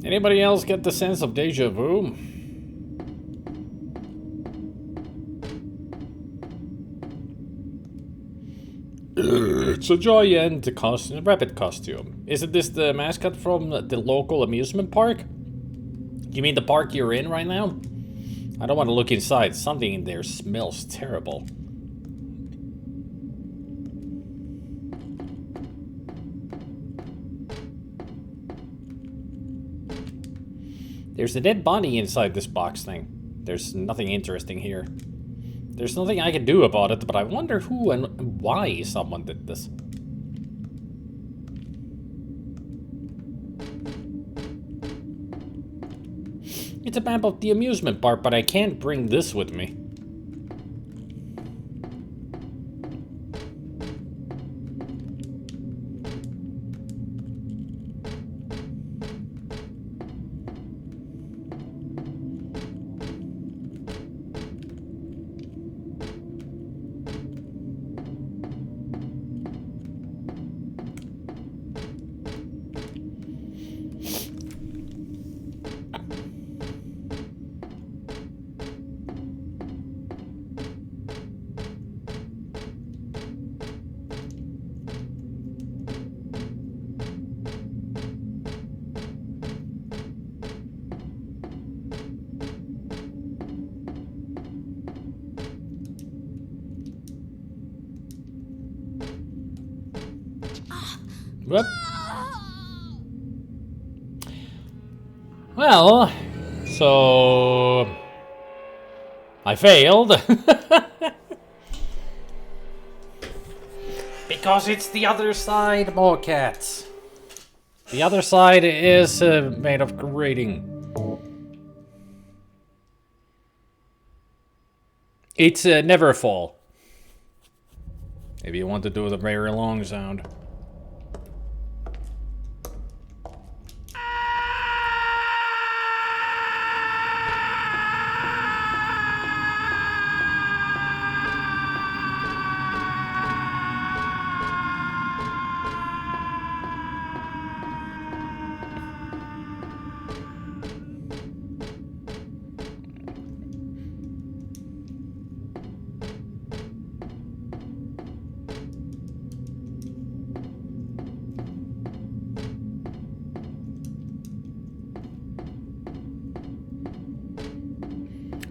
Anybody else get the sense of deja vu? It's a giant rabbit costume. Isn't this the mascot from the local amusement park? You mean the park you're in right now? I don't want to look inside. Something in there smells terrible. There's a dead body inside this box thing. There's nothing interesting here. There's nothing I can do about it, but I wonder who and why someone did this. It's a map of the amusement park, but I can't bring this with me. Whoop. Well, so I failed. Because it's the other side, more cats. The other side is made of grating. It's never fall. If you want to do the very long sound.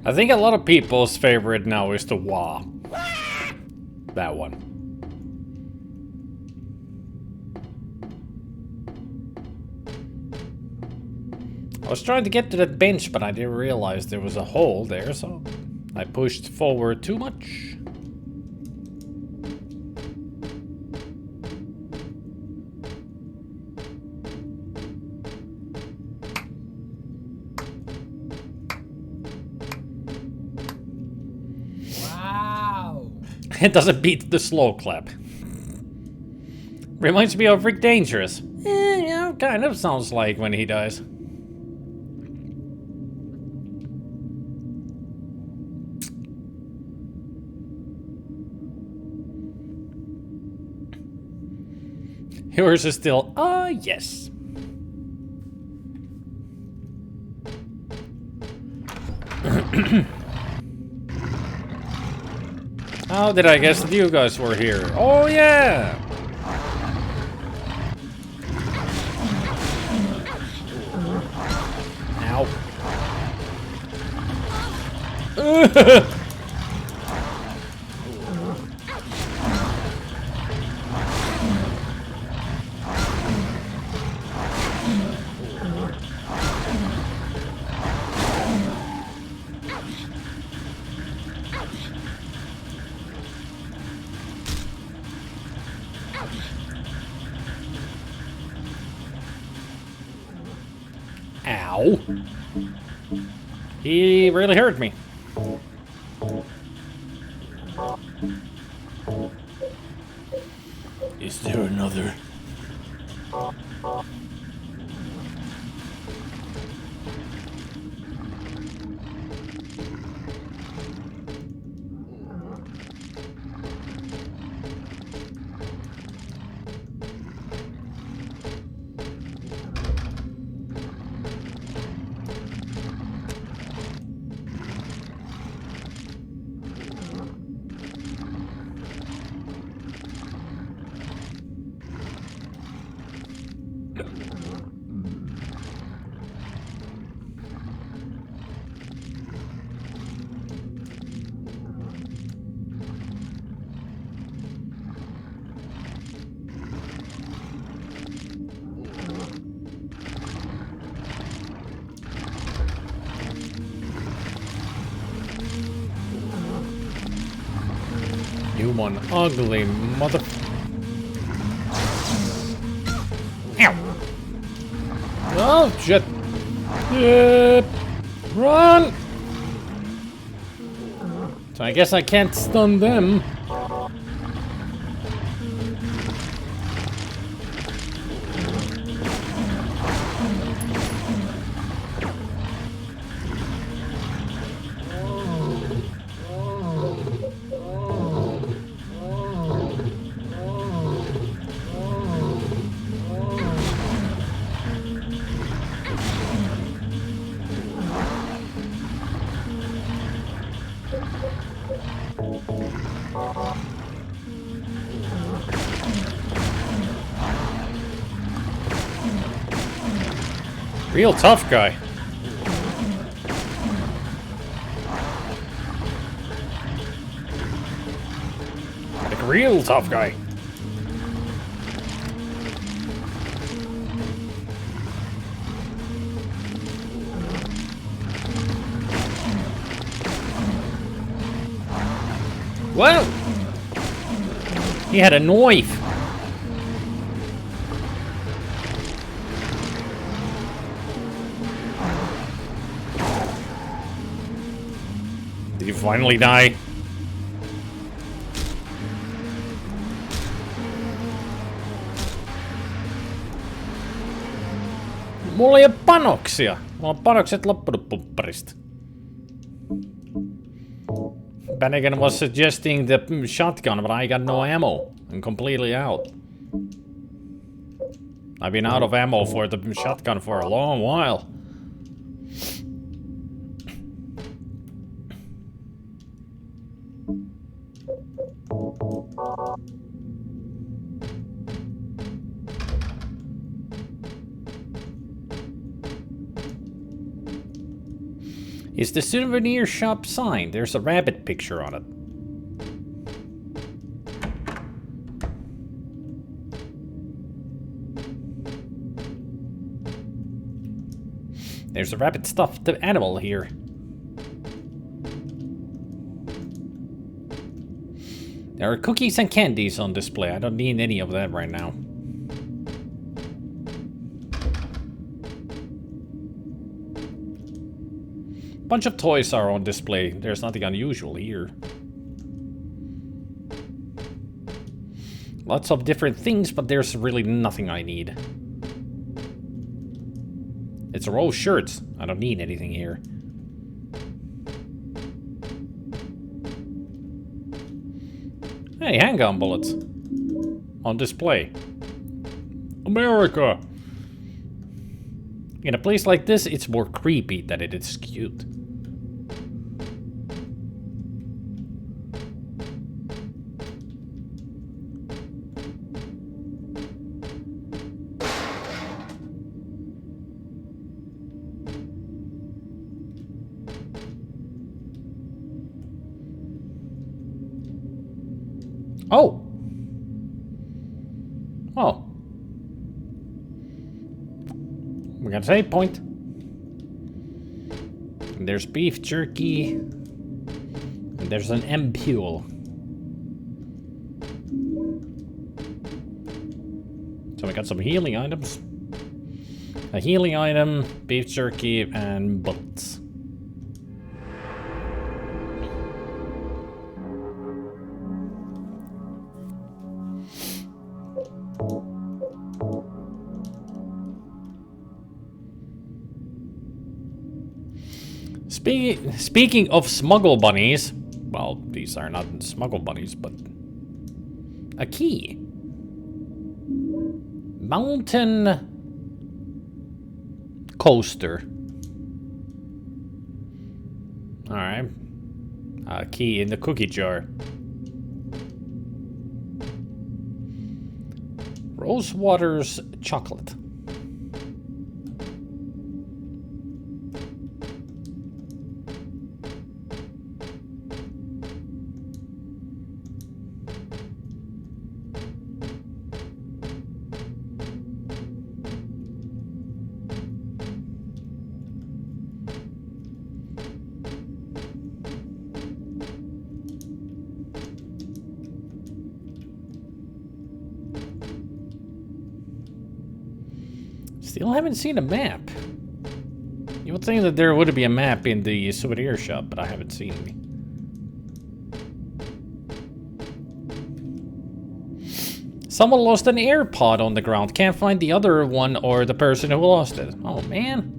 I think a lot of people's favorite now is the wah. That one. I was trying to get to that bench, but I didn't realize there was a hole there, so I pushed forward too much. It doesn't beat the slow clap. Reminds me of Rick Dangerous. Yeah, kind of sounds like when he dies. Yours is still, yes. How did I guess that you guys were here? Oh, yeah! Ow. Ow. He really hurt me. Is there another? You one ugly mother... Ow! Oh, shit! Yep. Run! So I guess I can't stun them. Real tough guy. Like a real tough guy. Well, he had a knife. Did he finally die? Mulla ei ole panoksia. Mulla on panokset loppunut pumpparista. Bannigan was suggesting the shotgun, but I got no ammo. I'm completely out. I've been out of ammo for the shotgun for a long while. Is the souvenir shop sign? There's a rabbit picture on it. There's a rabbit stuffed animal here. There are cookies and candies on display. I don't need any of that right now. Bunch of toys are on display. There's nothing unusual here. Lots of different things, but there's really nothing I need. It's a roll of shirts. I don't need anything here. Hey, handgun bullets. On display. America! In a place like this, it's more creepy than it is cute. Oh! Oh. We got a save point. And there's beef jerky. And there's an ampule. So we got some healing items. A healing item, beef jerky, and bullets. Speaking of smuggle bunnies, well, these are not smuggle bunnies, but a key. Mountain coaster. All right, a key in the cookie jar. Rosewater's chocolate. Still haven't seen a map. You would think that there would be a map in the souvenir shop, but I haven't seen any. Someone lost an AirPod on the ground. Can't find the other one or the person who lost it. Oh man.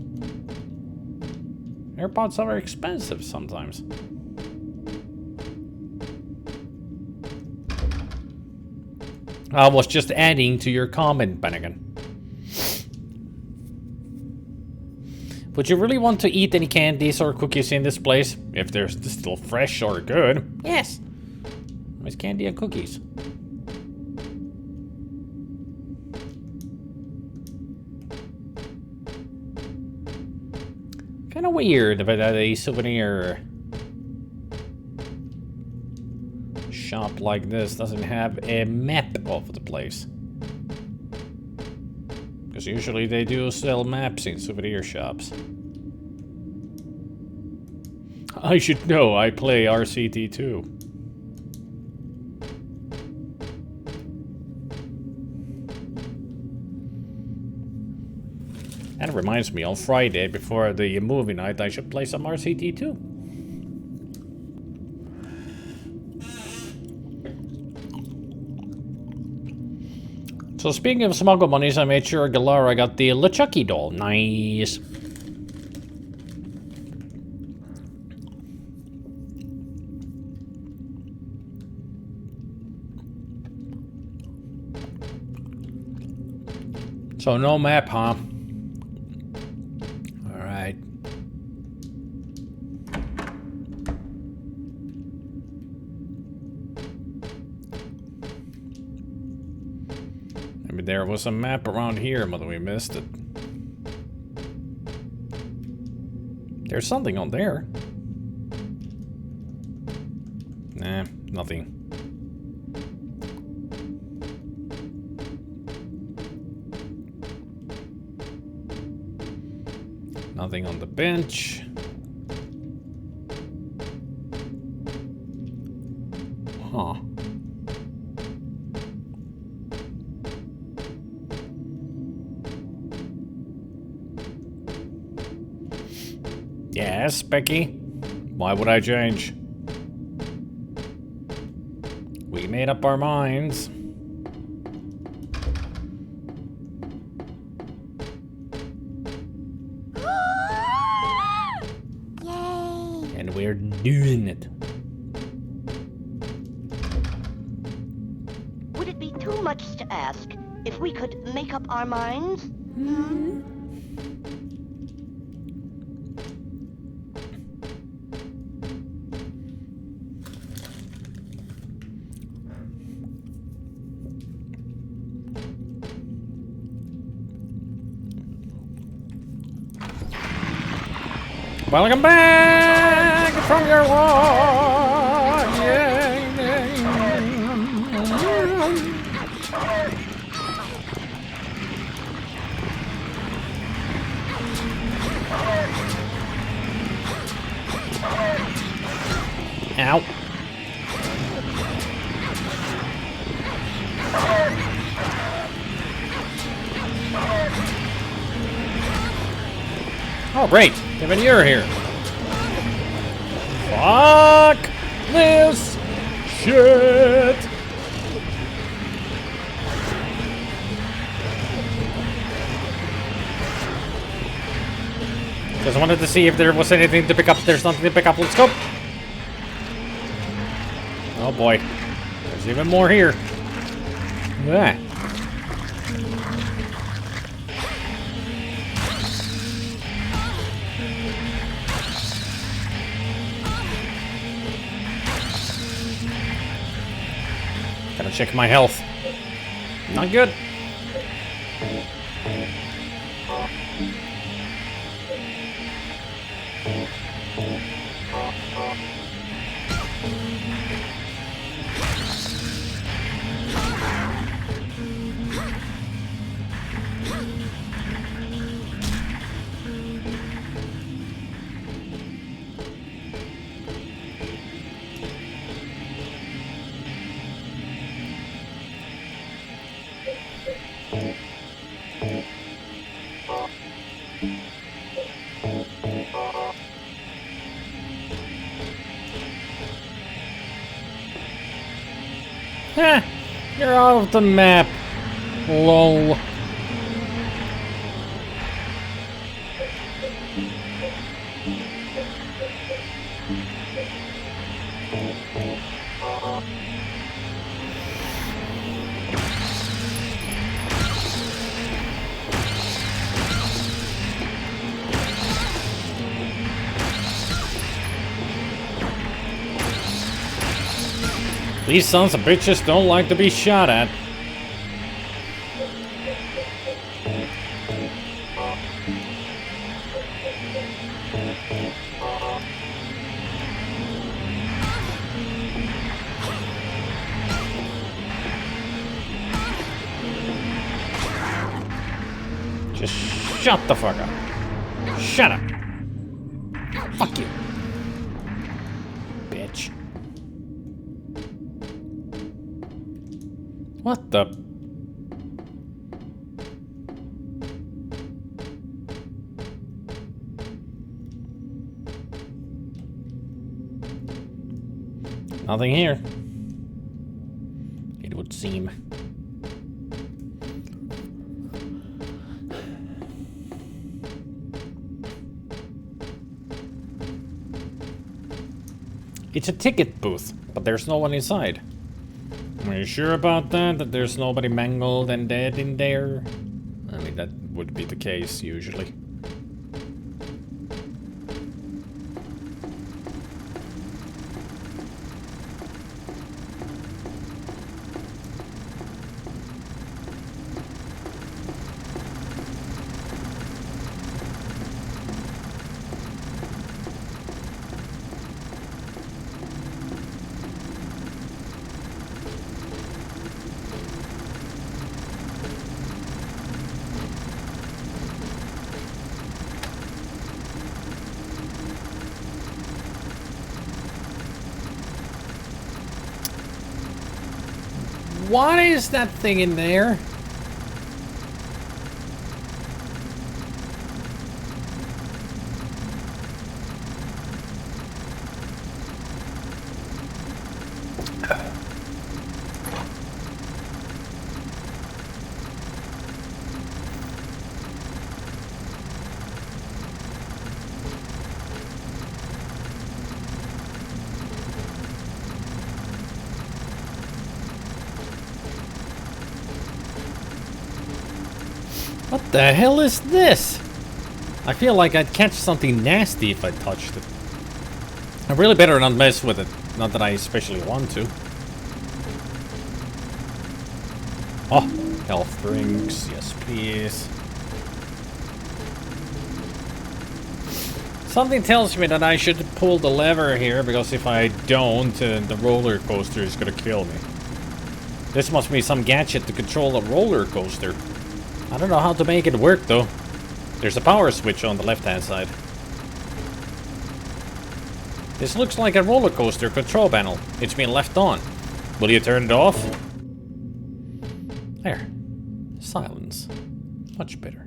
AirPods are expensive sometimes. I was just adding to your comment, Bannigan. Would you really want to eat any candies or cookies in this place? If they're still fresh or good? Yes. It's candy and cookies. Kind of weird that a souvenir shop like this doesn't have a map of the place. Because usually they do sell maps in souvenir shops. I should know, I play RCT2. That reminds me, on Friday before the movie night, I should play some RCT2. So speaking of smuggle monies, I made sure Galara got the LeChucky doll. Nice. So no map, huh? Alright. Maybe there was a map around here, but we missed it. There's something on there. Nah, nothing. Nothing on the bench. Huh. Yes, Becky? Why would I change? We made up our minds. They're doing it. Would it be too much to ask if we could make up our minds? Hmm? Welcome back from your walk. Yeah. Ow. Oh, great. Kevin, you're here. Fuck this shit. Just wanted to see if there was anything to pick up. There's nothing to pick up. Let's go. Oh boy. There's even more here. Yeah. Gotta check my health. Not good. Heh, you're out of the map. Lol. These sons of bitches don't like to be shot at. Just shut the fuck up. Shut up. Fuck you. Bitch. What the? Nothing here. It would seem. It's a ticket booth, but there's no one inside. Are you sure about that? That there's nobody mangled and dead in there? I mean, that would be the case, usually. What is that thing in there? the hell is this? I feel like I'd catch something nasty if I touched it. I really better not mess with it. Not that I especially want to. Oh, health drinks. Yes, please. Something tells me that I should pull the lever here, because if I don't, the roller coaster is gonna kill me. This must be some gadget to control a roller coaster. I don't know how to make it work, though. There's a power switch on the left-hand side. This looks like a roller coaster control panel. It's been left on. Will you turn it off? There. Silence. Much better.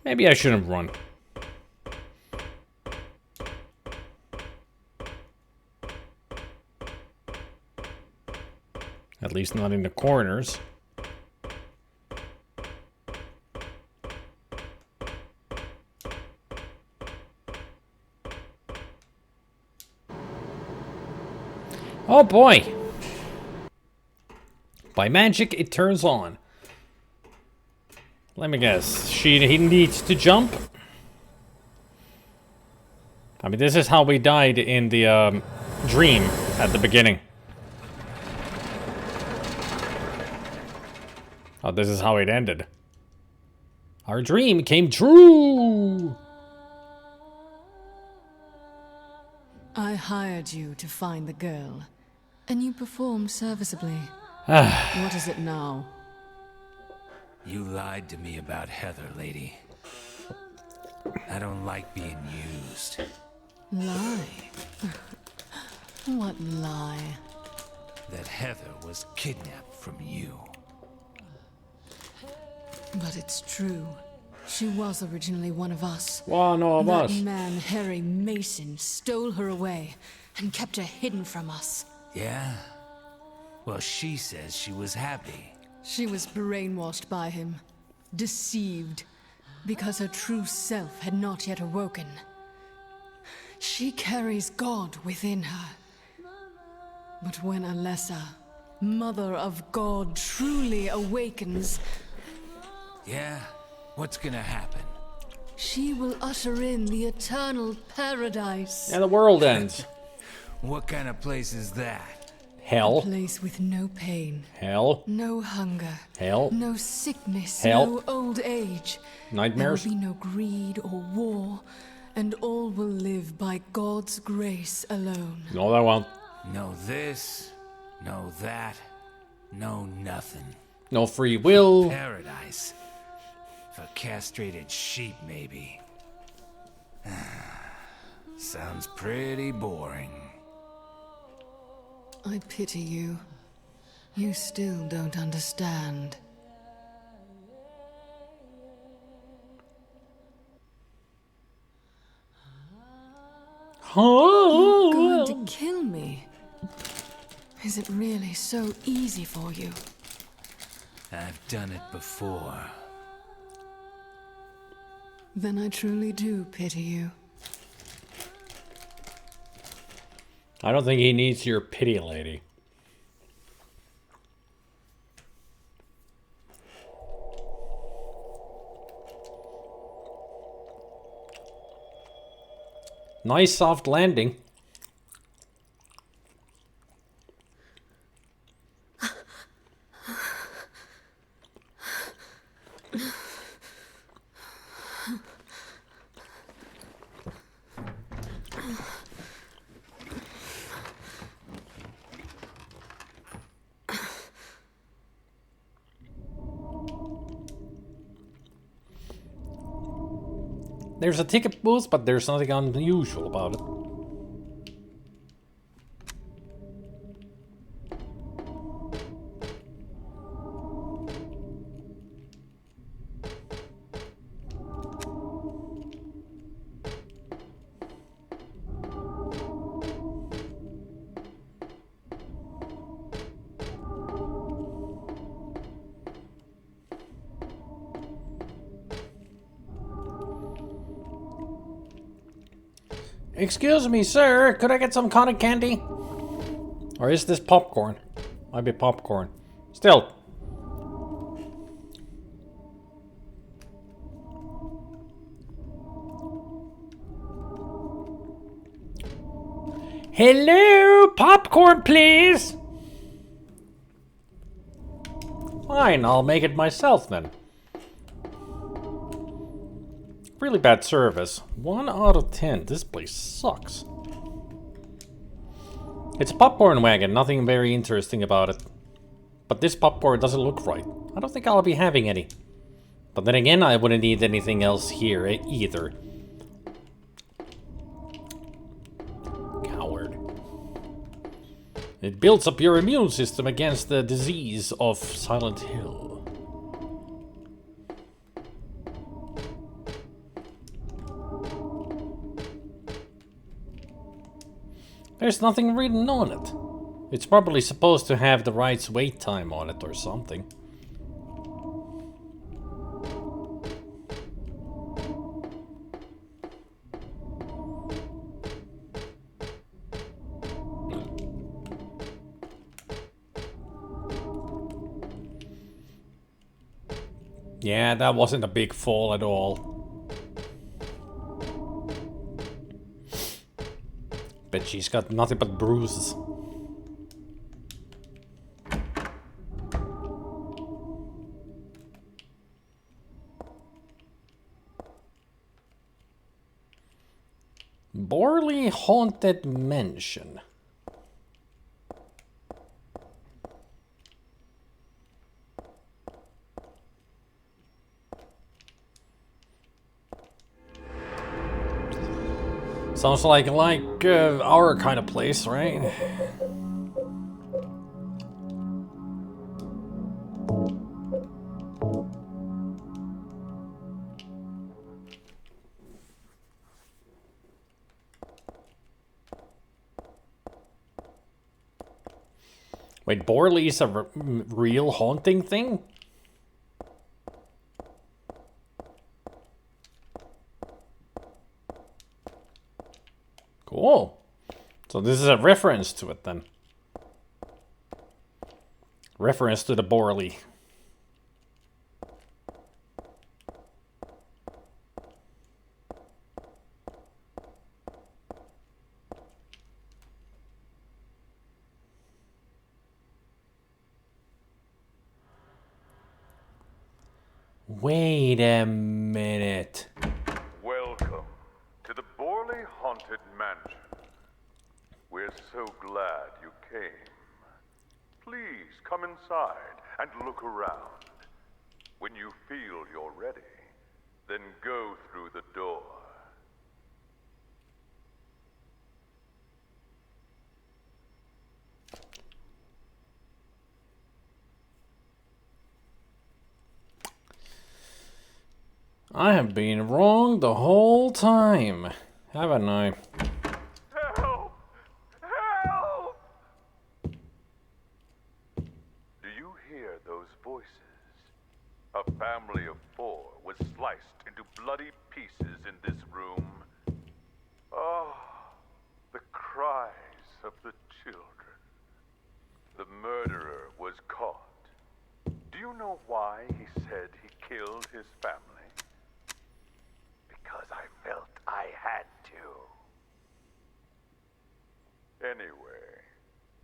Maybe I shouldn't run. At least not in the corners. Oh boy! By magic, it turns on. Let me guess. He needs to jump? I mean, this is how we died in the dream at the beginning. Oh, this is how it ended. Our dream came true! I hired you to find the girl, and you performed serviceably. What is it now? You lied to me about Heather, lady. I don't like being used. Lie? What lie? That Heather was kidnapped from you. But it's true. She was originally one of us. One of us. That man, Harry Mason, stole her away and kept her hidden from us. Yeah? Well, she says she was happy. She was brainwashed by him, deceived, because her true self had not yet awoken. She carries God within her. But when Alessa, Mother of God, truly awakens... Yeah? What's gonna happen? She will usher in the eternal paradise. And the world ends. What kind of place is that? Hell. A place with no pain. Hell. No hunger. Hell. No sickness. Hell. No old age. Nightmares. There will be no greed or war, and all will live by God's grace alone. No, that won't. No this, no that, no nothing. No free will. Paradise. For castrated sheep, maybe. Sounds pretty boring. I pity you. You still don't understand. You're going to kill me? Is it really so easy for you? I've done it before. Then I truly do pity you. I don't think he needs your pity, lady. Nice soft landing. There's a ticket booth, but there's nothing unusual about it. Excuse me, sir, could I get some cotton candy? Or is this popcorn? Might be popcorn. Still. Hello, popcorn, please. Fine, I'll make it myself then. Really bad service. 1 out of 10. This place sucks. It's a popcorn wagon, nothing very interesting about it. But this popcorn doesn't look right. I don't think I'll be having any. But then again, I wouldn't need anything else here either. Coward. It builds up your immune system against the disease of Silent Hill. There's nothing written on it. It's probably supposed to have the right wait time on it or something. Yeah, that wasn't a big fall at all. Bet she's got nothing but bruises. Borley Haunted Mansion. Sounds like our kind of place, right? Wait, Borley's a real haunting thing? Cool. So this is a reference to it then. Reference to the Borley. Wait a minute. Welcome to the Borley Haunted Mansion. We're so glad you came. Please come inside and look around. When you feel you're ready, then go through the door. I have been wrong the whole time, haven't I? Help! Help! Do you hear those voices? A family of 4 was sliced into bloody pieces in this room. Oh, the cries of the children. The murderer was caught. Do you know why he said he killed his family? Because I felt I had to. Anyway,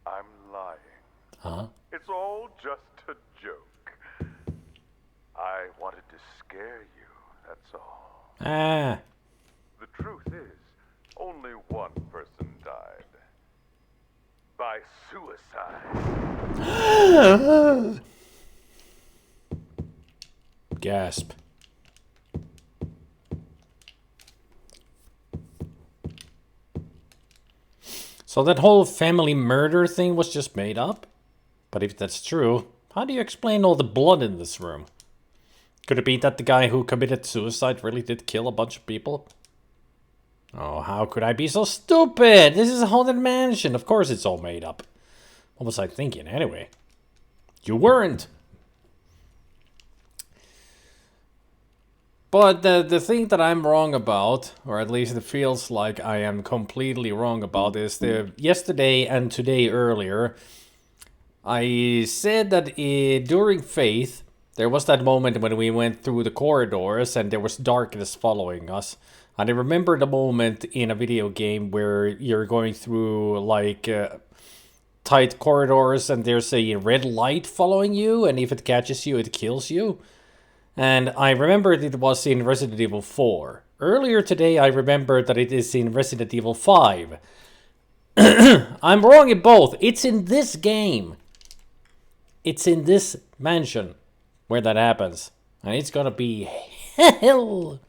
I'm lying. Huh? It's all just a joke. I wanted to scare you, that's all. Ah. The truth is, only one person died. By suicide. Gasp. So that whole family murder thing was just made up? But if that's true, how do you explain all the blood in this room? Could it be that the guy who committed suicide really did kill a bunch of people? Oh, how could I be so stupid? This is a haunted mansion. Of course it's all made up. What was I thinking anyway? You weren't. But the thing that I'm wrong about, or at least it feels like I am completely wrong about, is the yesterday and today earlier, I said that during Faith, there was that moment when we went through the corridors and there was darkness following us. And I remember the moment in a video game where you're going through like tight corridors and there's a red light following you, and if it catches you, it kills you. And I remembered it was in Resident Evil 4. Earlier today, I remembered that it is in Resident Evil 5. I'm wrong in both. It's in this game. It's in this mansion where that happens. And it's gonna be hell.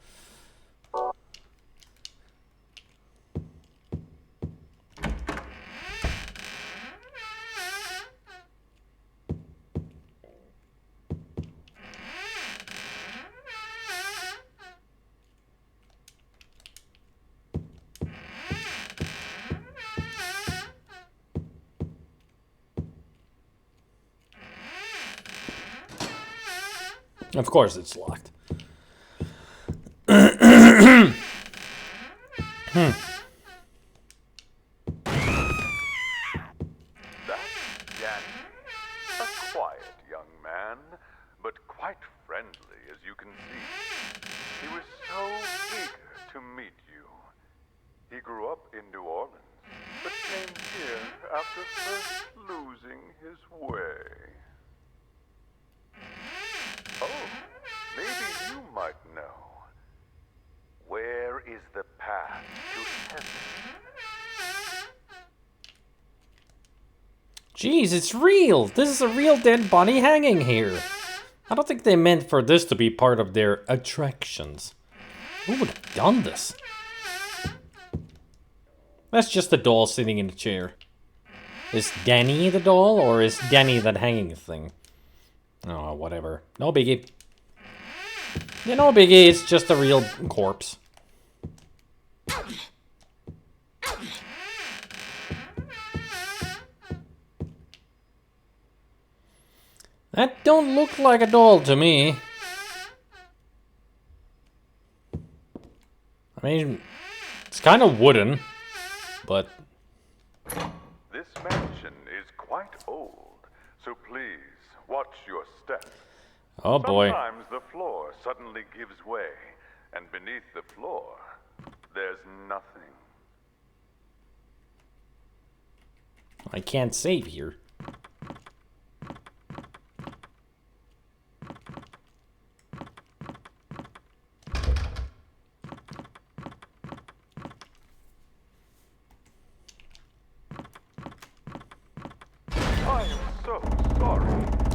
Of course it's locked. That's Danny. A quiet young man, but quite friendly, as you can see. He was so eager to meet you. He grew up in New Orleans, but came here after first losing his way. Oh, maybe you might know. Where is the path to heaven? Jeez, it's real! This is a real dead body hanging here. I don't think they meant for this to be part of their attractions. Who would have done this? That's just a doll sitting in a chair. Is Danny the doll, or is Danny that hanging thing? Oh, whatever. No biggie. Yeah, no biggie, it's just a real corpse. That don't look like a doll to me. I mean, it's kind of wooden, but... This mansion is quite old, so please watch your step. Oh boy. Sometimes the floor suddenly gives way, and beneath the floor, there's nothing. I can't save here. I am so sorry.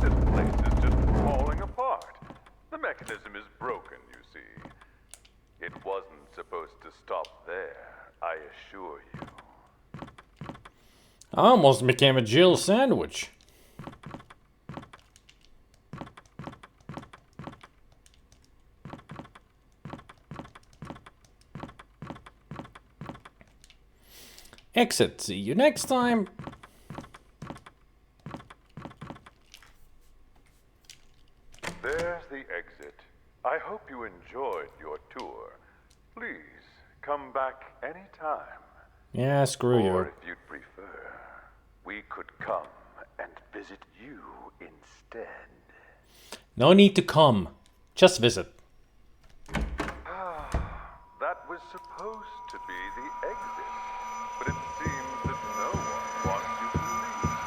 This place is just falling apart. The mechanism is broken, you see. It wasn't supposed to stop there, I assure you. I almost became a Jill sandwich. Exit. See you next time. There's the exit. I hope you enjoyed your tour. Please, come back anytime. Yeah, screw you. Or if you'd prefer, we could come and visit you instead. No need to come. Just visit. That was supposed to be the exit, but it seems that no one wants you to leave.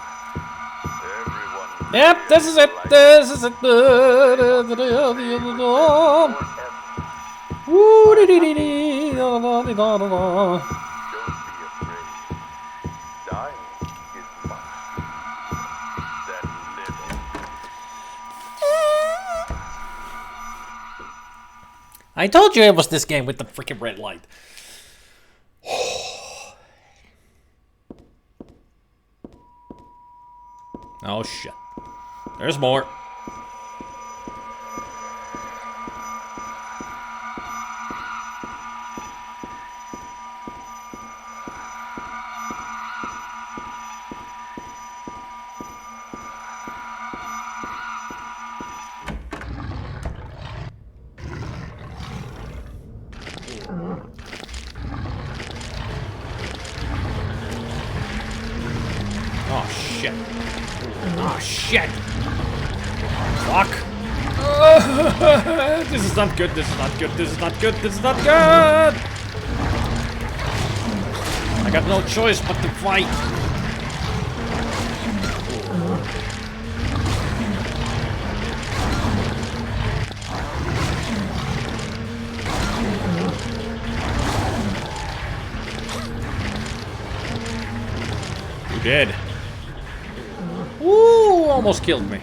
Everyone... Yep, this is it. This is it. Woo, dee dee dee dee, da da da da da. Don't be afraid. Dying is much easier than living. I told you it was this game with the freaking red light. Oh shit. There's more. shit. Oh, shit. Fuck. This is not good, this is not good, this is not good, this is not good! I got no choice but to fight. You did. Woo! Almost killed me.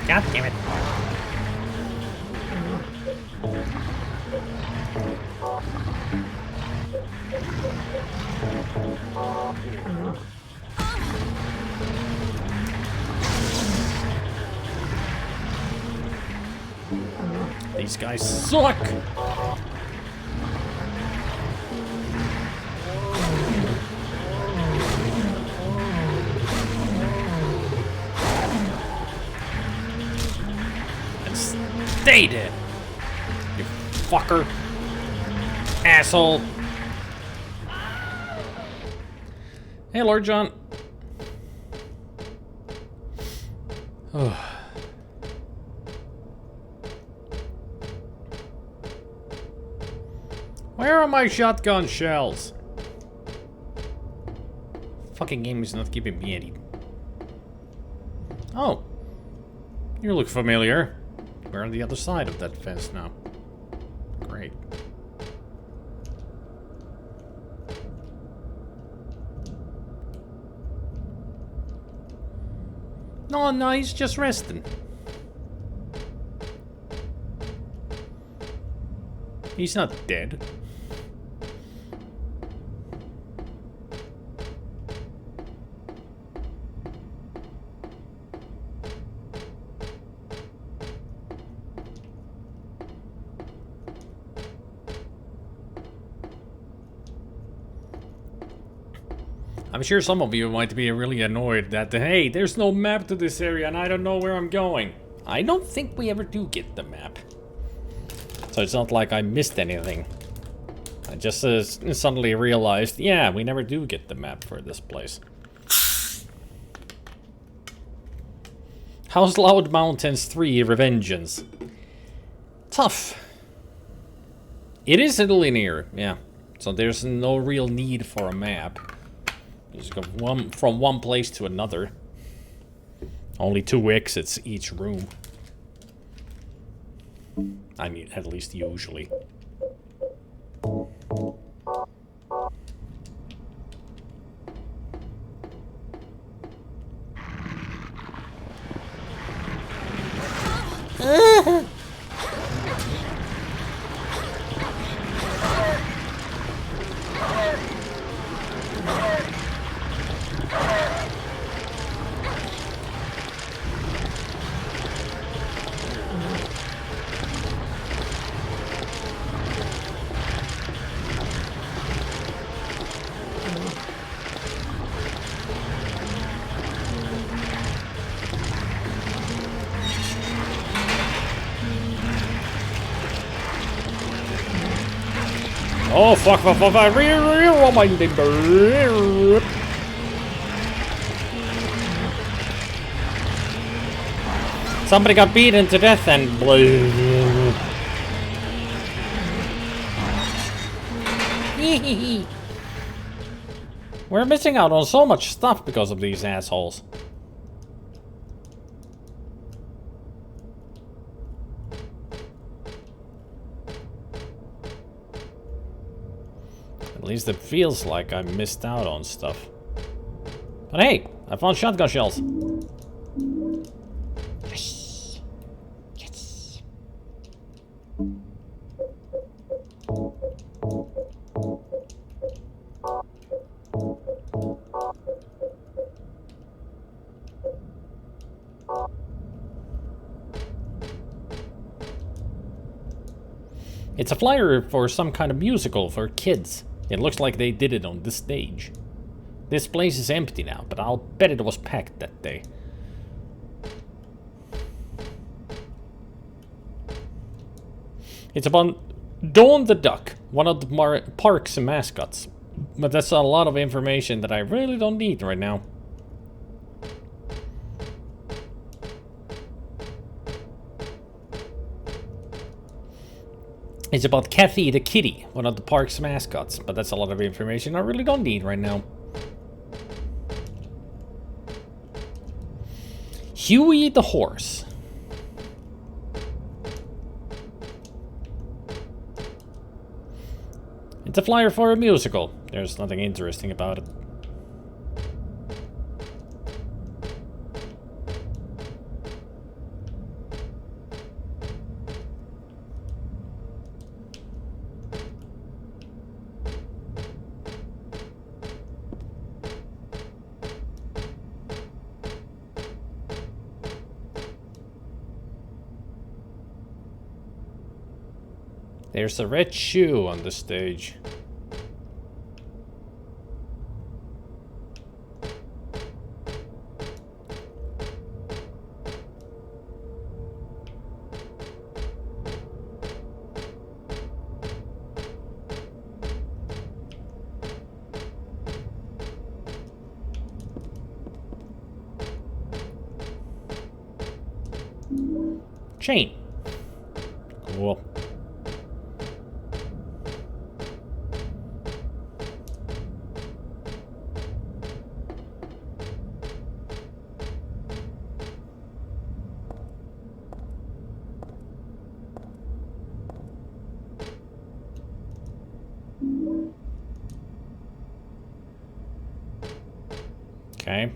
God damn it. These guys suck. Stay dead, you fucker. Asshole. Hey, Lord John. Where are my shotgun shells? Fucking game is not giving me any. Oh. You look familiar. We're on the other side of that fence now. Great. No, he's just resting. He's not dead. I'm sure some of you might be really annoyed that, hey, there's no map to this area and I don't know where I'm going. I don't think we ever do get the map. So it's not like I missed anything. I just suddenly realized, yeah, we never do get the map for this place. How's Loud Mountains 3 Revengeance? Tough. It isn't linear, yeah. So there's no real need for a map. You just go from one place to another. Only 2 exits each room. I mean, at least usually. Oh, fuck. Somebody got beaten to death and we're missing out on so much stuff because of these assholes. At least it feels like I missed out on stuff. But hey, I found shotgun shells. Yes. Yes. It's a flyer for some kind of musical for kids. It looks like they did it on this stage. This place is empty now, but I'll bet it was packed that day. It's about Dawn the Duck, one of the park's mascots. But that's a lot of information that I really don't need right now. It's about Kathy the kitty, one of the park's mascots, but that's a lot of information I really don't need right now. Huey the horse. It's a flyer for a musical. There's nothing interesting about it. There's a red shoe on the stage. Chain. Cool. Okay.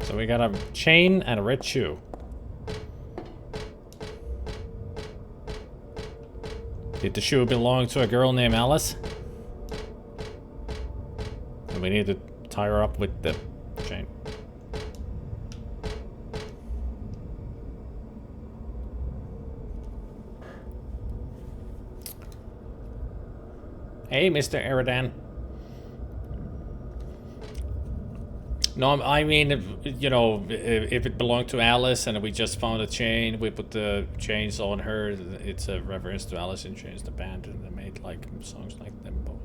So we got a chain and a red shoe. Did the shoe belong to a girl named Alice? And we need to tie her up with the chain. Hey, Mr. Eridan. No, I mean, if it belonged to Alice and we just found a chain, we put the chains on her. It's a reference to Alice in Chains, the band, and they made like songs like them both.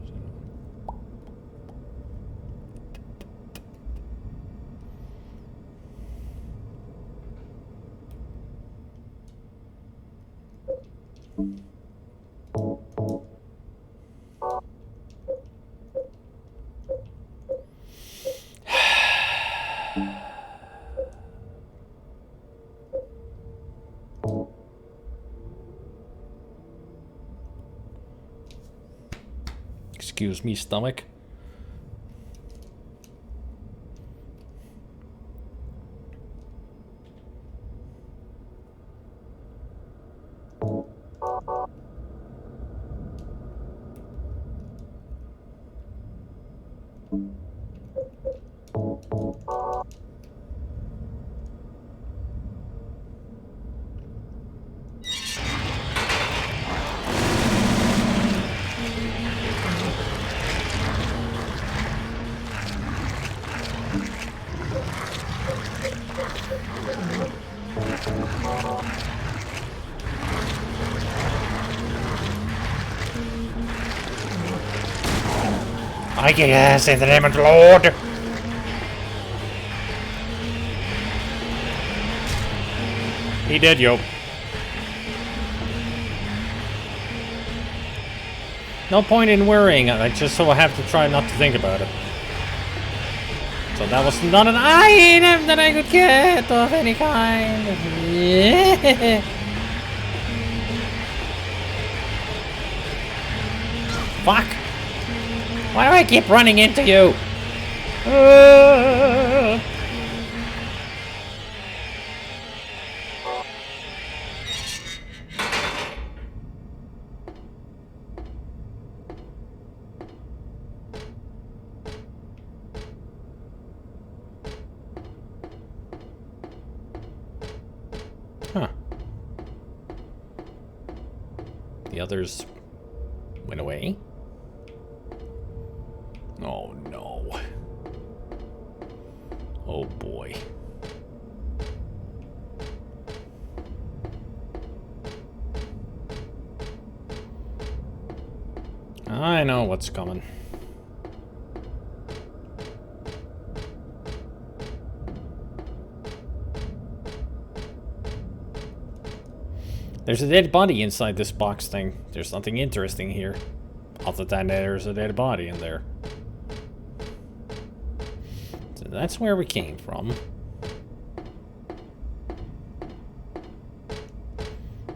Excuse me, stomach. I guess in the name of the Lord. He did, yo. No point in worrying. I just so have to try not to think about it. So that was not an item that I could get of any kind. Yeah. Fuck! Why do I keep running into you? Huh. The others went away. Oh no. Oh boy. I know what's coming. There's a dead body inside this box thing. There's nothing interesting here. Other than there's a dead body in there. So that's where we came from.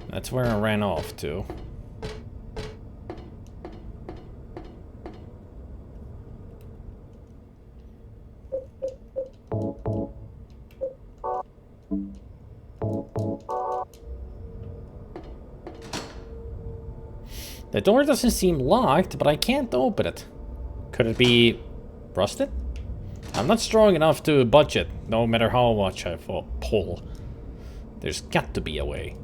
That's where I ran off to. The door doesn't seem locked, but I can't open it. Could it be rusted? I'm not strong enough to budge it, no matter how much I pull. There's got to be a way.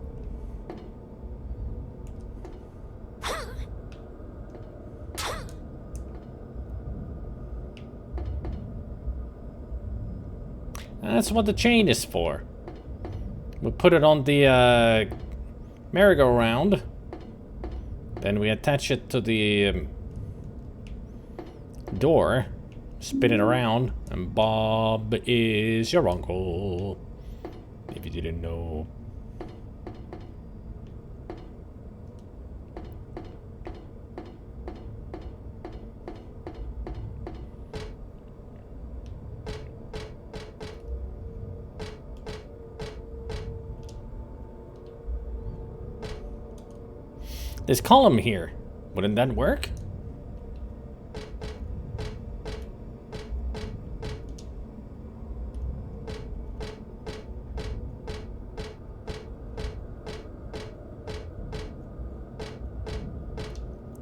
That's what the chain is for. We put it on the merry-go-round. Then we attach it to the door, spin it around, and Bob is your uncle. If you didn't know. This column here, wouldn't that work?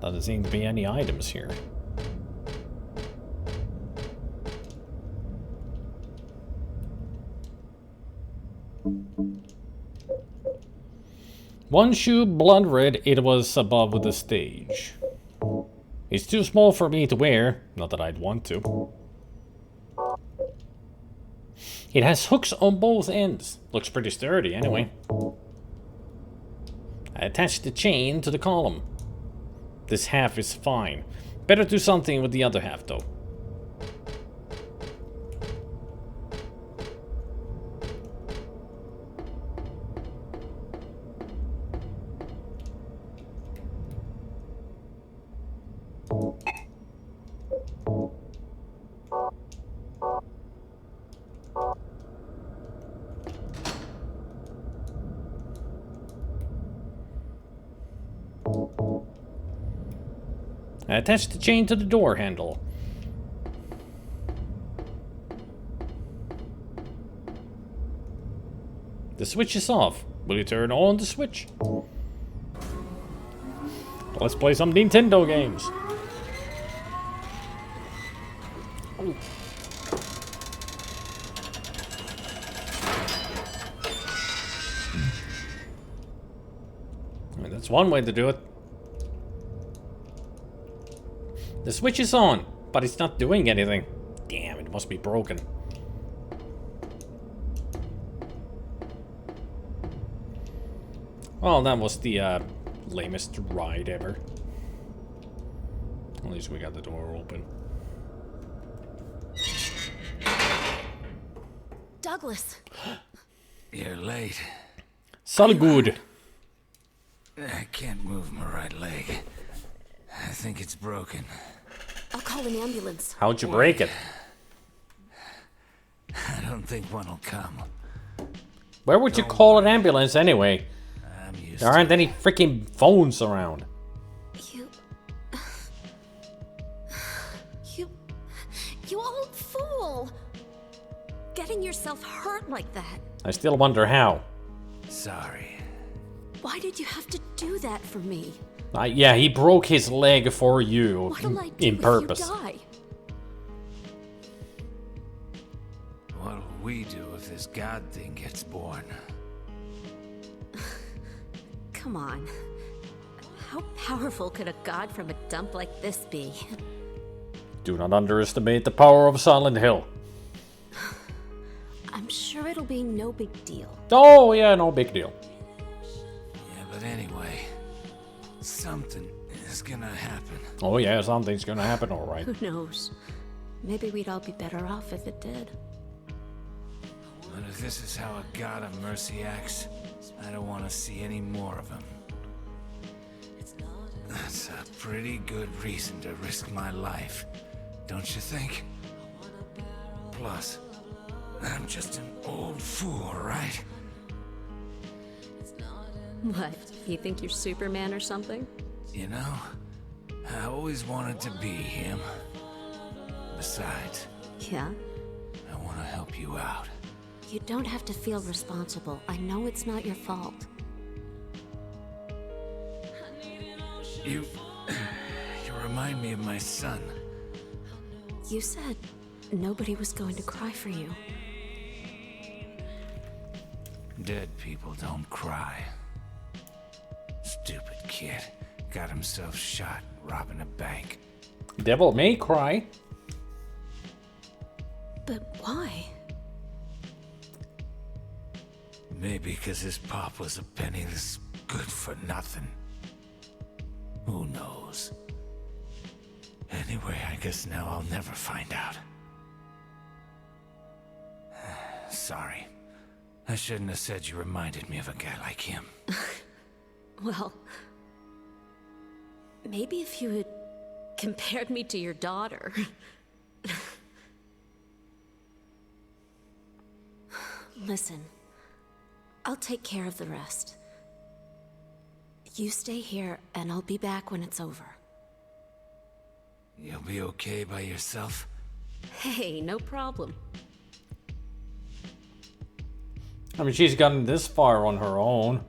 Doesn't seem to be any items here. One shoe blood red, it was above the stage. It's too small for me to wear, not that I'd want to. It has hooks on both ends. Looks pretty sturdy anyway. I attached the chain to the column. This half is fine. Better do something with the other half though. I attached the chain to the door handle. The switch is off. Will you turn on the switch? Let's play some Nintendo games. That's one way to do it. The switch is on, but it's not doing anything. Damn, it must be broken. Well, that was the lamest ride ever. At least we got the door open. Douglas. You're late. So good. I can't move my right leg. I think it's broken. I'll call an ambulance. How'd you break it? don't think one will come. Where would you call an ambulance anyway? I'm used There aren't any freaking phones around. You old fool! Getting yourself hurt like that. I still wonder how. Sorry. Why did you have to do that for me? Yeah, he broke his leg for you What'll I do in if purpose. you die? What'll we do if this god thing gets born? Come on. How powerful could a god from a dump like this be? Do not underestimate the power of Silent Hill. I'm sure it'll be no big deal. Oh, yeah, no big deal. Yeah, but anyway, something is gonna happen. Oh, yeah, something's gonna happen, alright. Who knows? Maybe we'd all be better off if it did. But if this is how a god of mercy acts, I don't want to see any more of him. That's a pretty good reason to risk my life, don't you think? Plus, I'm just an old fool, right? What? You think you're Superman or something? You know, I always wanted to be him. Besides, Yeah? I want to help you out. You don't have to feel responsible. I know it's not your fault. You remind me of my son. You said nobody was going to cry for you. Dead people don't cry. Stupid kid. Got himself shot robbing a bank. Devil may cry. But why? Maybe because his pop was a penniless good-for-nothing. Who knows? Anyway, I guess now I'll never find out. Sorry. I shouldn't have said you reminded me of a guy like him. Well, maybe if you had compared me to your daughter. Listen, I'll take care of the rest. You stay here, and I'll be back when it's over. You'll be okay by yourself? Hey, no problem. I mean, she's gotten this far on her own.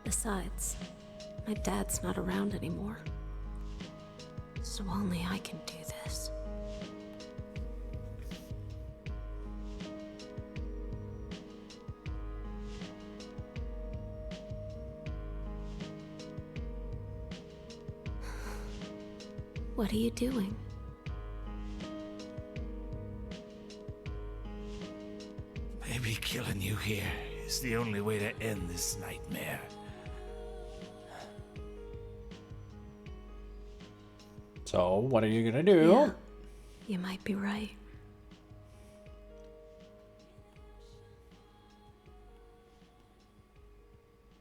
Besides, my dad's not around anymore. So only I can do this. What are you doing? Maybe killing you here is the only way to end this nightmare. So, what are you gonna do? Yeah, you might be right.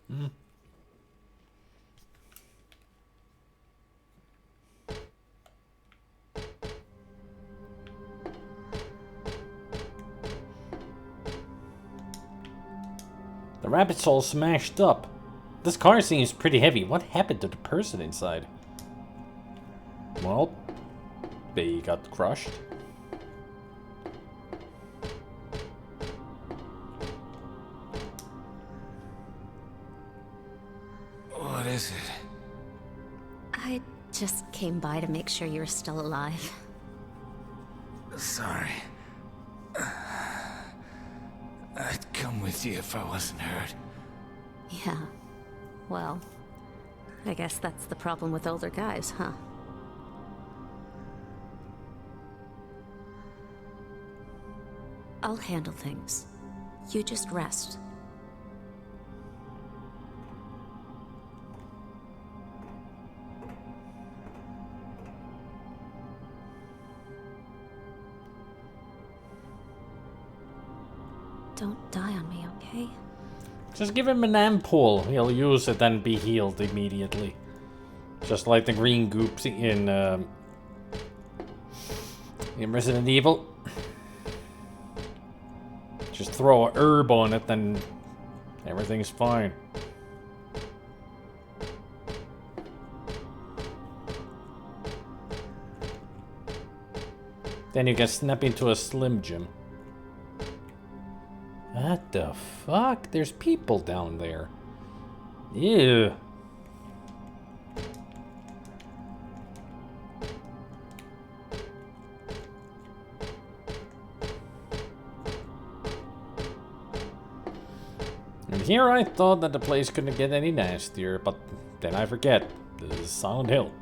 Hmm. The rabbit's all smashed up. This car seems pretty heavy. What happened to the person inside? Well, they got crushed. What is it? I just came by to make sure you're still alive. Sorry. I'd come with you if I wasn't hurt. Yeah. Well, I guess that's the problem with older guys, huh? I'll handle things. You just rest. Don't die on me, okay? Just give him an ampoule. He'll use it and be healed immediately. Just like the green goops in Resident Evil. Just throw a herb on it, then everything's fine. Then you can snap into a Slim Jim. What the fuck? There's people down there. Ew. And here I thought that the place couldn't get any nastier, but then I forget. This is Silent Hill.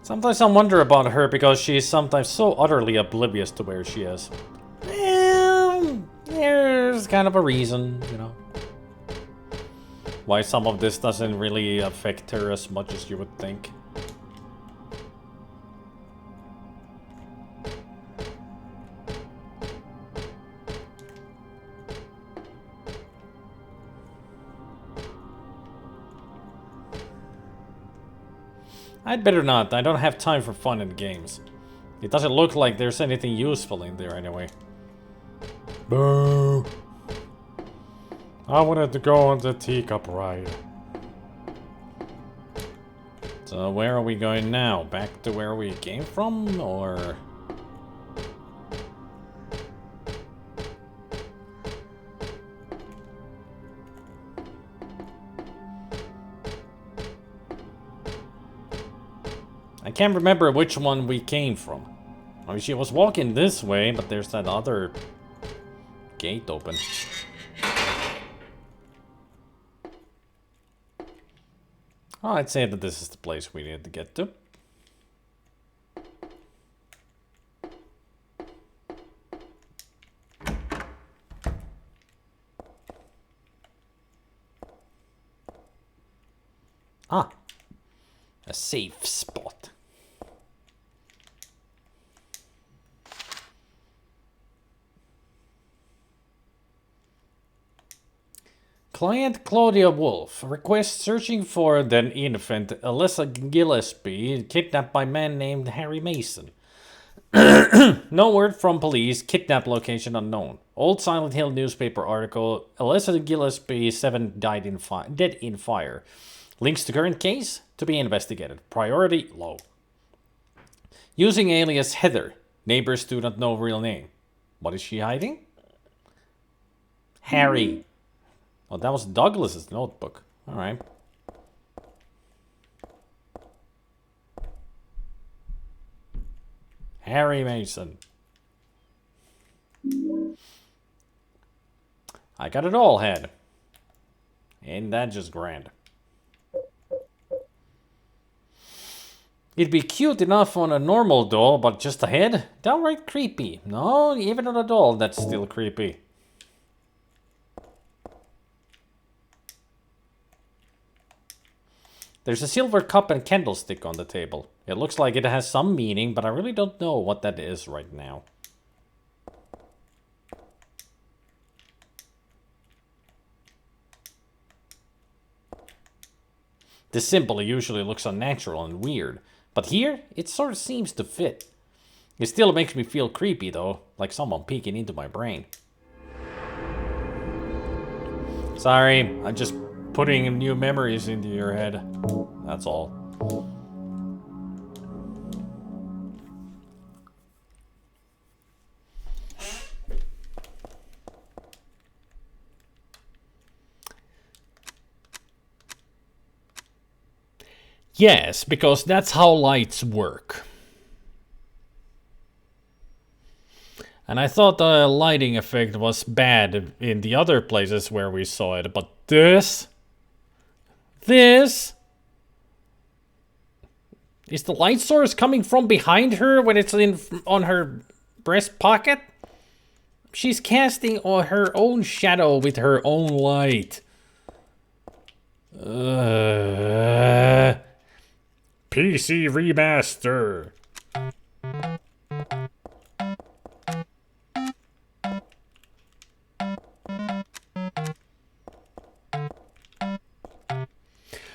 Sometimes I wonder about her because she's sometimes so utterly oblivious to where she is. Well, there's kind of a reason, you know, why some of this doesn't really affect her as much as you would think. I'd better not. I don't have time for fun in games. It doesn't look like there's anything useful in there anyway. Boo! I wanted to go on the teacup ride. So where are we going now? Back to where we came from, or...? I can't remember which one we came from. I mean, she was walking this way, but there's that other gate open. Oh, I'd say that this is the place we need to get to. Ah, a safe spot. Client Claudia Wolf requests searching for the infant Alyssa Gillespie, kidnapped by man named Harry Mason. No word from police, kidnap location unknown. Old Silent Hill newspaper article, Alyssa Gillespie 7 dead in fire. Links to current case to be investigated. Priority low. Using alias Heather. Neighbors do not know real name. What is she hiding? Harry. Oh, that was Douglas's notebook. All right. Harry Mason. I got it all, head. Ain't that just grand? It'd be cute enough on a normal doll, but just a head? Downright creepy. No, even on a doll, that's still creepy. There's a silver cup and candlestick on the table. It looks like it has some meaning, but I really don't know what that is right now. This symbol usually looks unnatural and weird, but here, it sort of seems to fit. It still makes me feel creepy though, like someone peeking into my brain. Sorry, I'm just putting new memories into your head. That's all. Yes, because that's how lights work. And I thought the lighting effect was bad in the other places where we saw it, but this... Is the light source coming from behind her when it's on her breast pocket? She's casting on her own shadow with her own light. PC Remaster.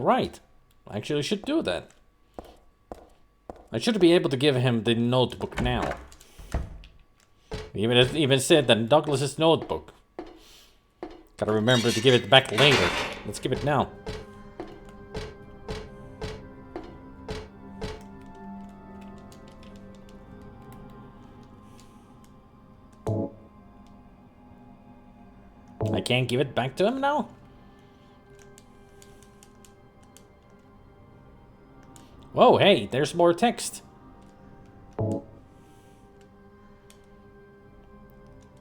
Oh, right. I actually should do that. I should be able to give him the notebook now. It even said that in Douglas's notebook. Gotta remember to give it back later. Let's give it now. I can't give it back to him now? Whoa, hey, there's more text.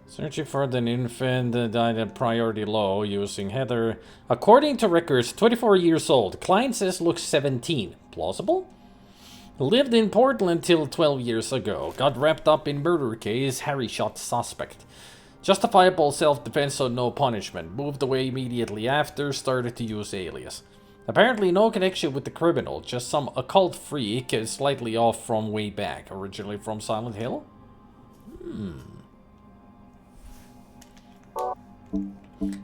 Searching for the infant that died at priority low using Heather. According to records, 24 years old. Client says looks 17. Plausible? Lived in Portland till 12 years ago. Got wrapped up in murder case. Harry shot suspect. Justifiable self-defense, so no punishment. Moved away immediately after. Started to use alias. Apparently no connection with the criminal. Just some occult freak. Slightly off from way back. Originally from Silent Hill?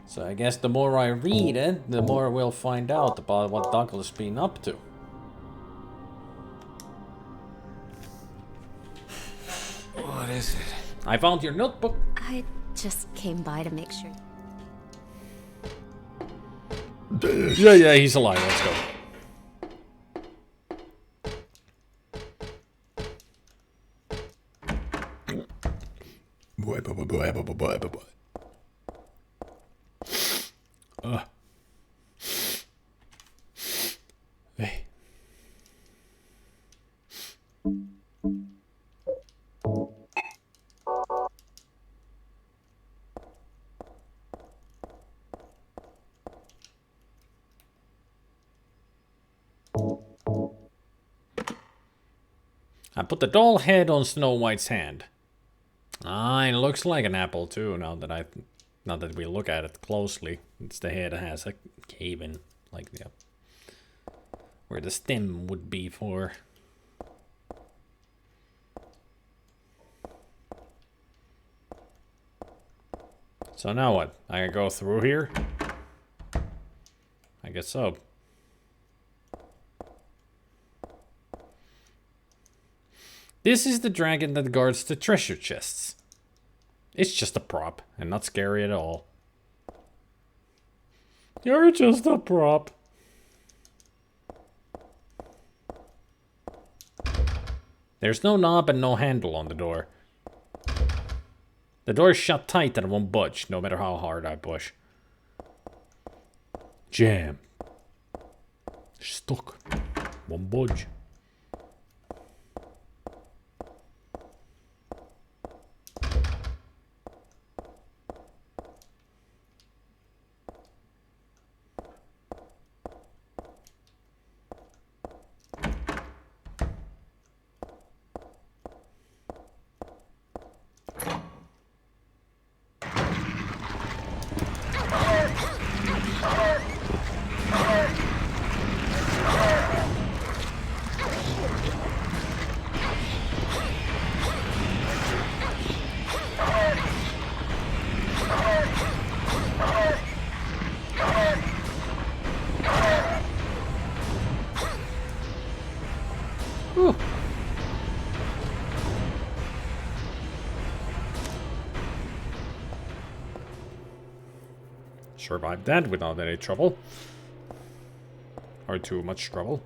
So I guess the more I read it, the more we'll find out about what Douglas been up to. What is it? I found your notebook. I just came by to make sure. Yeah, he's alive. Let's go. Hey. I put the doll head on Snow White's hand. Ah, it looks like an apple too. Now that we look at it closely, it's the head that has a cave in, like the where the stem would be for. So now what? I can go through here? I guess so. This is the dragon that guards the treasure chests. It's just a prop, and not scary at all. You're just a prop. There's no knob and no handle on the door. The door is shut tight and it won't budge, no matter how hard I push. Jam. Stuck. Won't budge. Survived that without any trouble. Or too much trouble.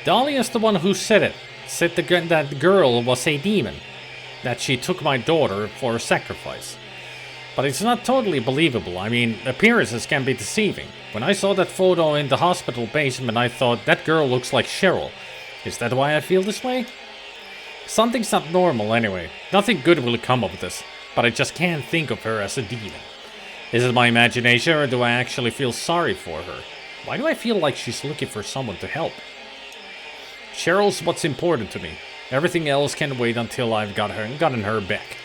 Dahlia is the one who said it. Said that the girl was a demon. That she took my daughter for a sacrifice. But it's not totally believable. I mean, appearances can be deceiving. When I saw that photo in the hospital basement, I thought, that girl looks like Cheryl. Is that why I feel this way? Something's not normal anyway. Nothing good will come of this. But I just can't think of her as a demon. Is it my imagination, or do I actually feel sorry for her? Why do I feel like she's looking for someone to help? Cheryl's what's important to me. Everything else can wait until I've gotten her back.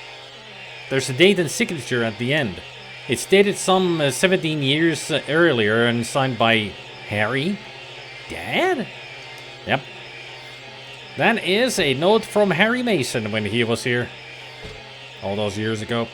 There's a date and signature at the end. It's dated some 17 years earlier and signed by Harry? Dad? Yep. That is a note from Harry Mason when he was here. All those years ago.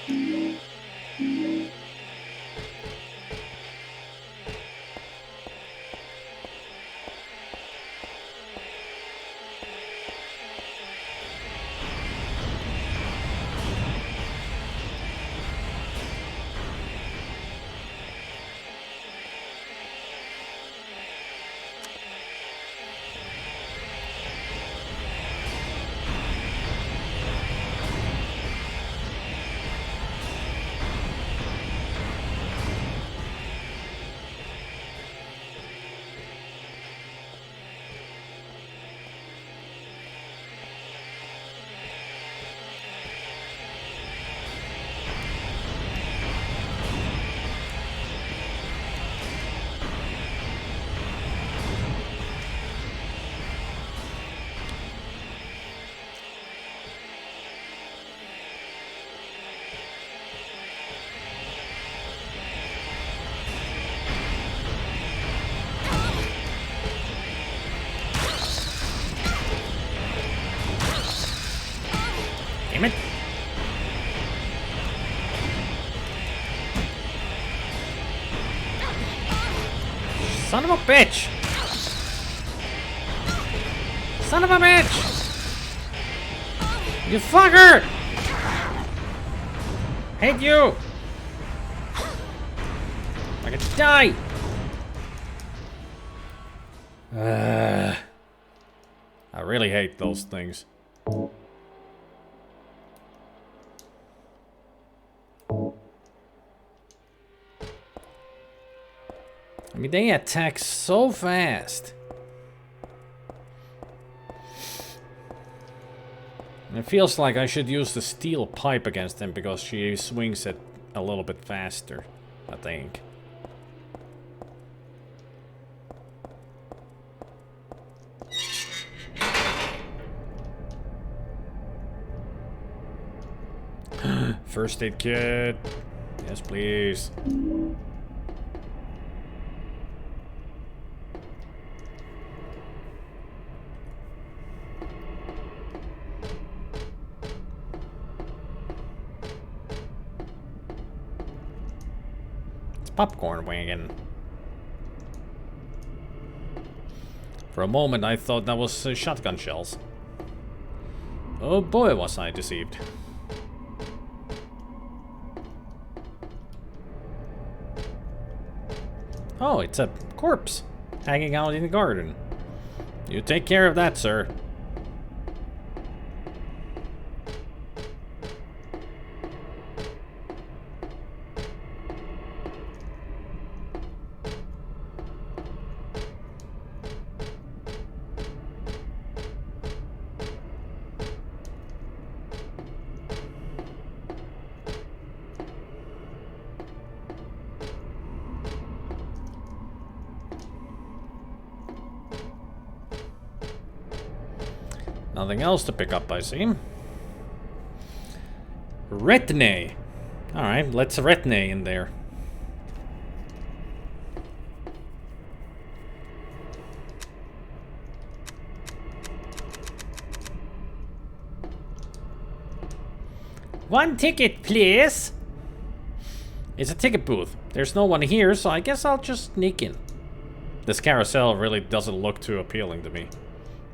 Damn it. Son of a bitch! Son of a bitch! You fucker! Hate you! I can die! I really hate those things. I mean, they attack so fast. And it feels like I should use the steel pipe against them because she swings it a little bit faster, I think. First aid kit. Yes, please. Popcorn wagon. For a moment I thought that was shotgun shells. Oh boy, was I deceived. Oh, it's a corpse hanging out in the garden. You take care of that, sir. Nothing else to pick up, I see. Retin-A. Alright, let's Retin-A in there. One ticket, please. It's a ticket booth. There's no one here, so I guess I'll just sneak in. This carousel really doesn't look too appealing to me.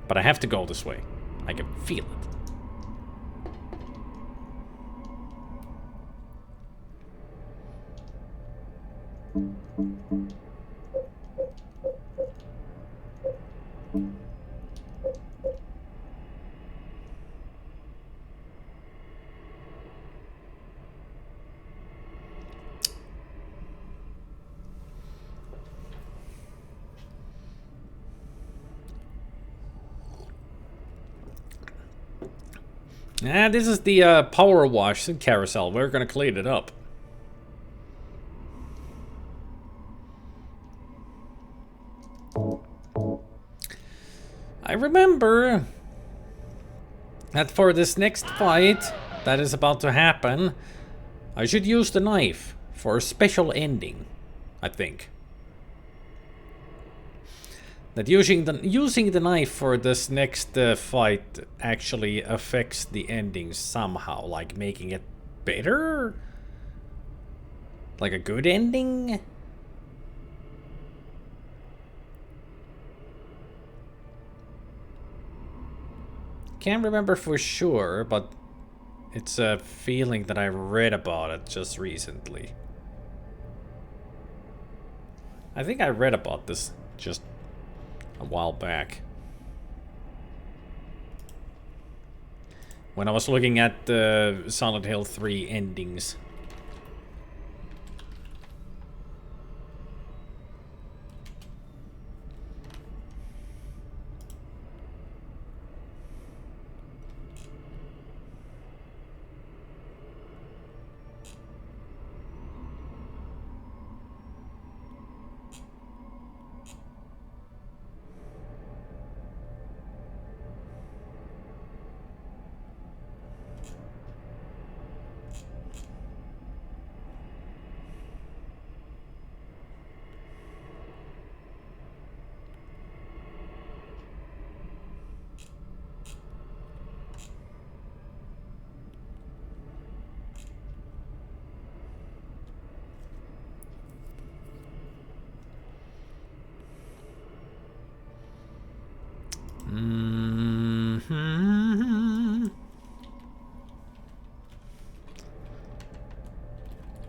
But I have to go this way. I can feel it. This is the power wash carousel. We're gonna clean it up. I remember that for this next fight that is about to happen, I should use the knife for a special ending, I think. That using the knife for this next fight actually affects the ending somehow, like making it better? Like a good ending? Can't remember for sure, but it's a feeling that I read about it just recently. I think I read about this just a while back. When I was looking at the Silent Hill 3 endings.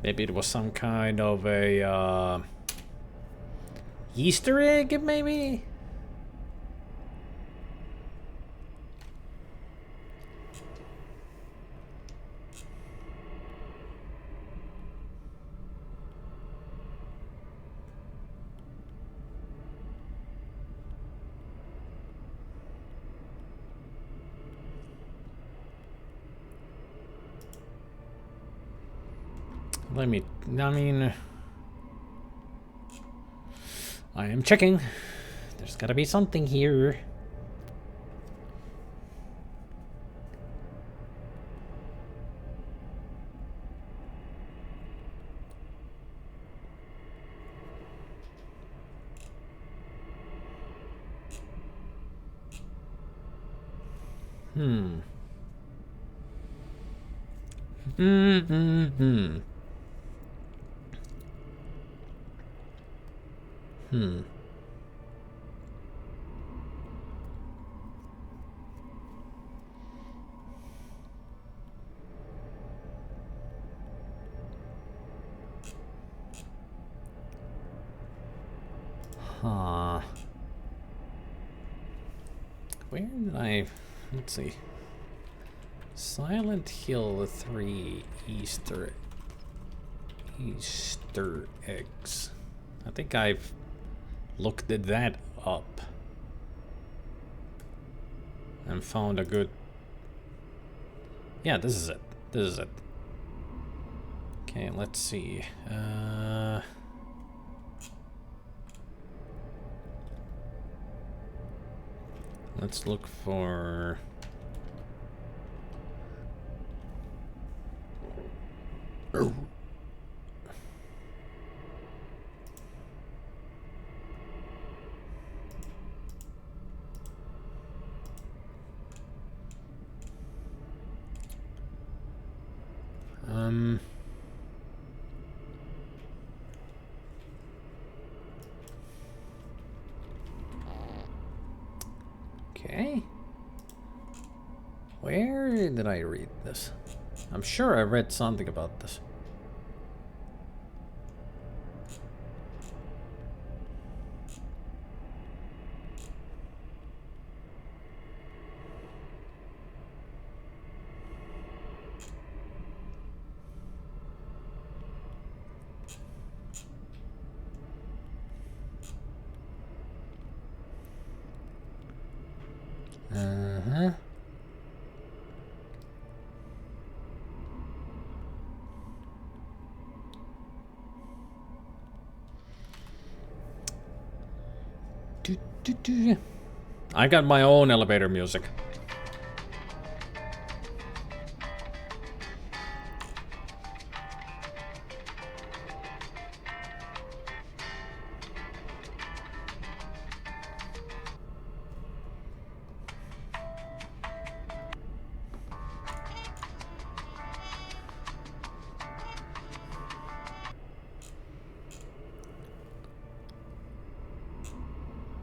Maybe it was some kind of a Easter egg, maybe? Let me, I mean, I am checking. There's gotta be something here. Huh. Where did I... Let's see. Silent Hill 3 Easter eggs. I think I've looked at that up and found a good... Yeah, this is it. This is it. Okay, let's see. Let's look for... Okay. Where did I read this? I'm sure I read something about this. I got my own elevator music.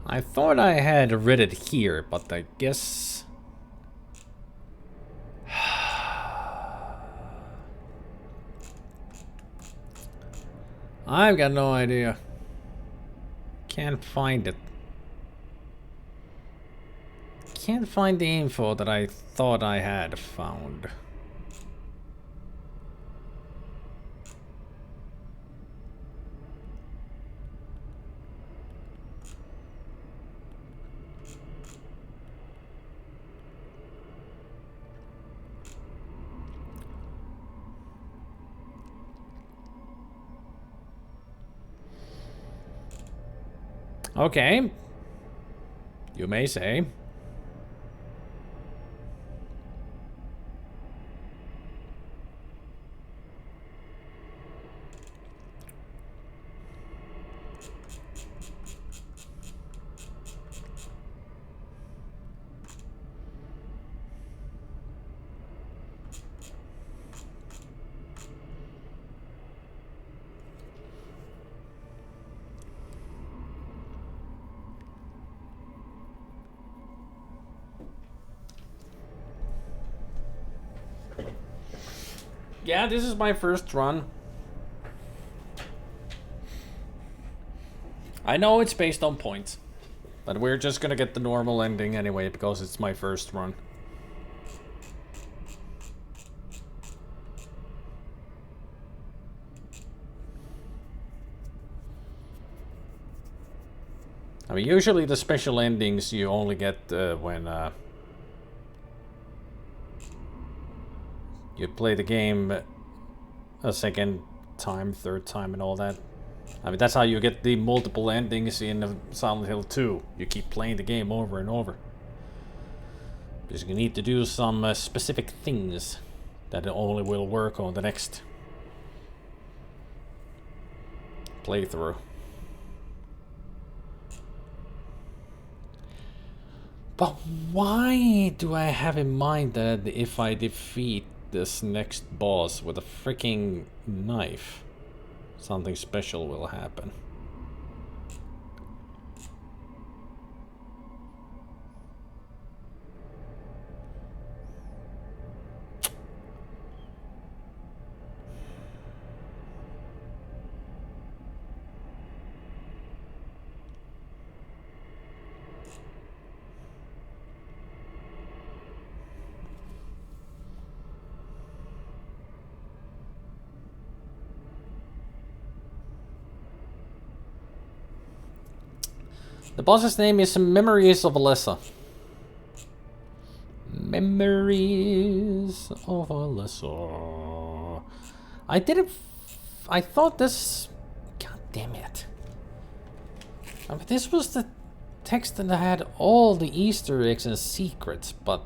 I thought I had read it here, but I guess... I've got no idea. Can't find it. Can't find the info that I thought I had found. Okay. You may say. Yeah, this is my first run. I know it's based on points, but we're just gonna get the normal ending anyway because it's my first run. I mean, usually the special endings you only get when you play the game a second time, third time, and all that. I mean, that's how you get the multiple endings in Silent Hill 2. You keep playing the game over and over. Because you need to do some specific things that only will work on the next playthrough. But why do I have in mind that if I defeat this next boss with a freaking knife, something special will happen? The boss's name is Memories of Alessa. Memories of Alessa. I didn't... I thought this... God damn it. I mean, this was the text that had all the Easter eggs and secrets, but...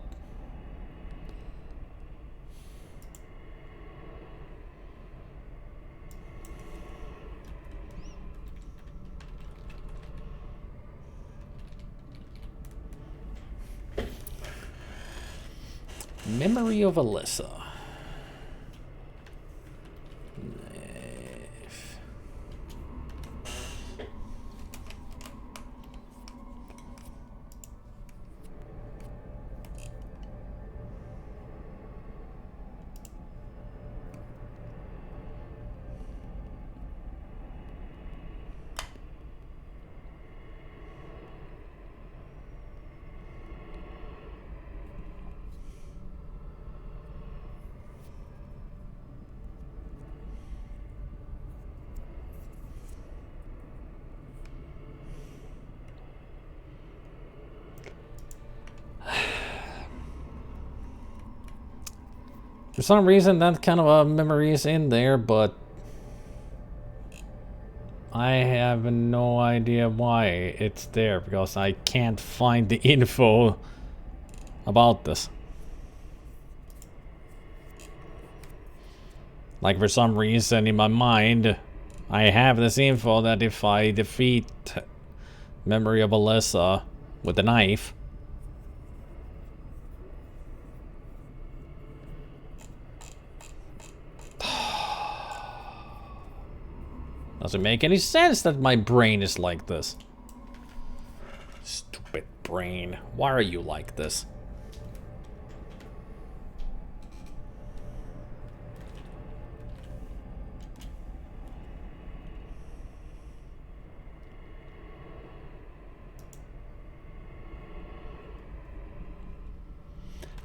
Memory of Alessa. For some reason, that kind of a memory is in there, but I have no idea why it's there, because I can't find the info about this. Like, for some reason in my mind, I have this info that if I defeat Memory of Alessa with a knife, doesn't make any sense that my brain is like this. Stupid brain. Why are you like this?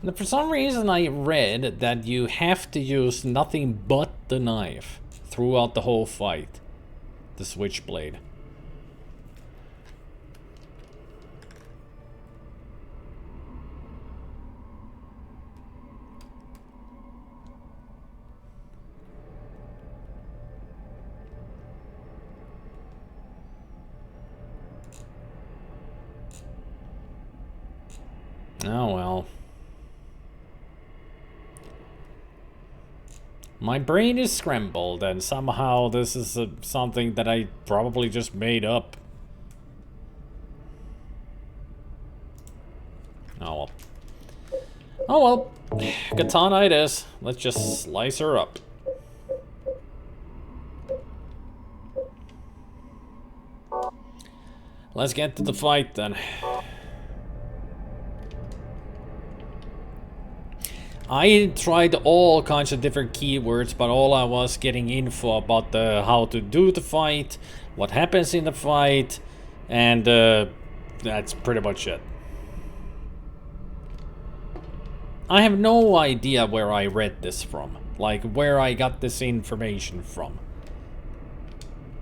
And for some reason I read that you have to use nothing but the knife throughout the whole fight. The switchblade. Oh well. My brain is scrambled, and somehow this is something that I probably just made up. Oh well. Oh well. Katana it is. Let's just slice her up. Let's get to the fight then. I tried all kinds of different keywords, but all I was getting info about how to do the fight, what happens in the fight, and that's pretty much it. I have no idea where I read this from, like where I got this information from.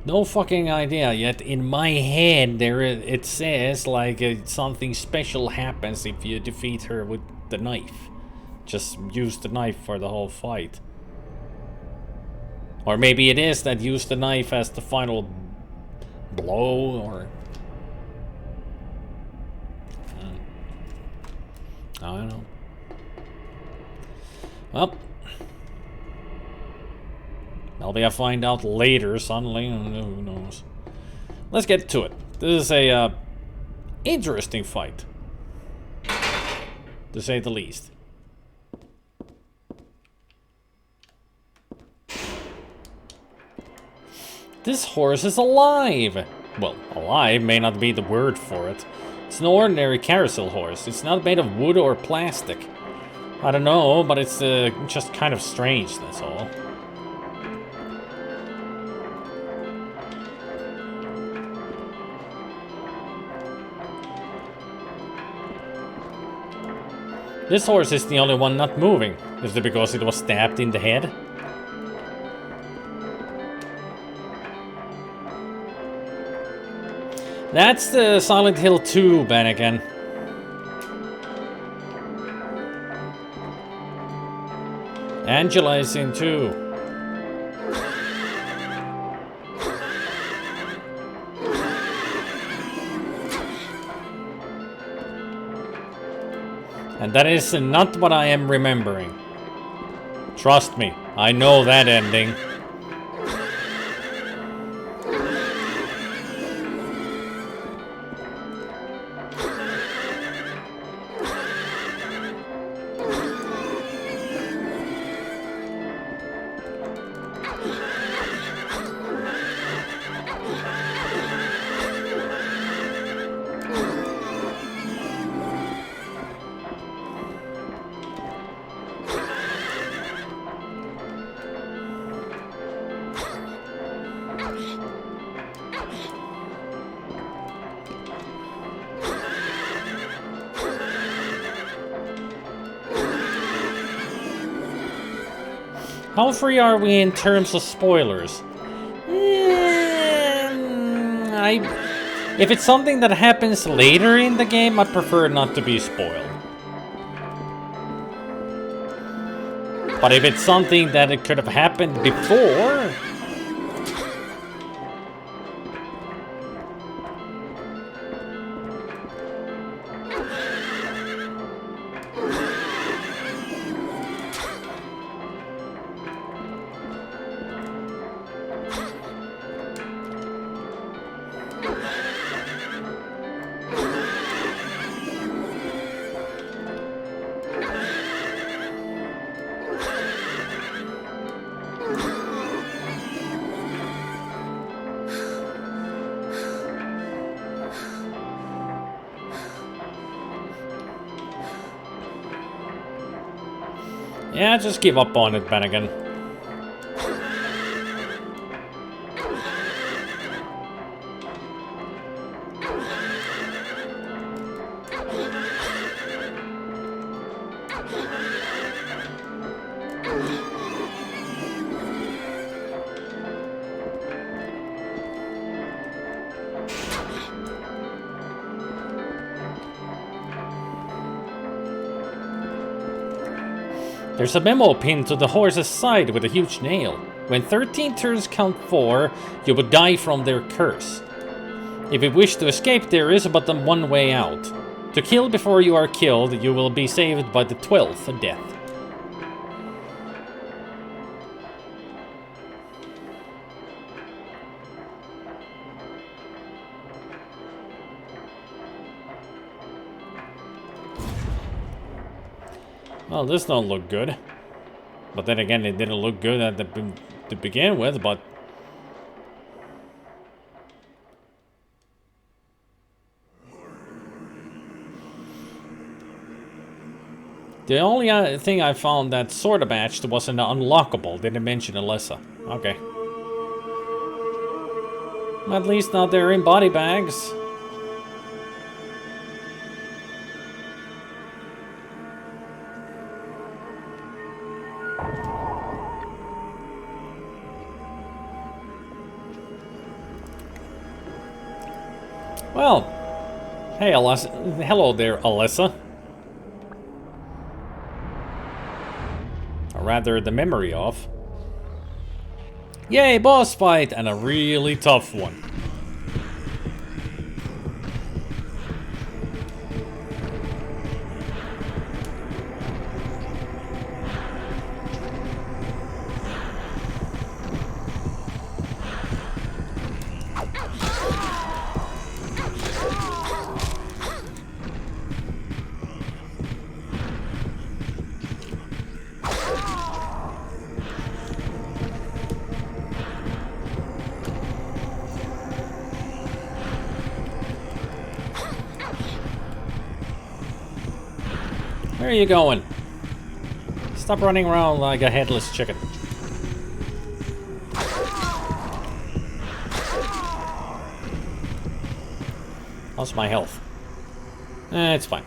No fucking idea, yet in my head it says like something special happens if you defeat her with the knife. Just use the knife for the whole fight. Or maybe it is that use the knife as the final blow, or... I don't know. Well. Maybe I'll find out later, suddenly, who knows. Let's get to it. This is a interesting fight. To say the least. This horse is alive! Well, alive may not be the word for it. It's an ordinary carousel horse. It's not made of wood or plastic. I don't know, but it's just kind of strange, that's all. This horse is the only one not moving. Is it because it was stabbed in the head? That's the Silent Hill 2, Bannigan. Angela is in too. And that is not what I am remembering. Trust me, I know that ending. How free are we in terms of spoilers? If it's something that happens later in the game, I prefer not to be spoiled. But if it's something that it could have happened before... Yeah, just give up on it, Bennigan. There's a memo pinned to the horse's side with a huge nail. When 13 turns count 4, you will die from their curse. If you wish to escape, there is but the one way out. To kill before you are killed, you will be saved by the 12th death. Well, this don't look good. But then again, it didn't look good at to begin with, but... The only thing I found that sort of matched was an unlockable. Didn't mention Alyssa. Okay. At least now they're in body bags. Well, hey Alyssa. Hello there, Alyssa. Or rather, the memory of. Yay, boss fight! And a really tough one. Where are you going? Stop running around like a headless chicken. How's my health? It's fine.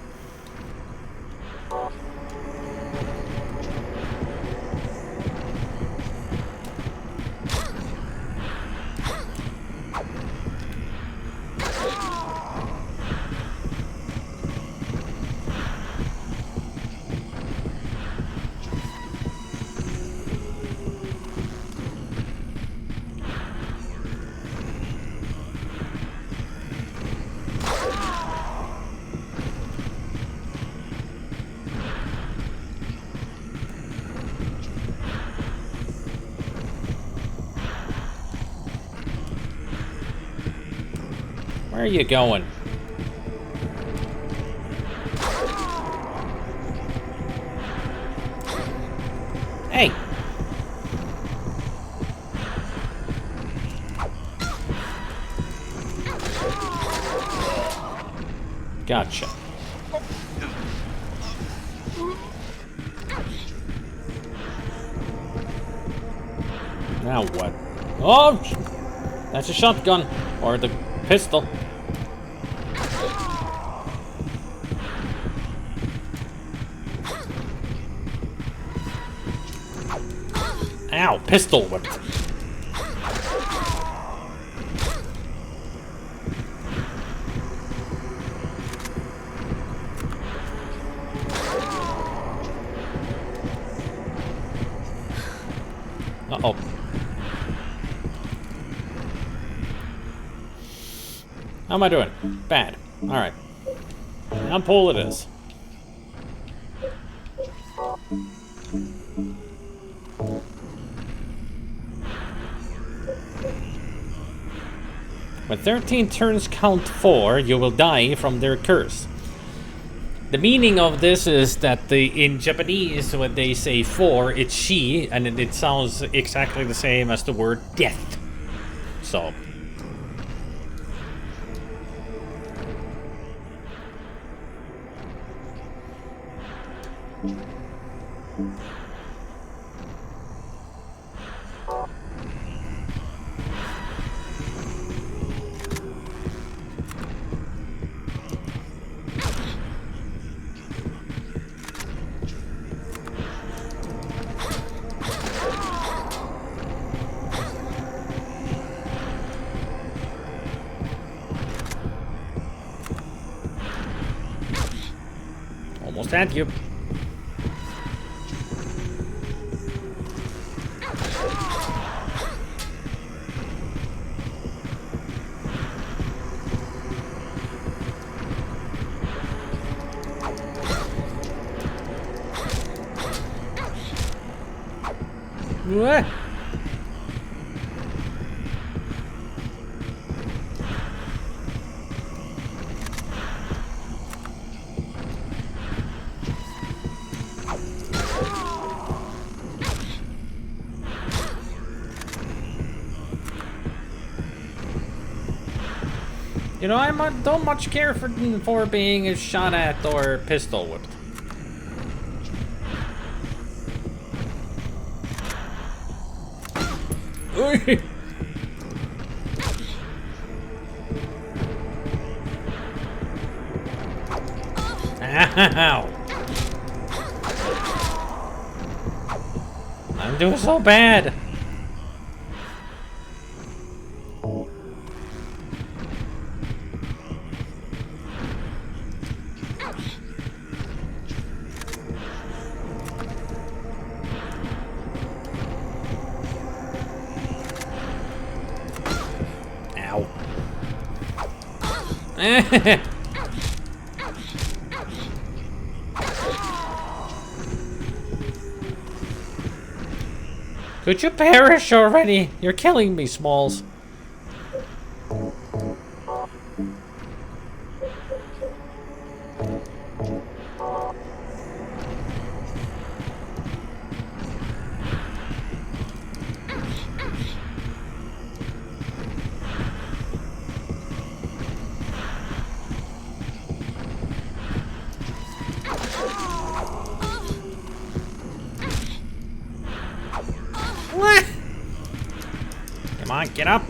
Where are you going? Hey! Gotcha. Now what? Oh! That's a shotgun. Or the pistol. Ow, pistol whipped. Uh-oh. How am I doing? Bad. Alright. Unpull it is. When 13 turns count 4, you will die from their curse. The meaning of this is that in Japanese, when they say 4, it's she, and it sounds exactly the same as the word death. So. Almost had you. What? You know, I don't much care for being shot at or pistol whipped. Ow! I'm doing so bad. Could you perish already? You're killing me, Smalls. Come on, get up.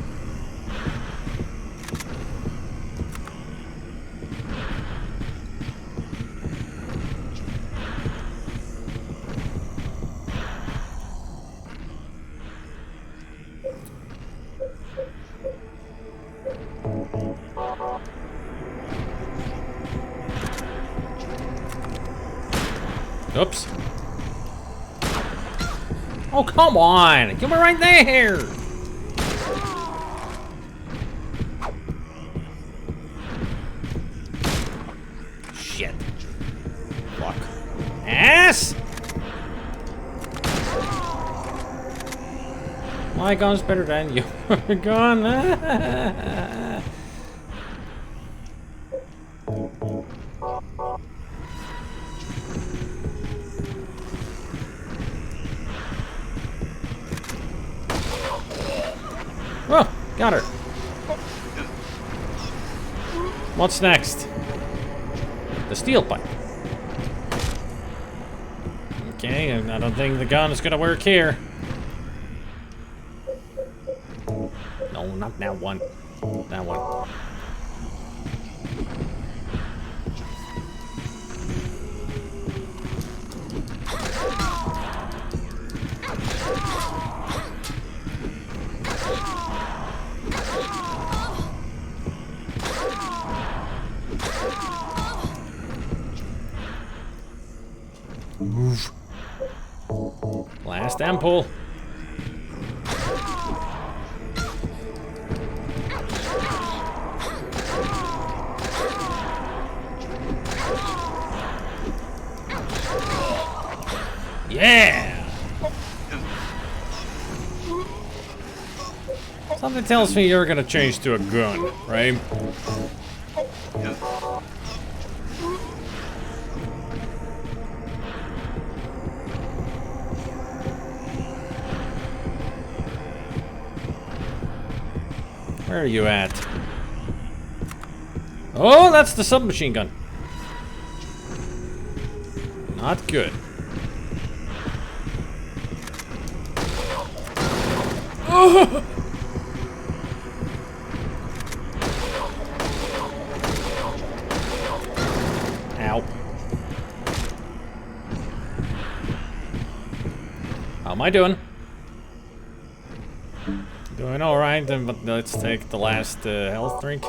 Oops. Oh, come on. Give me right there. Shit. Fuck. Ass! My gun's better than your gun. Oh, got her. What's next? The steel pipe. Okay, I don't think the gun is gonna work here. No, not that one. That one. Move. Last ampoule. Yeah! Something tells me you're gonna change to a gun, right? Where are you at? Oh, that's the submachine gun. Not good. Oh! Ow. How am I doing? Doing alright, then, but let's take the last health drink.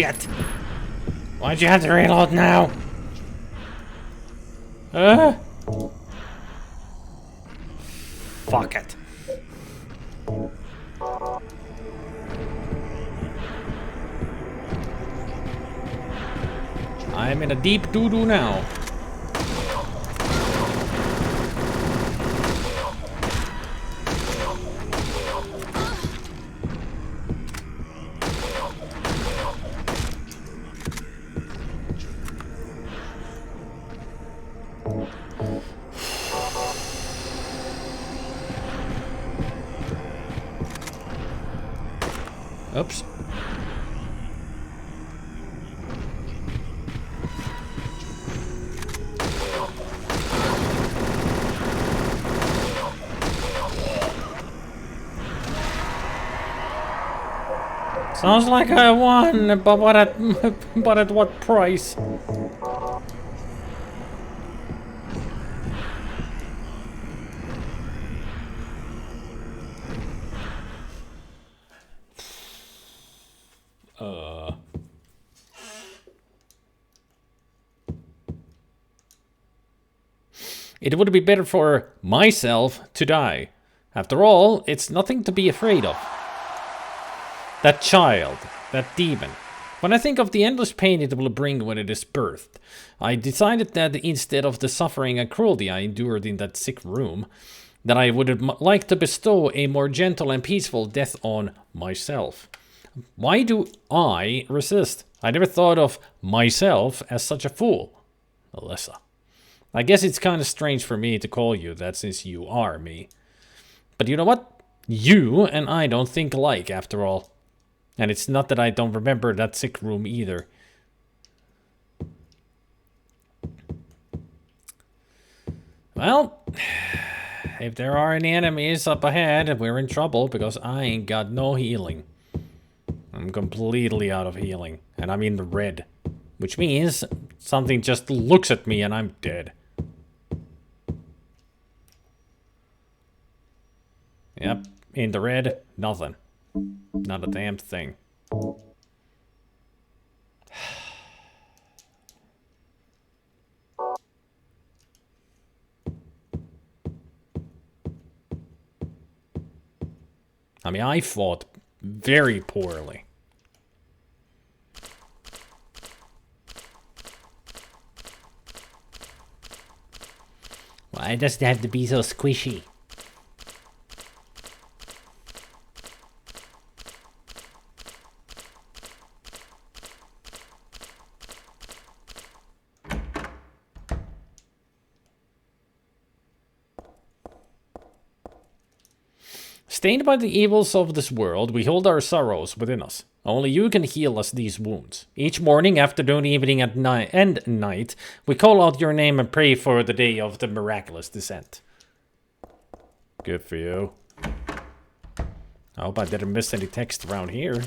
shit! Why'd you have to reload now? Fuck it. I'm in a deep doo-doo now. Oops. Sounds like I won, but at what price? It would be better for myself to die. After all, it's nothing to be afraid of. That child, that demon. When I think of the endless pain it will bring when it is birthed, I decided that instead of the suffering and cruelty I endured in that sick room, that I would like to bestow a more gentle and peaceful death on myself. Why do I resist? I never thought of myself as such a fool. Alyssa. I guess it's kind of strange for me to call you that since you are me. But you know what? You and I don't think alike after all. And it's not that I don't remember that sick room either. Well, if there are any enemies up ahead, we're in trouble because I ain't got no healing. I'm completely out of healing. And I'm in the red. Which means something just looks at me and I'm dead. Yep, in the red, nothing. Not a damn thing. I mean, I fought very poorly. Why does it have to be so squishy? Stained by the evils of this world, we hold our sorrows within us. Only you can heal us these wounds. Each morning, afternoon, evening, and night, we call out your name and pray for the day of the miraculous descent. Good for you. I hope I didn't miss any text around here.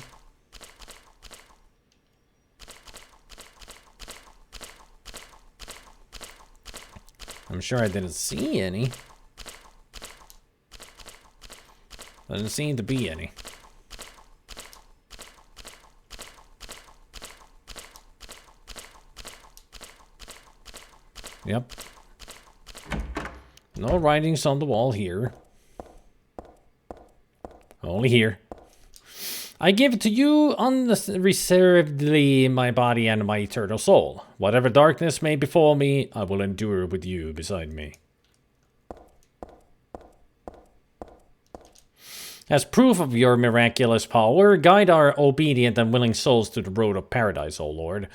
I'm sure I didn't see any. Doesn't seem to be any. Yep. No writings on the wall here. Only here. I give to you unreservedly my body and my eternal soul. Whatever darkness may befall me, I will endure with you beside me. As proof of your miraculous power, guide our obedient and willing souls to the road of paradise, O Lord.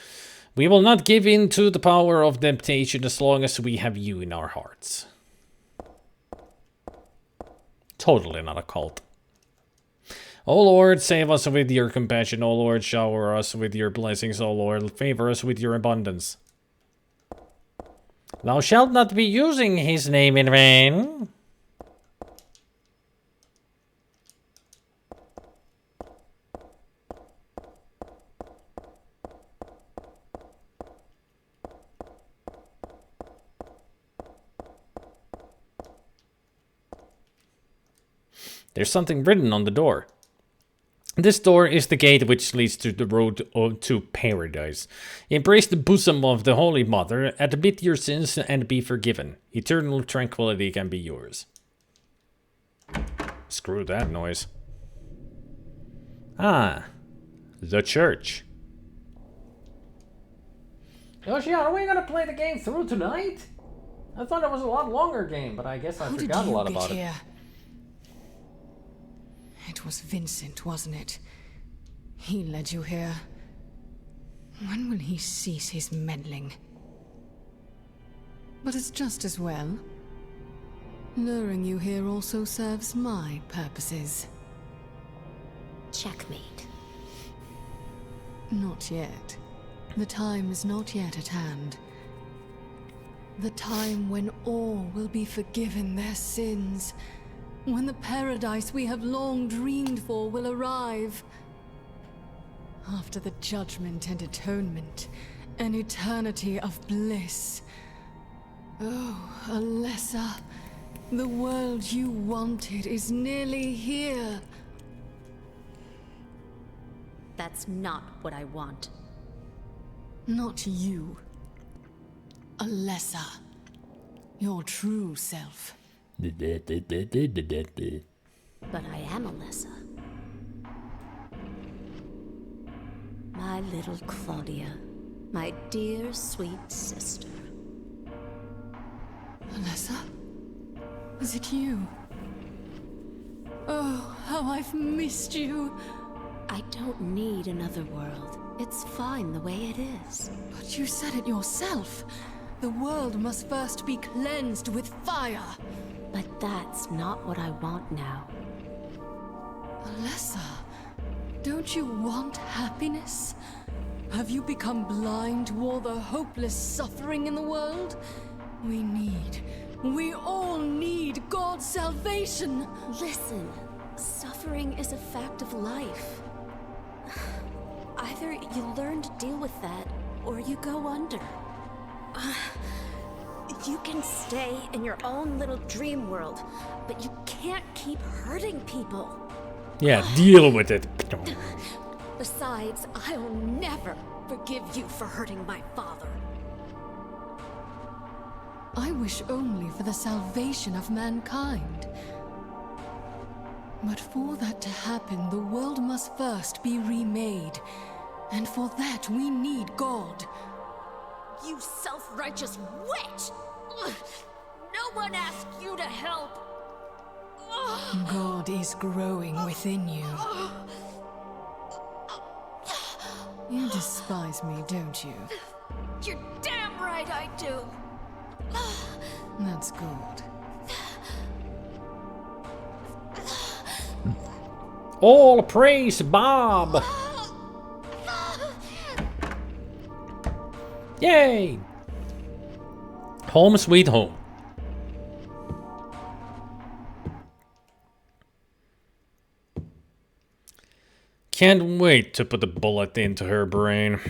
We will not give in to the power of temptation as long as we have you in our hearts. Totally not a cult. O Lord, save us with your compassion. O Lord, shower us with your blessings. O Lord, favor us with your abundance. Thou shalt not be using his name in vain. There's something written on the door. This door is the gate which leads to the road to paradise. Embrace the bosom of the Holy Mother, admit your sins and be forgiven. Eternal tranquility can be yours. Screw that noise. Ah, the church. Yoshi, are we gonna play the game through tonight? I thought it was a lot longer game, but I guess I forgot a lot about it. It was Vincent, wasn't it? He led you here. When will he cease his meddling? But it's just as well. Luring you here also serves my purposes. Checkmate. Not yet. The time is not yet at hand. The time when all will be forgiven their sins. When the paradise we have long dreamed for will arrive. After the judgment and atonement, an eternity of bliss. Oh, Alessa, the world you wanted is nearly here. That's not what I want. Not you. Alessa. Your true self. But I am Alessa. My little Claudia. My dear, sweet sister. Alessa? Is it you? Oh, how I've missed you. I don't need another world. It's fine the way it is. But you said it yourself. The world must first be cleansed with fire. But that's not what I want now. Alessa, don't you want happiness? Have you become blind to all the hopeless suffering in the world? We all need God's salvation. Listen, suffering is a fact of life. Either you learn to deal with that, or you go under. You can stay in your own little dream world, but you can't keep hurting people. Yeah, deal with it. Besides, I'll never forgive you for hurting my father. I wish only for the salvation of mankind. But for that to happen, the world must first be remade. And for that, we need God. You self-righteous witch! No one asked you to help! God is growing within you. You despise me, don't you? You're damn right I do! That's good. All praise Bob! Yay! Home sweet home. Can't wait to put the bullet into her brain.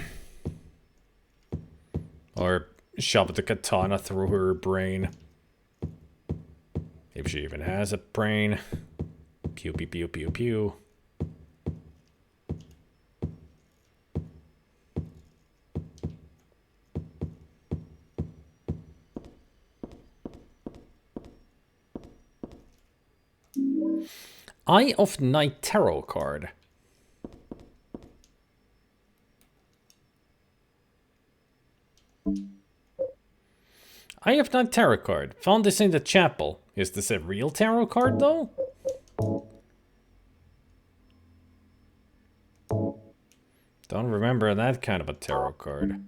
Or shove the katana through her brain. If she even has a brain. Pew pew pew pew pew. Eye of Night Tarot card. Eye of Night Tarot card. Found this in the chapel. Is this a real tarot card though? Don't remember that kind of a tarot card.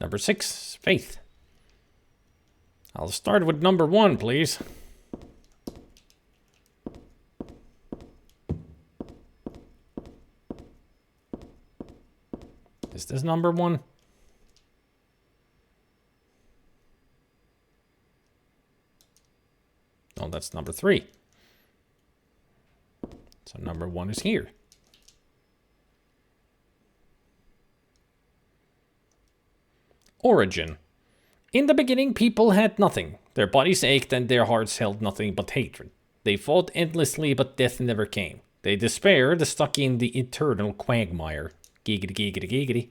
Number 6, faith. I'll start with number 1, please. Is this number 1? Oh, that's number 3. So number 1 is here. Origin. In the beginning, people had nothing. Their bodies ached and their hearts held nothing but hatred. They fought endlessly, but death never came. They despaired, stuck in the eternal quagmire. Giggity, giggity, giggity.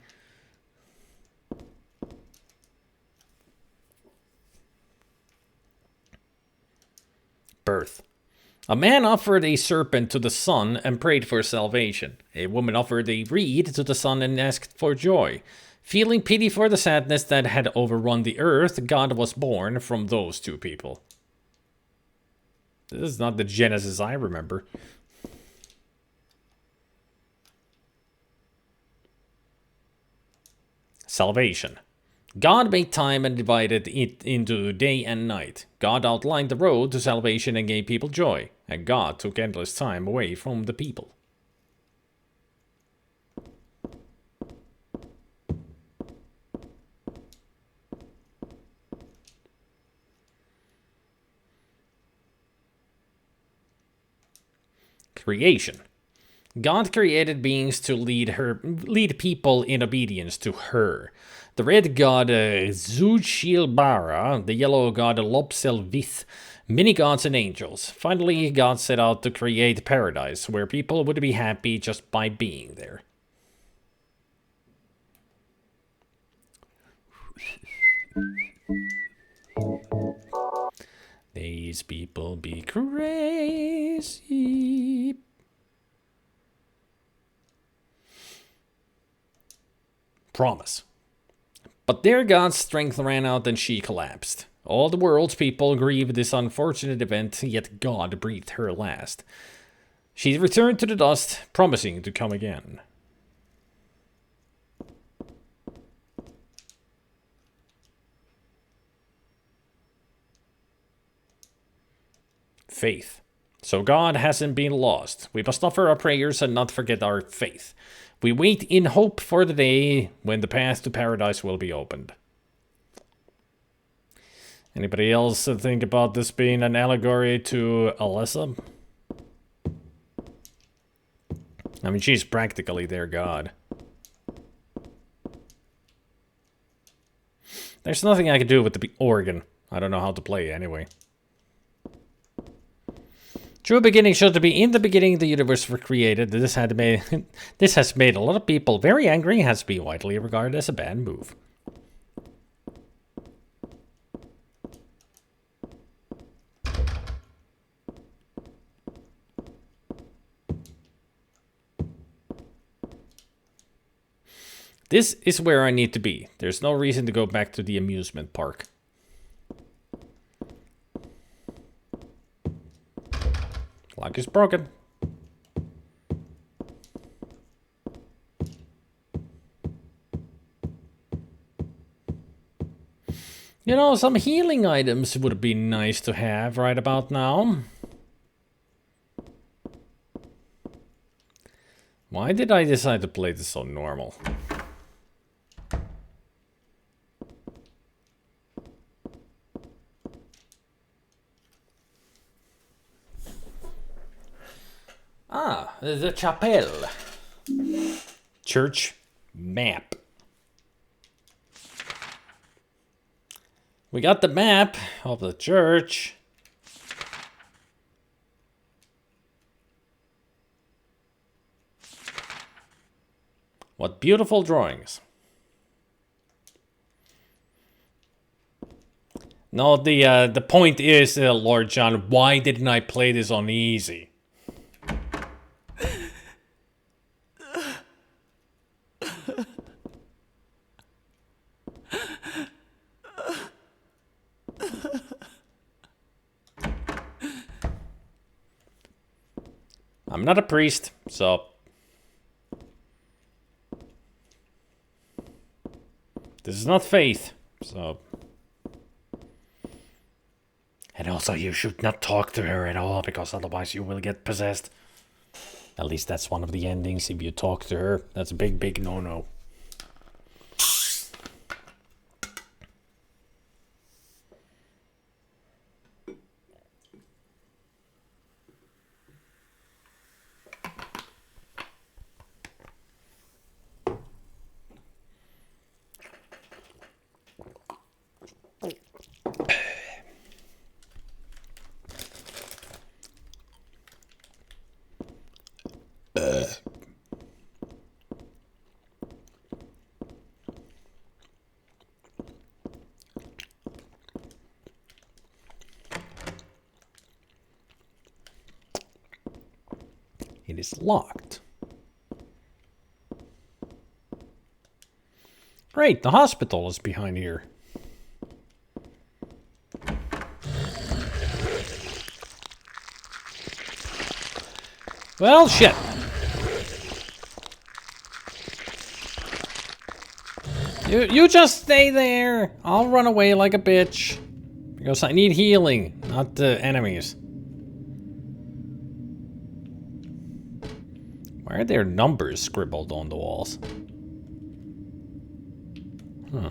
Birth. A man offered a serpent to the sun and prayed for salvation. A woman offered a reed to the sun and asked for joy. Feeling pity for the sadness that had overrun the earth, God was born from those two people. This is not the Genesis I remember. Salvation. God made time and divided it into day and night. God outlined the road to salvation and gave people joy. And God took endless time away from the people. Creation. God created beings to lead people in obedience to her. The red god Zuchilbara, the yellow god Lopselvith, many gods and angels. Finally, God set out to create paradise, where people would be happy just by being there. These people be crazy. Promise. But there God's strength ran out and she collapsed. All the world's people grieved this unfortunate event, yet God breathed her last. She returned to the dust, promising to come again. Faith. So God hasn't been lost. We must offer our prayers and not forget our faith. We wait in hope for the day when the path to paradise will be opened. Anybody else think about this being an allegory to Alyssa? I mean, she's practically their god. There's nothing I can do with the organ. I don't know how to play anyway. True beginning should be in the beginning the universe was created. This has made a lot of people very angry and has been widely regarded as a bad move. This is where I need to be. There's no reason to go back to the amusement park. Lock is broken. You know, some healing items would be nice to have right about now. Why did I decide to play this so normal? Ah, the chapel. Church map. We got the map of the church. What beautiful drawings. No, the point is, Lord John, why didn't I play this on easy? I'm not a priest, so This is not Faith, so... And also, you should not talk to her at all, because otherwise you will get possessed. At least that's one of the endings. If you talk to her, that's a big, big no-no. It is locked. Great, the hospital is behind here. Well, shit. You just stay there. I'll run away like a bitch. Because I need healing, not the enemies. Why are there numbers scribbled on the walls? Huh.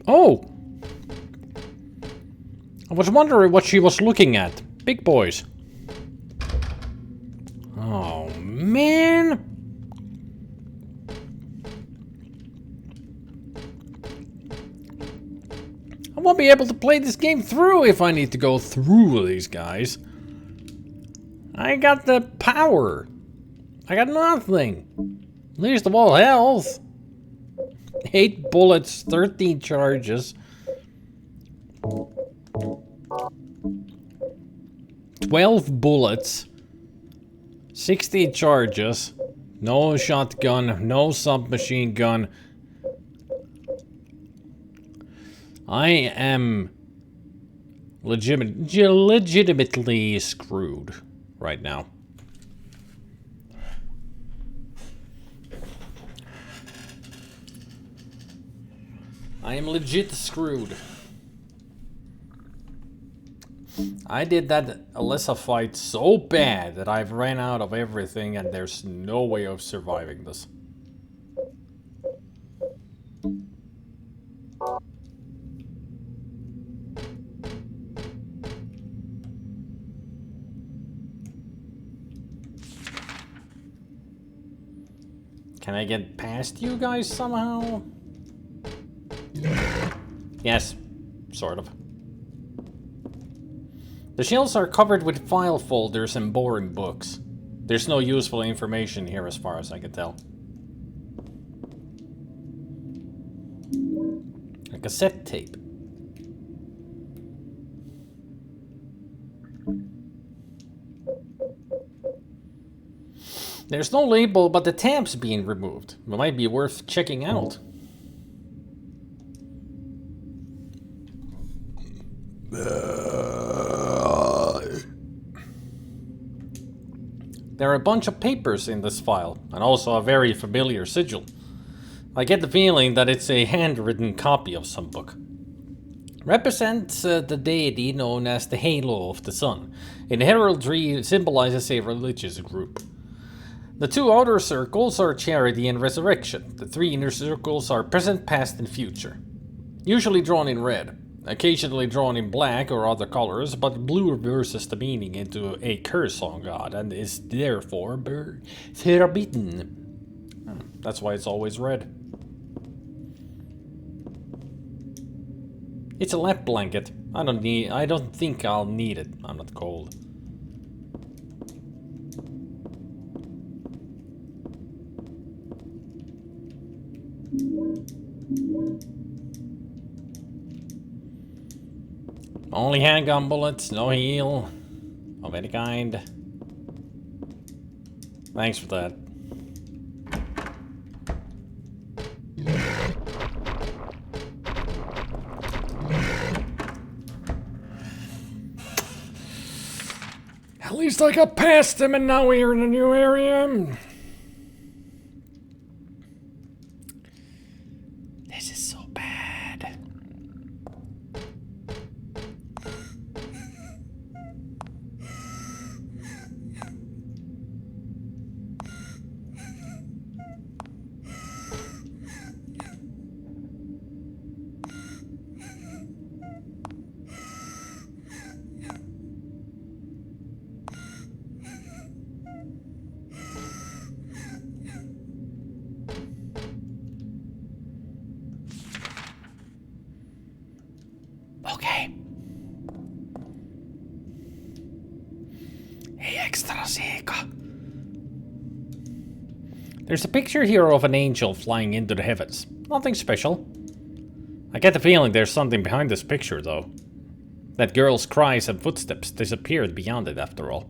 Oh! I was wondering what she was looking at. Big boys. Oh, man! I won't be able to play this game through if I need to go through these guys. I got the power. I got nothing. Least of all health. 8 bullets, 13 charges. 12 bullets. 16 charges. No shotgun, no submachine gun. I am legitimately screwed right now. I am legit screwed. I did that Alyssa fight so bad that I've ran out of everything and there's no way of surviving this. Can I get past you guys somehow? Yes, sort of. The shelves are covered with file folders and boring books. There's no useful information here as far as I can tell. A cassette tape. There's no label, but the tab's being removed. It might be worth checking out. There are a bunch of papers in this file, and also a very familiar sigil. I get the feeling that it's a handwritten copy of some book. Represents the deity known as the Halo of the Sun. In heraldry, symbolizes a religious group. The 2 outer circles are charity and resurrection. The 3 inner circles are present, past, and future. Usually drawn in red. Occasionally drawn in black or other colors, but blue reverses the meaning into a curse on God and is therefore forbidden. That's why it's always red. It's a lap blanket. I don't think I'll need it. I'm not cold. Only handgun bullets, no heal of any kind. Thanks for that. At least I got past him and now we're in a new area. This is so bad. Okay. Hey, extra seca. There's a picture here of an angel flying into the heavens. Nothing special. I get the feeling there's something behind this picture, though. That girl's cries and footsteps disappeared beyond it, after all.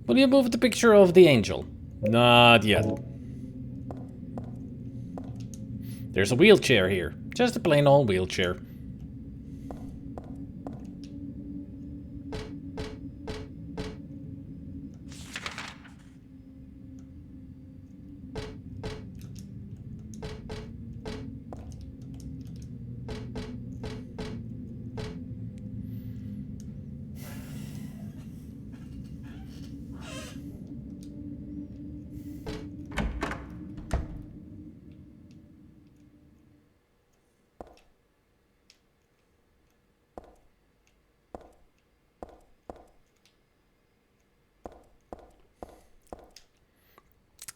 Will you move the picture of the angel? Not yet. There's a wheelchair here. Just a plain old wheelchair.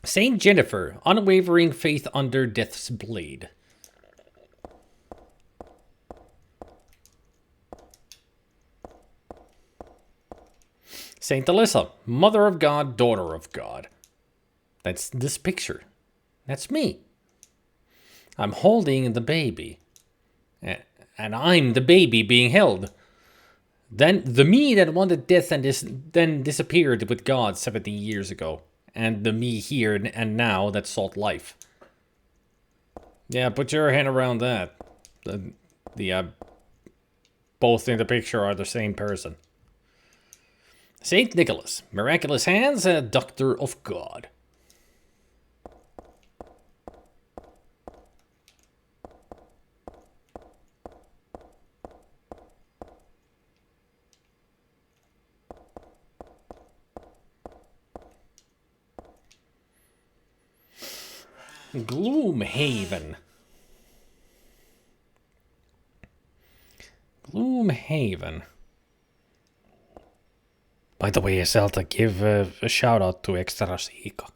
Saint Jennifer, unwavering faith under death's blade. Saint Alyssa, mother of God, daughter of God. That's this picture. That's me. I'm holding the baby. And I'm the baby being held. Then the me that wanted death and then disappeared with God 70 years ago. And the me here and now that sought life. Yeah, put your hand around that. Both in the picture are the same person. Saint Nicholas, miraculous hands, and doctor of God. Gloomhaven. Gloomhaven. By the way, Zelda, give a shout out to Extra Seika.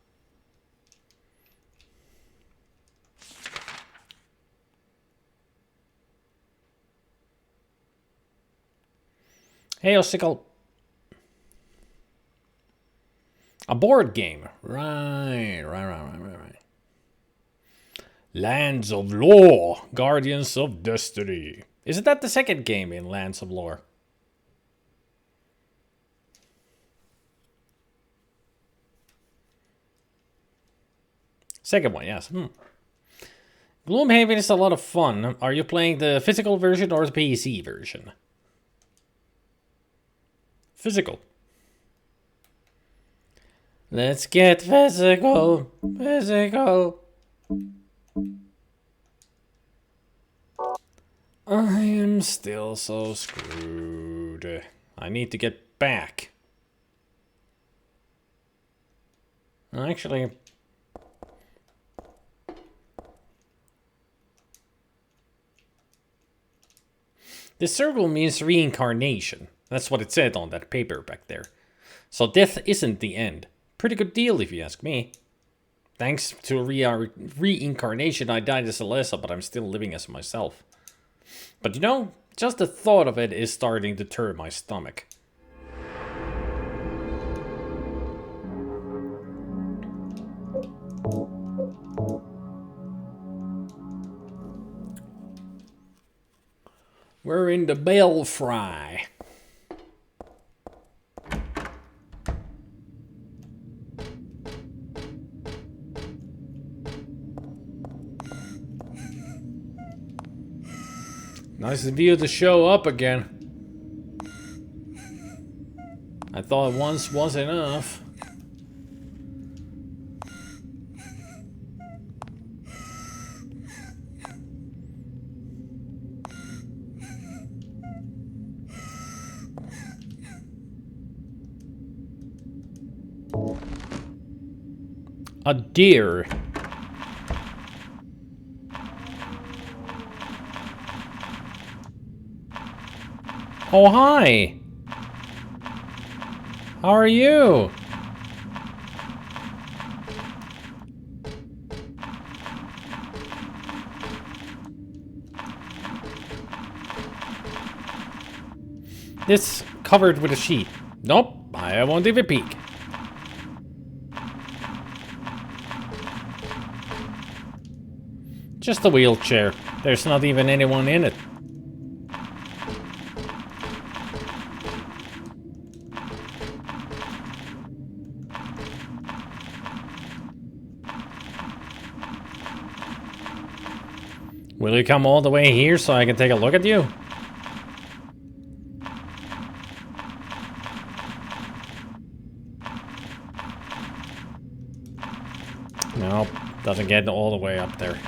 Hey, Osicle. A board game. Right. Lands of Lore, Guardians of Destiny. Isn't that the second game in Lands of Lore? Second one, yes. Gloomhaven is a lot of fun. Are you playing the physical version or the PC version? Physical. Let's get physical. Physical. I am still so screwed. I need to get back. Actually... the circle means reincarnation. That's what it said on that paper back there. So death isn't the end. Pretty good deal if you ask me. Thanks to reincarnation, I died as Alyssa, but I'm still living as myself. But you know, just the thought of it is starting to turn my stomach. We're in the Belfry. Nice of you to show up again. I thought once was enough. A deer. Oh, hi. How are you? This covered with a sheet. Nope, I won't even peek. Just a wheelchair. There's not even anyone in it. Will you come all the way here so I can take a look at you? Nope, doesn't get all the way up there.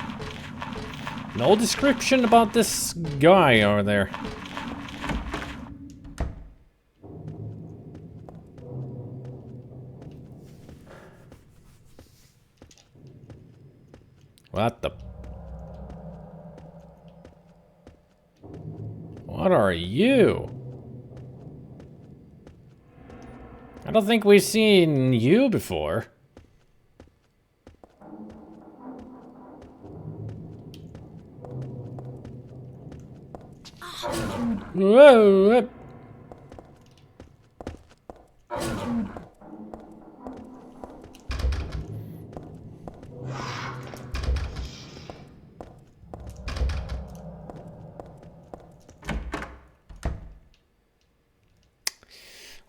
No description about this guy over there. What the? What are you? I don't think we've seen you before. Whoa!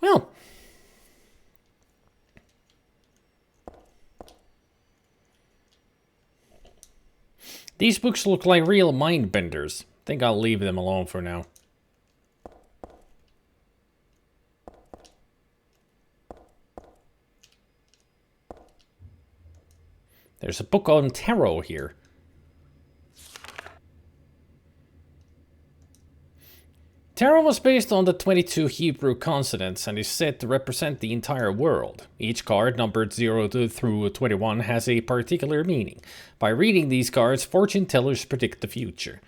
Well, these books look like real mind benders. I think I'll leave them alone for now. There's a book on tarot here. Tarot was based on the 22 Hebrew consonants and is said to represent the entire world. Each card, numbered 0 through 21, has a particular meaning. By reading these cards, fortune tellers predict the future.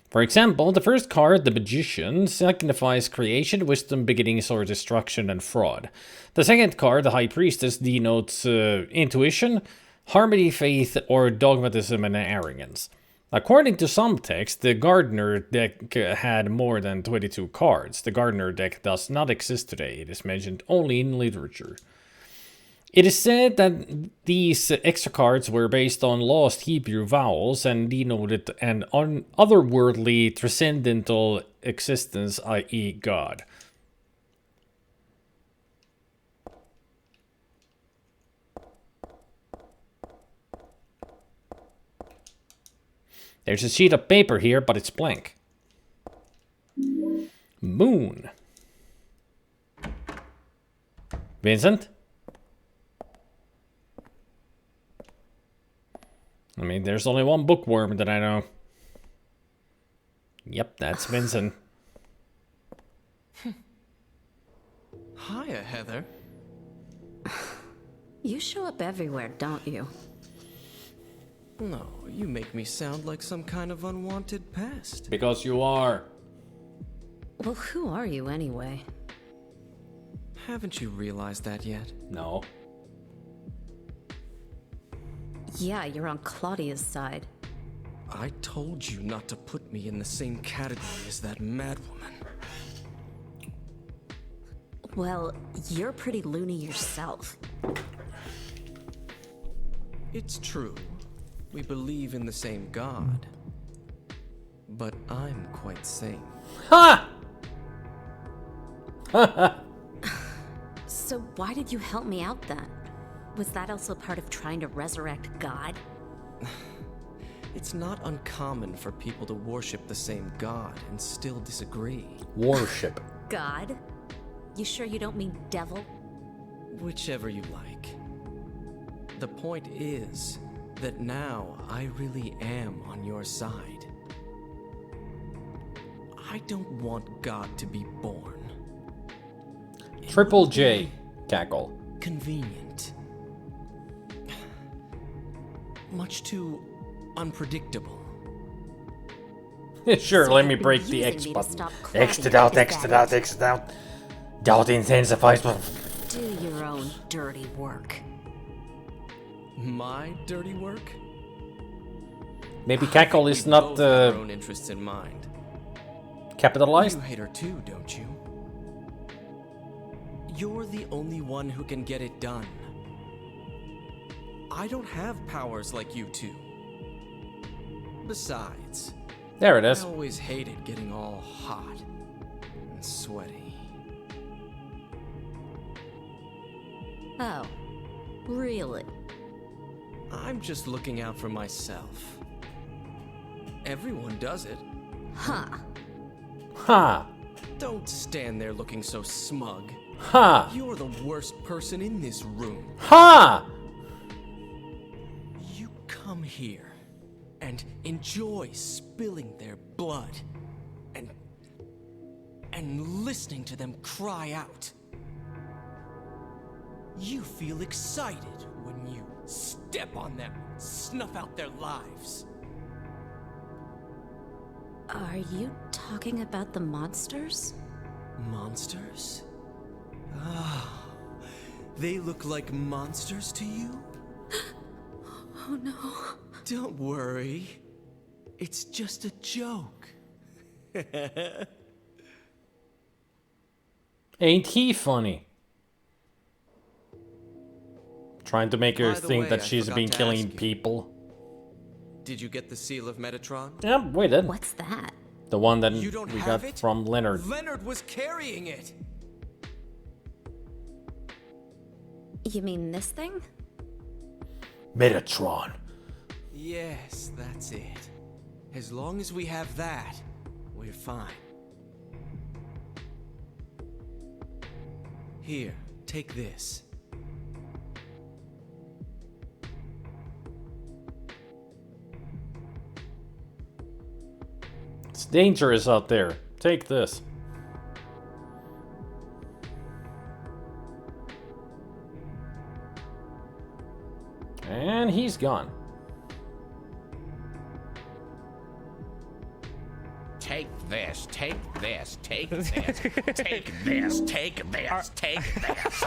For example, the first card, the Magician, signifies creation, wisdom, beginnings, or destruction, and fraud. The second card, the High Priestess, denotes intuition, harmony, faith, or dogmatism and arrogance. According to some texts, the Gardener deck had more than 22 cards. The Gardener deck does not exist today. It is mentioned only in literature. It is said that these extra cards were based on lost Hebrew vowels and denoted an otherworldly, transcendental existence, i.e. God. There's a sheet of paper here, but it's blank. Moon. Vincent? I mean, there's only one bookworm that I know. Yep, that's Vincent. Hiya, Heather. You show up everywhere, don't you? No, you make me sound like some kind of unwanted pest. Because you are. Well, who are you anyway? Haven't you realized that yet? No. Yeah, you're on Claudia's side. I told you not to put me in the same category as that madwoman. Well, you're pretty loony yourself. It's true. We believe in the same God. But I'm quite sane. Ha! So why did you help me out then? Was that also part of trying to resurrect God? It's not uncommon for people to worship the same god and still disagree. Worship. God? You sure you don't mean devil? Whichever you like. The point is that now I really am on your side. I don't want God to be born. Triple J. Cackle. Convenient. Much too unpredictable. Sure, So let you've me been break the using X me to button. stop Exit clapping, out, is exit that out, it? exit out. Doubt intensifies. Do your own dirty work. My dirty work? Maybe Cackle is We not both have our own interests in mind. capitalized? You hate her too, don't you? You're the only one who can get it done. I don't have powers like you two. Besides, There it is. I always hated getting all hot and sweaty. Oh, really? I'm just looking out for myself. Everyone does it. Huh. Ha! Don't stand there looking so smug. Ha! You're the worst person in this room. Ha! You come here and enjoy spilling their blood and listening to them cry out. You feel excited when you step on them, snuff out their lives. Are you talking about the monsters? Monsters? Ah, they look like monsters to you? Oh no. Don't worry. It's just a joke. Ain't he funny? Trying to make her By the think way, that I she's forgot been to killing ask you. people. Did you get the seal of Metatron? Yeah, we did. What's that? The one that You don't we have got it? from Leonard. Leonard was carrying it. You mean this thing? Metatron. Yes, that's it. As long as we have that, we're fine. Here, take this. It's dangerous out there. Take this. And he's gone. Take this, take this, take this, take this, take this, take this.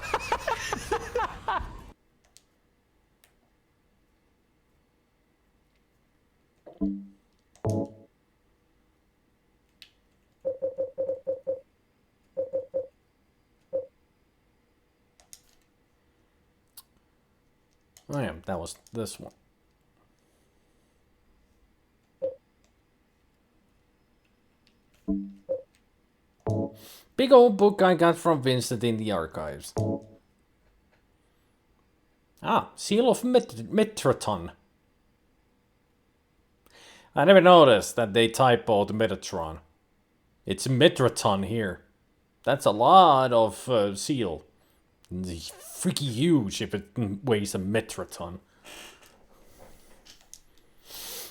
Oh yeah, that was this one. Big old book I got from Vincent in the archives. Ah, Seal of Metatron. I never noticed that they typoed Metatron. It's Metatron here. That's a lot of seal. It's freaky huge if it weighs a metriton.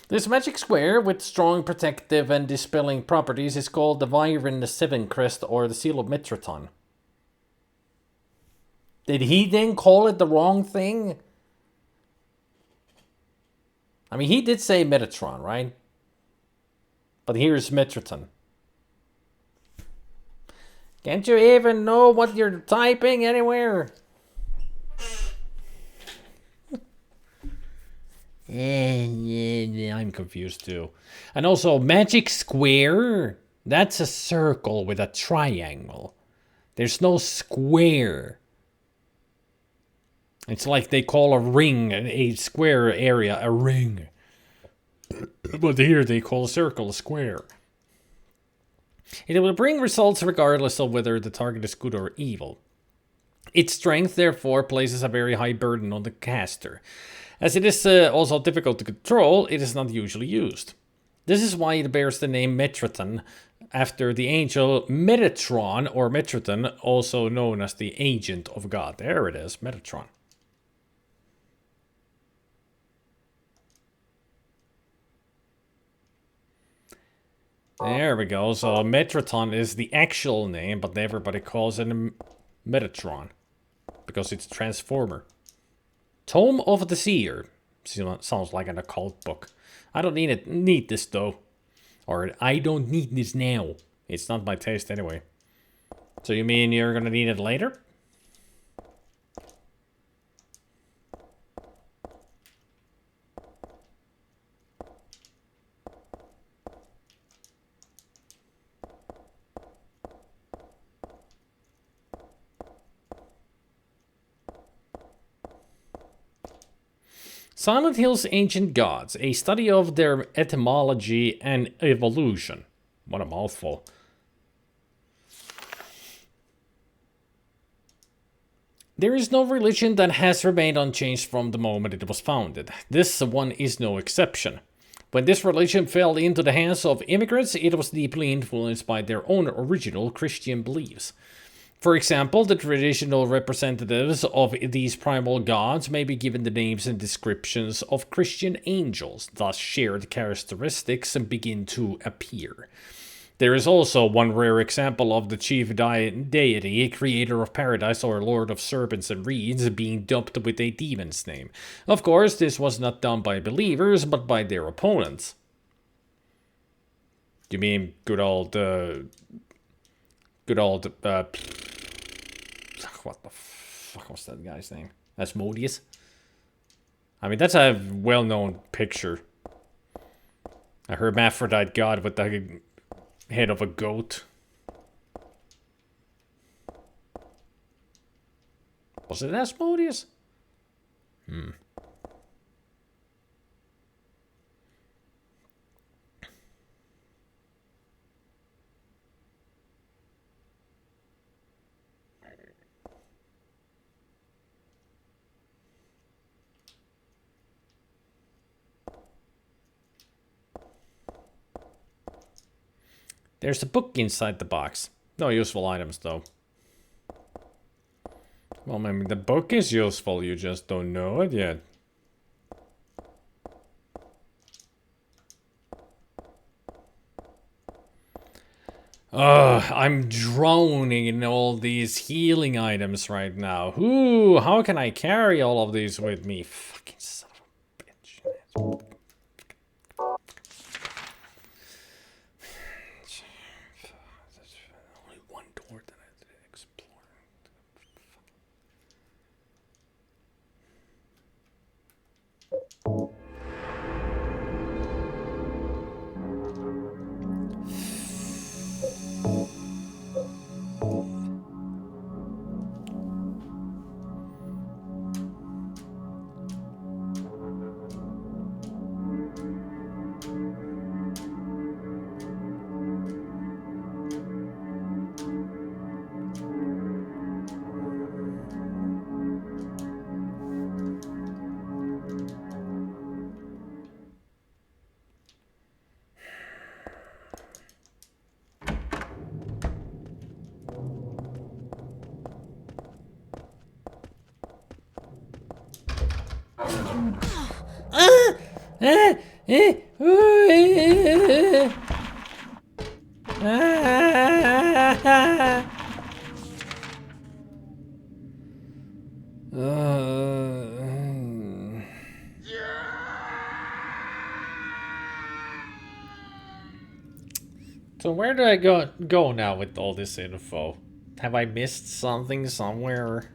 This magic square with strong protective and dispelling properties is called the Viren the Seven Crest or the Seal of Metatron. Did he then call it the wrong thing? I mean, he did say Metatron, right? But here's Metatron. Can't you even know what you're typing anywhere? I'm confused too. And also, magic square? That's a circle with a triangle. There's no square. It's like they call a ring, a square area, a ring. But here they call a circle a square. It will bring results regardless of whether the target is good or evil. Its strength, therefore, places a very high burden on the caster. As it is also difficult to control, it is not usually used. This is why it bears the name Metatron, after the angel Metatron, or Metatron, also known as the Agent of God. There it is, Metatron. There we go. So Metatron is the actual name, but everybody calls it Metatron because it's a transformer. Tome of the Seer. Sounds like an occult book. I don't need this though. Or I don't need this now. It's not my taste anyway. So you mean you're gonna need it later? Silent Hill's Ancient Gods, a study of their etymology and evolution. What a mouthful. There is no religion that has remained unchanged from the moment it was founded. This one is no exception. When this religion fell into the hands of immigrants, it was deeply influenced by their own original Christian beliefs. For example, the traditional representatives of these primal gods may be given the names and descriptions of Christian angels, thus shared characteristics begin to appear. There is also one rare example of the chief deity, creator of paradise or lord of serpents and reeds, being dubbed with a demon's name. Of course, this was not done by believers, but by their opponents. You mean good old, what the fuck was that guy's name? Asmodeus? I mean, that's a well-known picture. A hermaphrodite god with the head of a goat. Was it Asmodeus? There's a book inside the box. No useful items, though. Well, I mean, the book is useful, you just don't know it yet. Ugh, I'm drowning in all these healing items right now. Ooh, how can I carry all of these with me? Fucking son of a bitch. Only one door that I have to explore. So where do I go now with all this info? Have I missed something somewhere?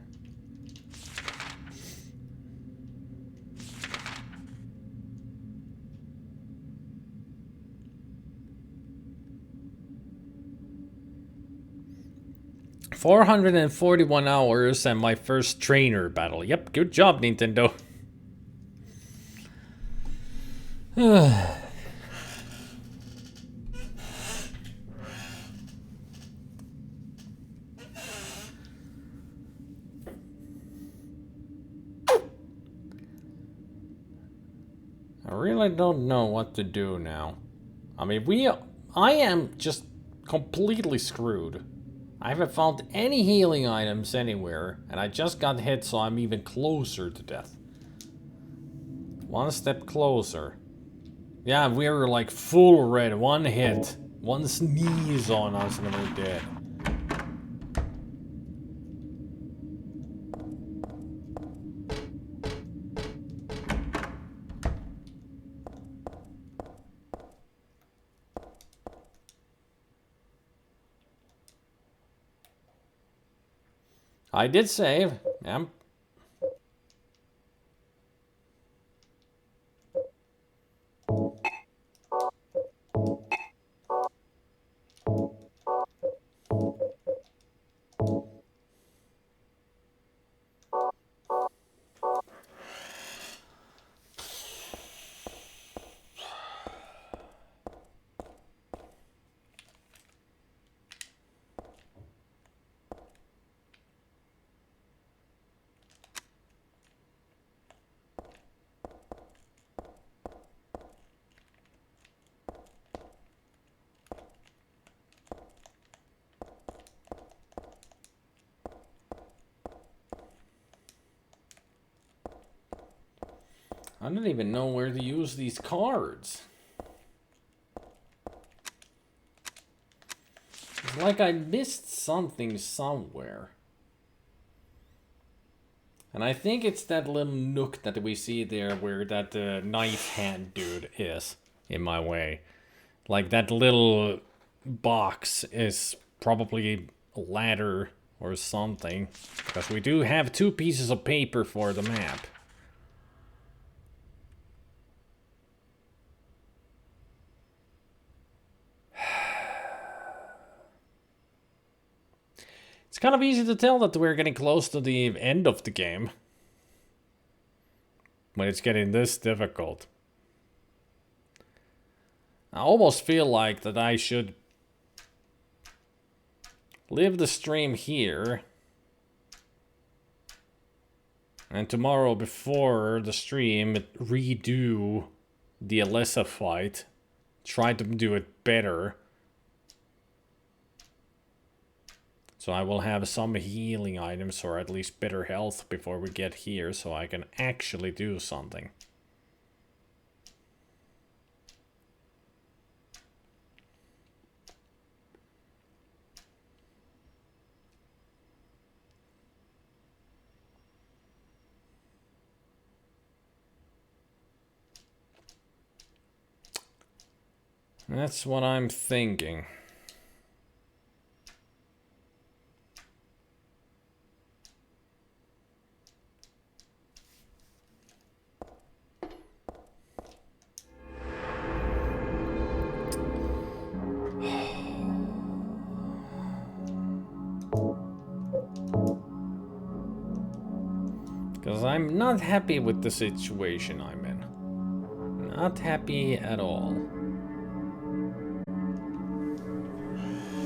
$441 hours and my first trainer battle. Yep, good job, Nintendo. I really don't know what to do now. I mean, I am just completely screwed. I haven't found any healing items anywhere, and I just got hit, so I'm even closer to death. One step closer. Yeah, we're like full red. One hit. One sneeze on us and we're dead. I did save. Yeah. I don't even know where to use these cards. It's like I missed something somewhere. And I think it's that little nook that we see there where that knife hand dude is in my way. Like that little box is probably a ladder or something. Because we do have 2 pieces of paper for the map. It's kind of easy to tell that we're getting close to the end of the game. When it's getting this difficult. I almost feel like that I should leave the stream here. And tomorrow before the stream, redo the Alessa fight. Try to do it better. So I will have some healing items or at least better health before we get here so I can actually do something. That's what I'm thinking. Because I'm not happy with the situation I'm in. Not happy at all.